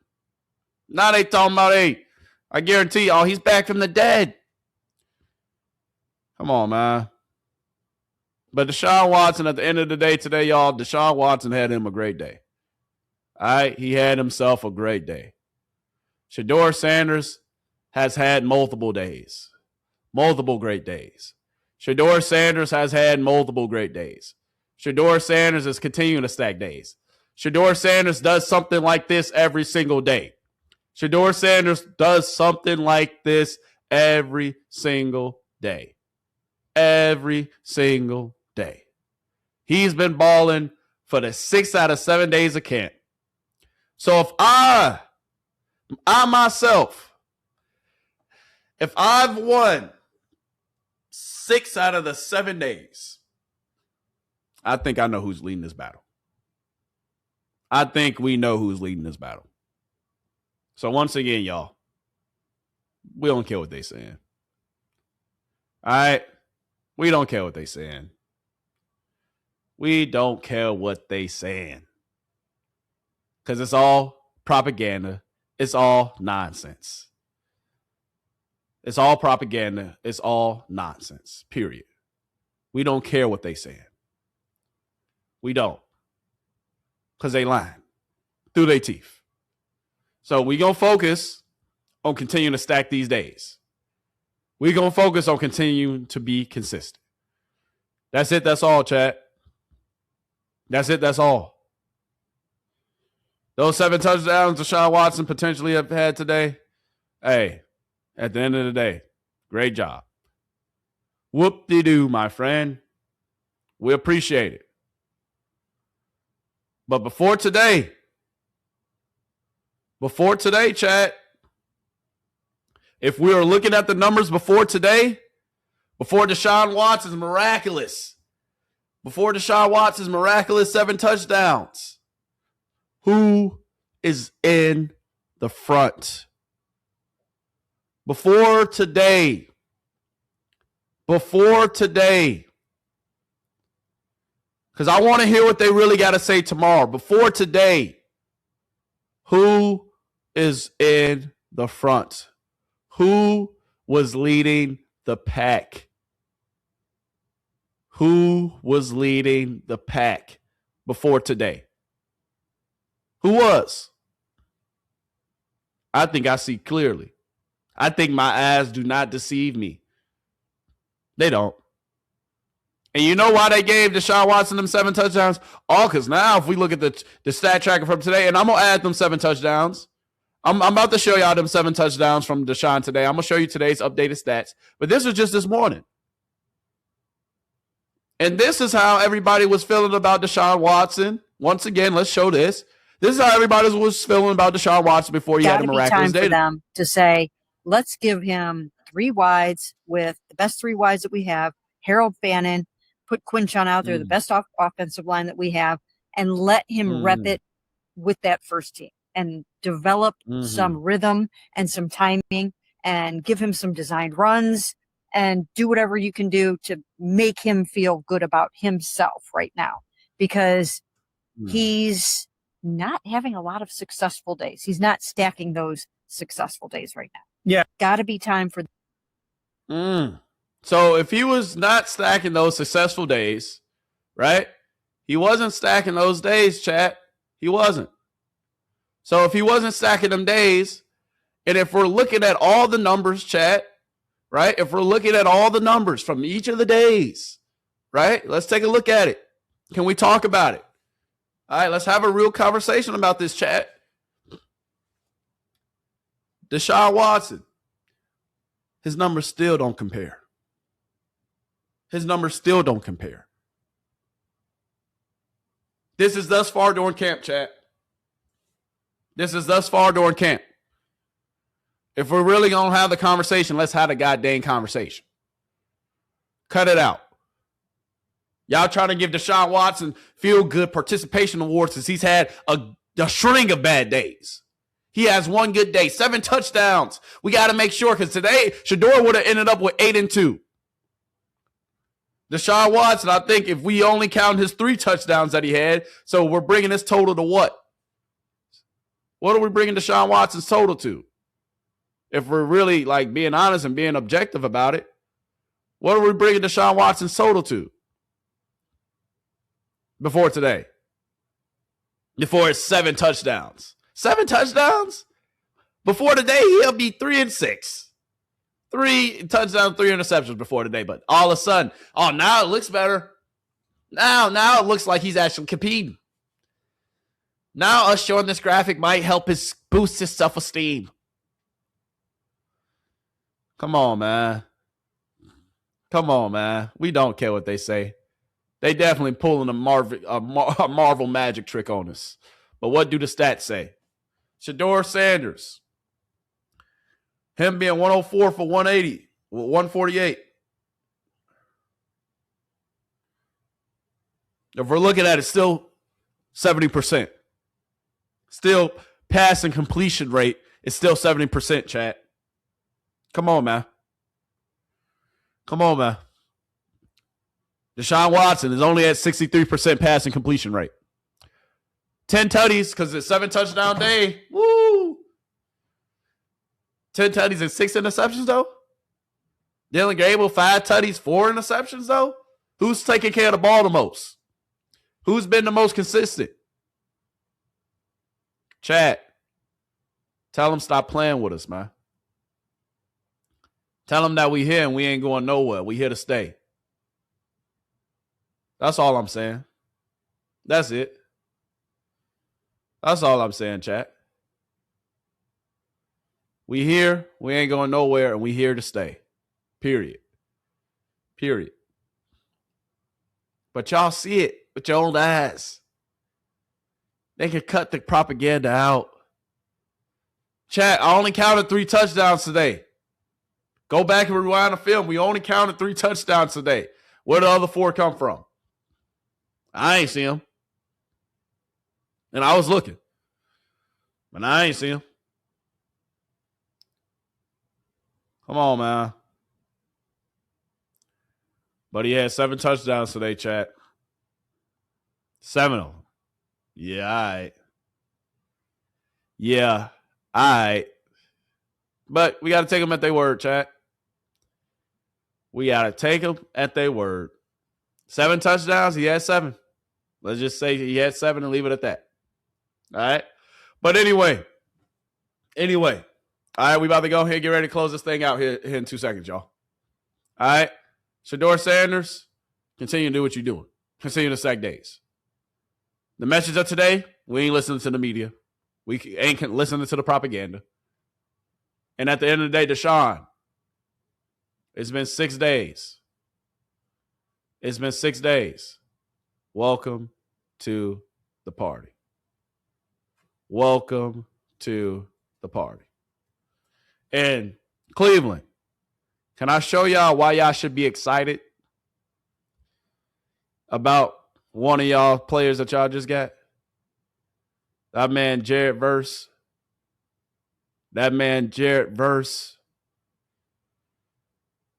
Now they talking about 8. I guarantee you, he's back from the dead. Come on, man. But Deshaun Watson, at the end of the day today, y'all, Deshaun Watson had him a great day. All right? He had himself a great day. Shedeur Sanders has had multiple days. Multiple great days. Shedeur Sanders has had multiple great days. Shedeur Sanders is continuing to stack days. Shedeur Sanders does something like this every single day. Shedeur Sanders does something like this every single day. Every single day. He's been balling for the 6 out of 7 days of camp. So if I myself, if I've won 6 out of the 7 days, I think I know who's leading this battle. I think we know who's leading this battle. So once again, y'all, we don't care what they saying. All right? We don't care what they saying. We don't care what they saying. Because it's all propaganda. It's all nonsense. It's all propaganda. It's all nonsense. Period. We don't care what they saying. We don't. Because they lying through their teeth. So we going to focus on continuing to stack these days. We're going to focus on continuing to be consistent. That's it. That's all, chat. That's it. That's all. Those 7 touchdowns Deshaun Watson potentially have had today, hey, at the end of the day, great job. Whoop-de-doo, my friend. We appreciate it. But before today, chat, if we are looking at the numbers before today, before Deshaun Watson's miraculous 7 touchdowns, who is in the front? Before today, because I want to hear what they really got to say tomorrow. Before today, who is in the front? Who was leading the pack? Who was leading the pack before today? Who was? I think I see clearly. I think my eyes do not deceive me. They don't. And you know why they gave Deshaun Watson them 7 touchdowns? All because now if we look at the stat tracker from today, and I'm going to add them 7 touchdowns. I'm about to show y'all them 7 touchdowns from Deshaun today. I'm going to show you today's updated stats. But this was just this morning. And this is how everybody was feeling about Deshaun Watson. Once again, let's show this. This is how everybody was feeling about Deshaun Watson before he had a miraculous day. Time for them to say, let's give him 3 wides with the best 3 wides that we have. Harold Fannin, put Quinchon out there, the best offensive line that we have, and let him rep it with that first team and develop some rhythm and some timing and give him some designed runs and do whatever you can do to make him feel good about himself right now, because he's not having a lot of successful days. He's not stacking those successful days right now. Yeah. Got to be time for. So if he was not stacking those successful days, right? He wasn't stacking those days, chat. He wasn't. So if he wasn't stacking them days, and if we're looking at all the numbers, chat, right? If we're looking at all the numbers from each of the days, right? Let's take a look at it. Can we talk about it? All right, let's have a real conversation about this, chat. Deshaun Watson, his numbers still don't compare. His numbers still don't compare. This is thus far during camp, chat. This is thus far during camp. If we're really going to have the conversation, let's have the goddamn conversation. Cut it out. Y'all trying to give Deshaun Watson feel-good participation awards because he's had a string of bad days. He has one good day, 7 touchdowns. We got to make sure, because today, Shedeur would have ended up with 8-2. Deshaun Watson, I think if we only count his 3 touchdowns that he had, so we're bringing this total to what? What are we bringing Deshaun Watson's total to? If we're really like being honest and being objective about it, what are we bringing Deshaun Watson's total to? Before today. Before his 7 touchdowns. 7 touchdowns? Before today, he'll be 3-6. 3 touchdowns, 3 interceptions before today. But all of a sudden, now it looks better. Now it looks like he's actually competing. Now us showing this graphic might help boost his self-esteem. Come on, man. Come on, man. We don't care what they say. They definitely pulling a Marvel magic trick on us. But what do the stats say? Shedeur Sanders. Him being 104 for 180. 148. If we're looking at it, still 70%. Still passing completion rate is still 70%, chat. Come on, man. Come on, man. Deshaun Watson is only at 63% passing completion rate. 10 tutties because it's 7 touchdown day. Woo! 10 tutties and 6 interceptions, though? Dillon Gabriel, 5 tutties, 4 interceptions, though? Who's taking care of the ball the most? Who's been the most consistent? Chat. Tell them stop playing with us, man. Tell them that we here and we ain't going nowhere. We here to stay. That's all I'm saying. That's it. That's all I'm saying, chat. We here, we ain't going nowhere, and we here to stay. Period. Period. But y'all see it with your own eyes. They can cut the propaganda out. Chat, I only counted 3 touchdowns today. Go back and rewind the film. We only counted 3 touchdowns today. Where did the other 4 come from? I ain't see them. And I was looking. But I ain't see them. Come on, man. But he had 7 touchdowns today, chat. 7 of them. Yeah, all right. Yeah, all right. But we got to take them at their word, chat. We got to take them at their word. 7 touchdowns, he had 7. Let's just say he had 7 and leave it at that. All right? But anyway, Anyway, all right, we about to go ahead and get ready to close this thing out here in 2 seconds, y'all. All right, Shedeur Sanders, continue to do what you're doing. Continue to sack days. The message of today, we ain't listening to the media. We ain't listening to the propaganda. And at the end of the day, Deshaun, it's been 6 days. It's been 6 days. Welcome to the party. Welcome to the party. And Cleveland, can I show y'all why y'all should be excited about one of y'all players that y'all just got? That man, Jared Verse.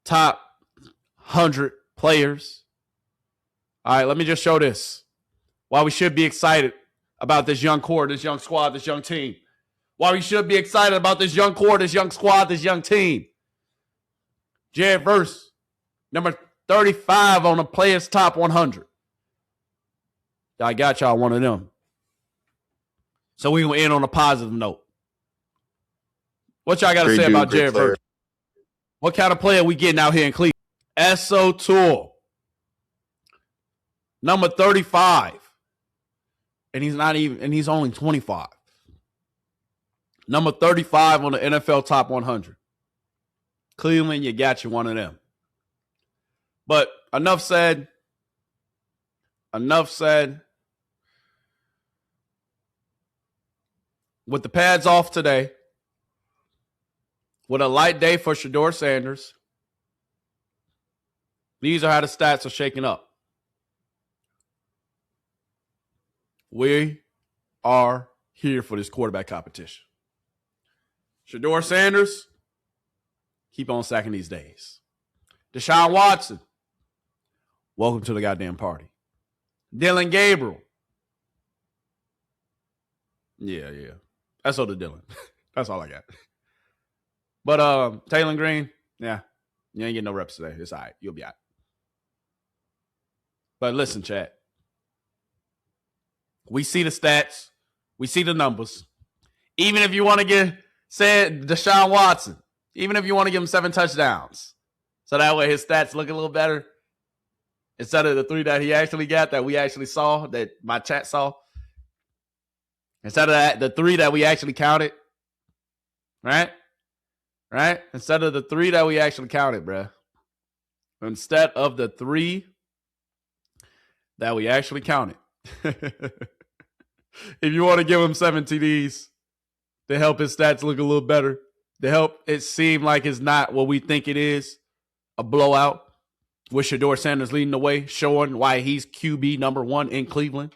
Top 100 players. All right, let me just show this. Why we should be excited about this young core, this young squad, this young team. Why we should be excited about this young core, this young squad, this young team. Jared Verse, number 35 on the Players Top 100. I got y'all one of them. So we going to end on a positive note. What y'all got to say about Jared Verse? What kind of player we getting out here in Cleveland? S.O. Tool, number 35. And he's only 25. Number 35 on the NFL Top 100. Cleveland, you got you one of them. But enough said. Enough said. With the pads off today, with a light day for Shedeur Sanders, these are how the stats are shaking up. We are here for this quarterback competition. Shedeur Sanders, keep on sacking these days. Deshaun Watson, welcome to the goddamn party. Dillon Gabriel. Yeah. That's all the Dillon. That's all I got. But Taylor Green, yeah, you ain't getting no reps today. It's all right. You'll be all right. But listen, chat. We see the stats. We see the numbers. Even if you want to say Deshaun Watson, even if you want to give him 7 touchdowns, so that way his stats look a little better, instead of the 3 that he actually got, that we actually saw, that my chat saw, instead of that, the 3 that we actually counted, right? Instead of the 3 that we actually counted, bruh. Instead of the 3 that we actually counted. If you want to give him 7 TDs to help his stats look a little better, to help it seem like it's not what we think it is, a blowout, with Shedeur Sanders leading the way, showing why he's QB number 1 in Cleveland.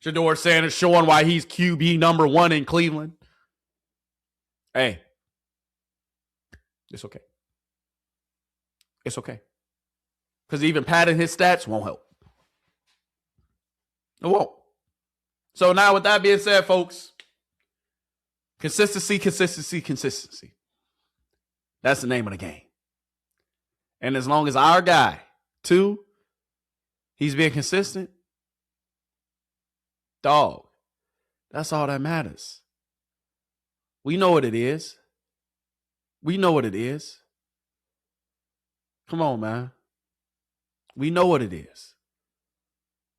Shedeur Sanders showing why he's QB number 1 in Cleveland. Hey, it's okay. It's okay. Because even padding his stats won't help. It won't. So now with that being said, folks, consistency. That's the name of the game. And as long as our guy, 2, he's being consistent, dog, that's all that matters. We know what it is. Come on, man. We know what it is.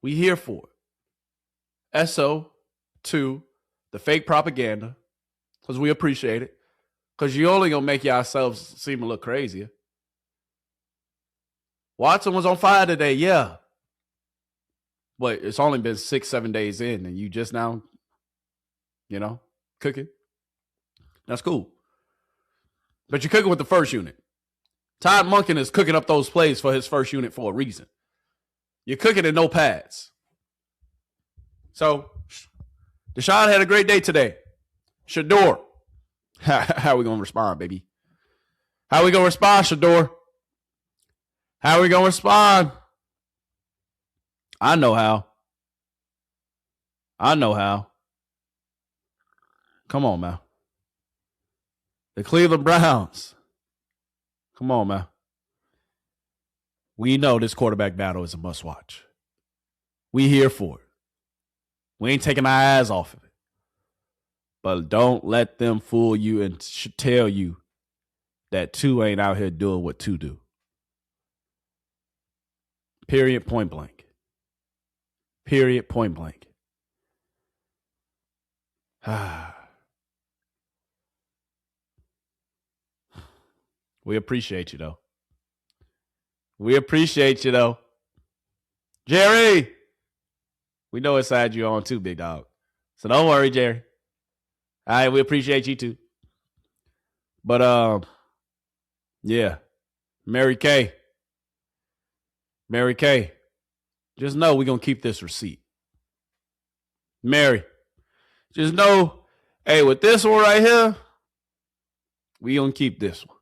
We here for it. SO to the fake propaganda, because we appreciate it. Because you only going to make yourselves seem a little crazier. Watson was on fire today, yeah. But it's only been 6-7 days in, and you just now, cooking. That's cool. But you're cooking with the first unit. Todd Monken is cooking up those plays for his first unit for a reason. You're cooking in no pads. So, Deshaun had a great day today. Shedeur. How are we going to respond, baby? How are we going to respond, Shedeur? How are we going to respond? I know how. Come on, man. The Cleveland Browns. Come on, man. We know this quarterback battle is a must-watch. We here for it. We ain't taking our eyes off of it. But don't let them fool you and tell you that 2 ain't out here doing what 2 do. Period, point blank. Period, point blank. We appreciate you, though. We appreciate you, though. Jerry! We know what side you're on, too, big dog. So don't worry, Jerry. All right, we appreciate you, too. But, yeah. Mary Kay. Mary Kay. Just know we're going to keep this receipt. Mary. Just know, hey, with this one right here, we going to keep this one.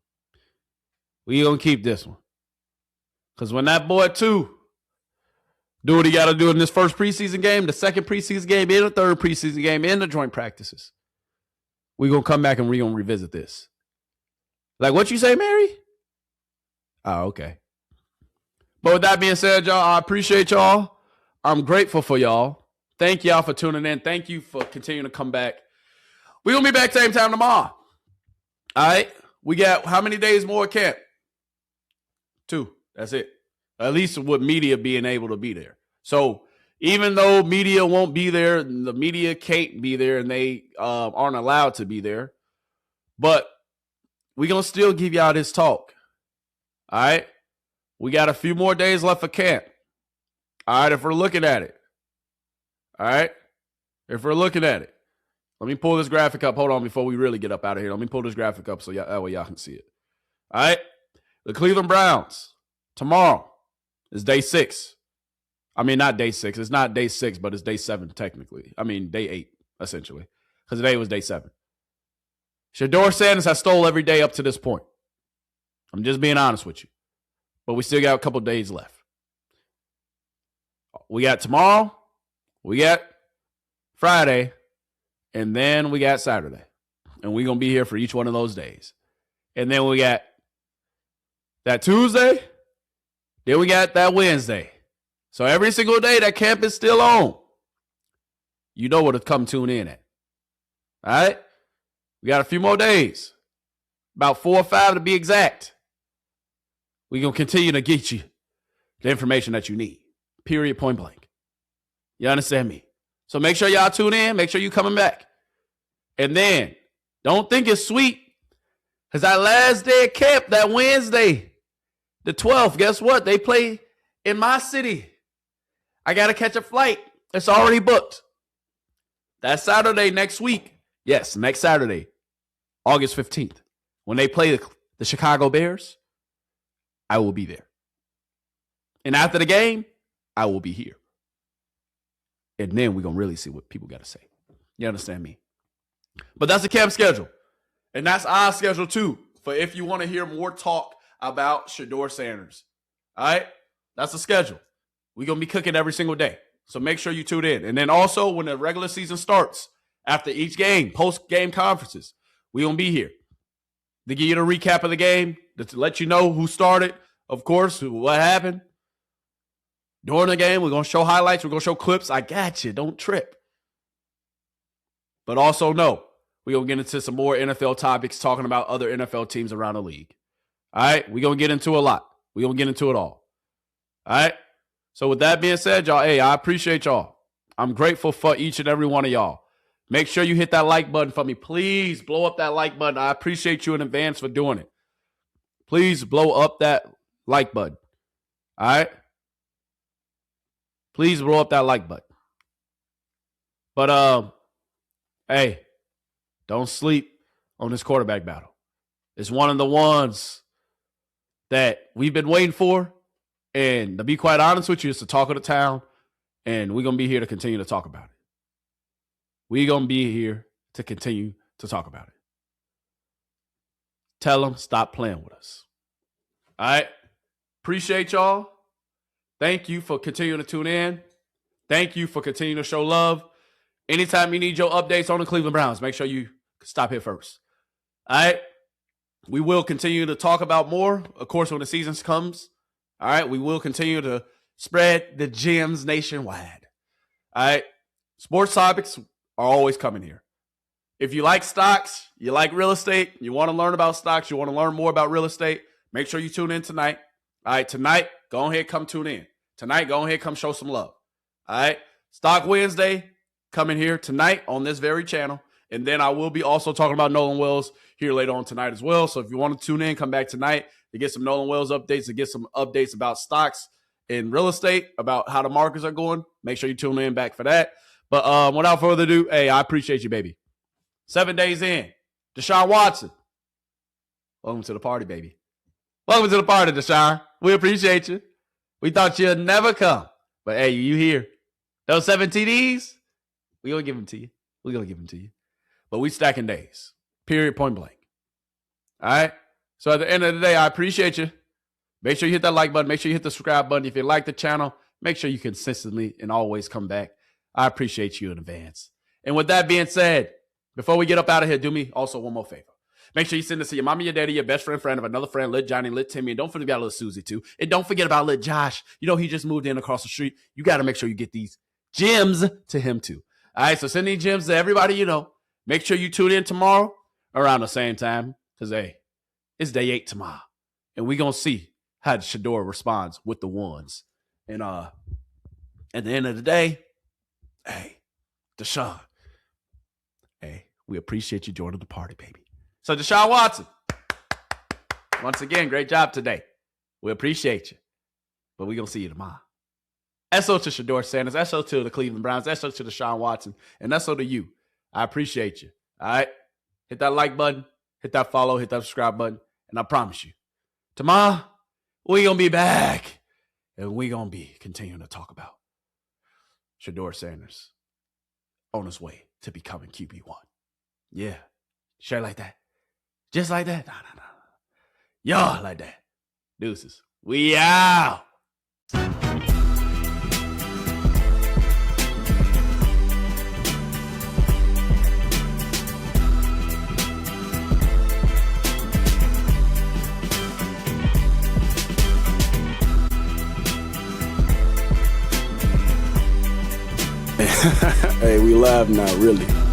We going to keep this one. Because when that boy, too, do what he got to do in this first preseason game, the second preseason game, and the third preseason game, and the joint practices, we're going to come back and we're going to revisit this. Like what you say, Mary? Oh, okay. But with that being said, y'all, I appreciate y'all. I'm grateful for y'all. Thank y'all for tuning in. Thank you for continuing to come back. We're going to be back same time tomorrow. All right? We got how many days more at camp? 2. That's it. At least with media being able to be there. So even though media won't be there, the media can't be there, and they aren't allowed to be there, but we're going to still give y'all this talk. All right? We got a few more days left for camp. All right, if we're looking at it. All right? If we're looking at it. Let me pull this graphic up. Hold on before we really get up out of here. Let me pull this graphic up so that way y'all can see it. All right? The Cleveland Browns, tomorrow is day 6. I mean, not day 6. It's not day 6, but it's day 7 technically. I mean, day 8, essentially. Because today was day 7. Shedeur Sanders has stole every day up to this point. I'm just being honest with you. But we still got a couple days left. We got tomorrow, we got Friday, and then we got Saturday. And we're going to be here for each one of those days. And then we got that Tuesday, then we got that Wednesday. So every single day that camp is still on. You know where to come tune in at. All right? We got a few more days. About 4 or 5 to be exact. We're going to continue to get you the information that you need. Period, point blank. You understand me? So make sure y'all tune in. Make sure you coming back. And then, don't think it's sweet. Because that last day of camp, that Wednesday, the 12th, guess what? They play in my city. I got to catch a flight. It's already booked. That Saturday next week. Yes, next Saturday, August 15th. When they play the Chicago Bears, I will be there. And after the game, I will be here. And then we're going to really see what people got to say. You understand me? But that's the camp schedule. And that's our schedule too, for if you want to hear more talk about Shedeur Sanders. All right? That's the schedule. We're going to be cooking every single day. So make sure you tune in. And then also when the regular season starts, after each game, post-game conferences, we're going to be here to give you the recap of the game, to let you know who started, of course, what happened. During the game, we're going to show highlights. We're going to show clips. I got you. Don't trip. But also know, we're going to get into some more NFL topics, talking about other NFL teams around the league. All right? We're going to get into a lot. We're going to get into it all. All right? So with that being said, y'all, hey, I appreciate y'all. I'm grateful for each and every one of y'all. Make sure you hit that like button for me. Please blow up that like button. I appreciate you in advance for doing it. Please blow up that like button. All right? Please blow up that like button. But, hey, don't sleep on this quarterback battle. It's one of the ones that we've been waiting for. And to be quite honest with you, it's the talk of the town. And we're going to be here to continue to talk about it. We're going to be here to continue to talk about it. Tell them, stop playing with us. All right? Appreciate y'all. Thank you for continuing to tune in. Thank you for continuing to show love. Anytime you need your updates on the Cleveland Browns, make sure you stop here first. All right? We will continue to talk about more, of course, when the season comes. All right? We will continue to spread the gems nationwide. All right? Sports topics are always coming here. If you like stocks, you like real estate, you want to learn about stocks, you want to learn more about real estate, make sure you tune in tonight. All right, tonight, go ahead, come tune in. Tonight, go ahead, come show some love. All right, Stock Wednesday, coming here tonight on this very channel. And then I will be also talking about Nolan Wells here later on tonight as well. So if you want to tune in, come back tonight to get some Nolan Wells updates, to get some updates about stocks and real estate, about how the markets are going. Make sure you tune in back for that. But without further ado, hey, I appreciate you, baby. 7 days in, Deshaun Watson. Welcome to the party, baby. Welcome to the party, Deshaun. We appreciate you. We thought you'd never come. But hey, you here. Those 7 TDs, we going to give them to you. We're going to give them to you. But we stacking days. Period, point blank. All right? So at the end of the day, I appreciate you. Make sure you hit that like button. Make sure you hit the subscribe button. If you like the channel, make sure you consistently and always come back. I appreciate you in advance. And with that being said, before we get up out of here, do me also one more favor. Make sure you send this to your mama, your daddy, your best friend of another friend, Lit Johnny, Lit Timmy, and don't forget about Lit Susie too. And don't forget about Lit Josh. You know, he just moved in across the street. You got to make sure you get these gems to him too. All right, so send these gems to everybody you know. Make sure you tune in tomorrow around the same time because, hey, it's day 8 tomorrow. And we're going to see how Shedeur responds with the ones. And at the end of the day, hey, Deshaun, hey, we appreciate you joining the party, baby. So Deshaun Watson, once again, great job today. We appreciate you. But we're going to see you tomorrow. SO to Shedeur Sanders, SO to the Cleveland Browns, SO to Deshaun Watson, and SO to you. I appreciate you. All right? Hit that like button, hit that follow, hit that subscribe button, and I promise you, tomorrow, we're going to be back, and we're going to be continuing to talk about Shedeur Sanders on his way to becoming QB1. Yeah. Straight like that. Just like that. No. Y'all like that. Deuces. We out. Hey, we live now, really.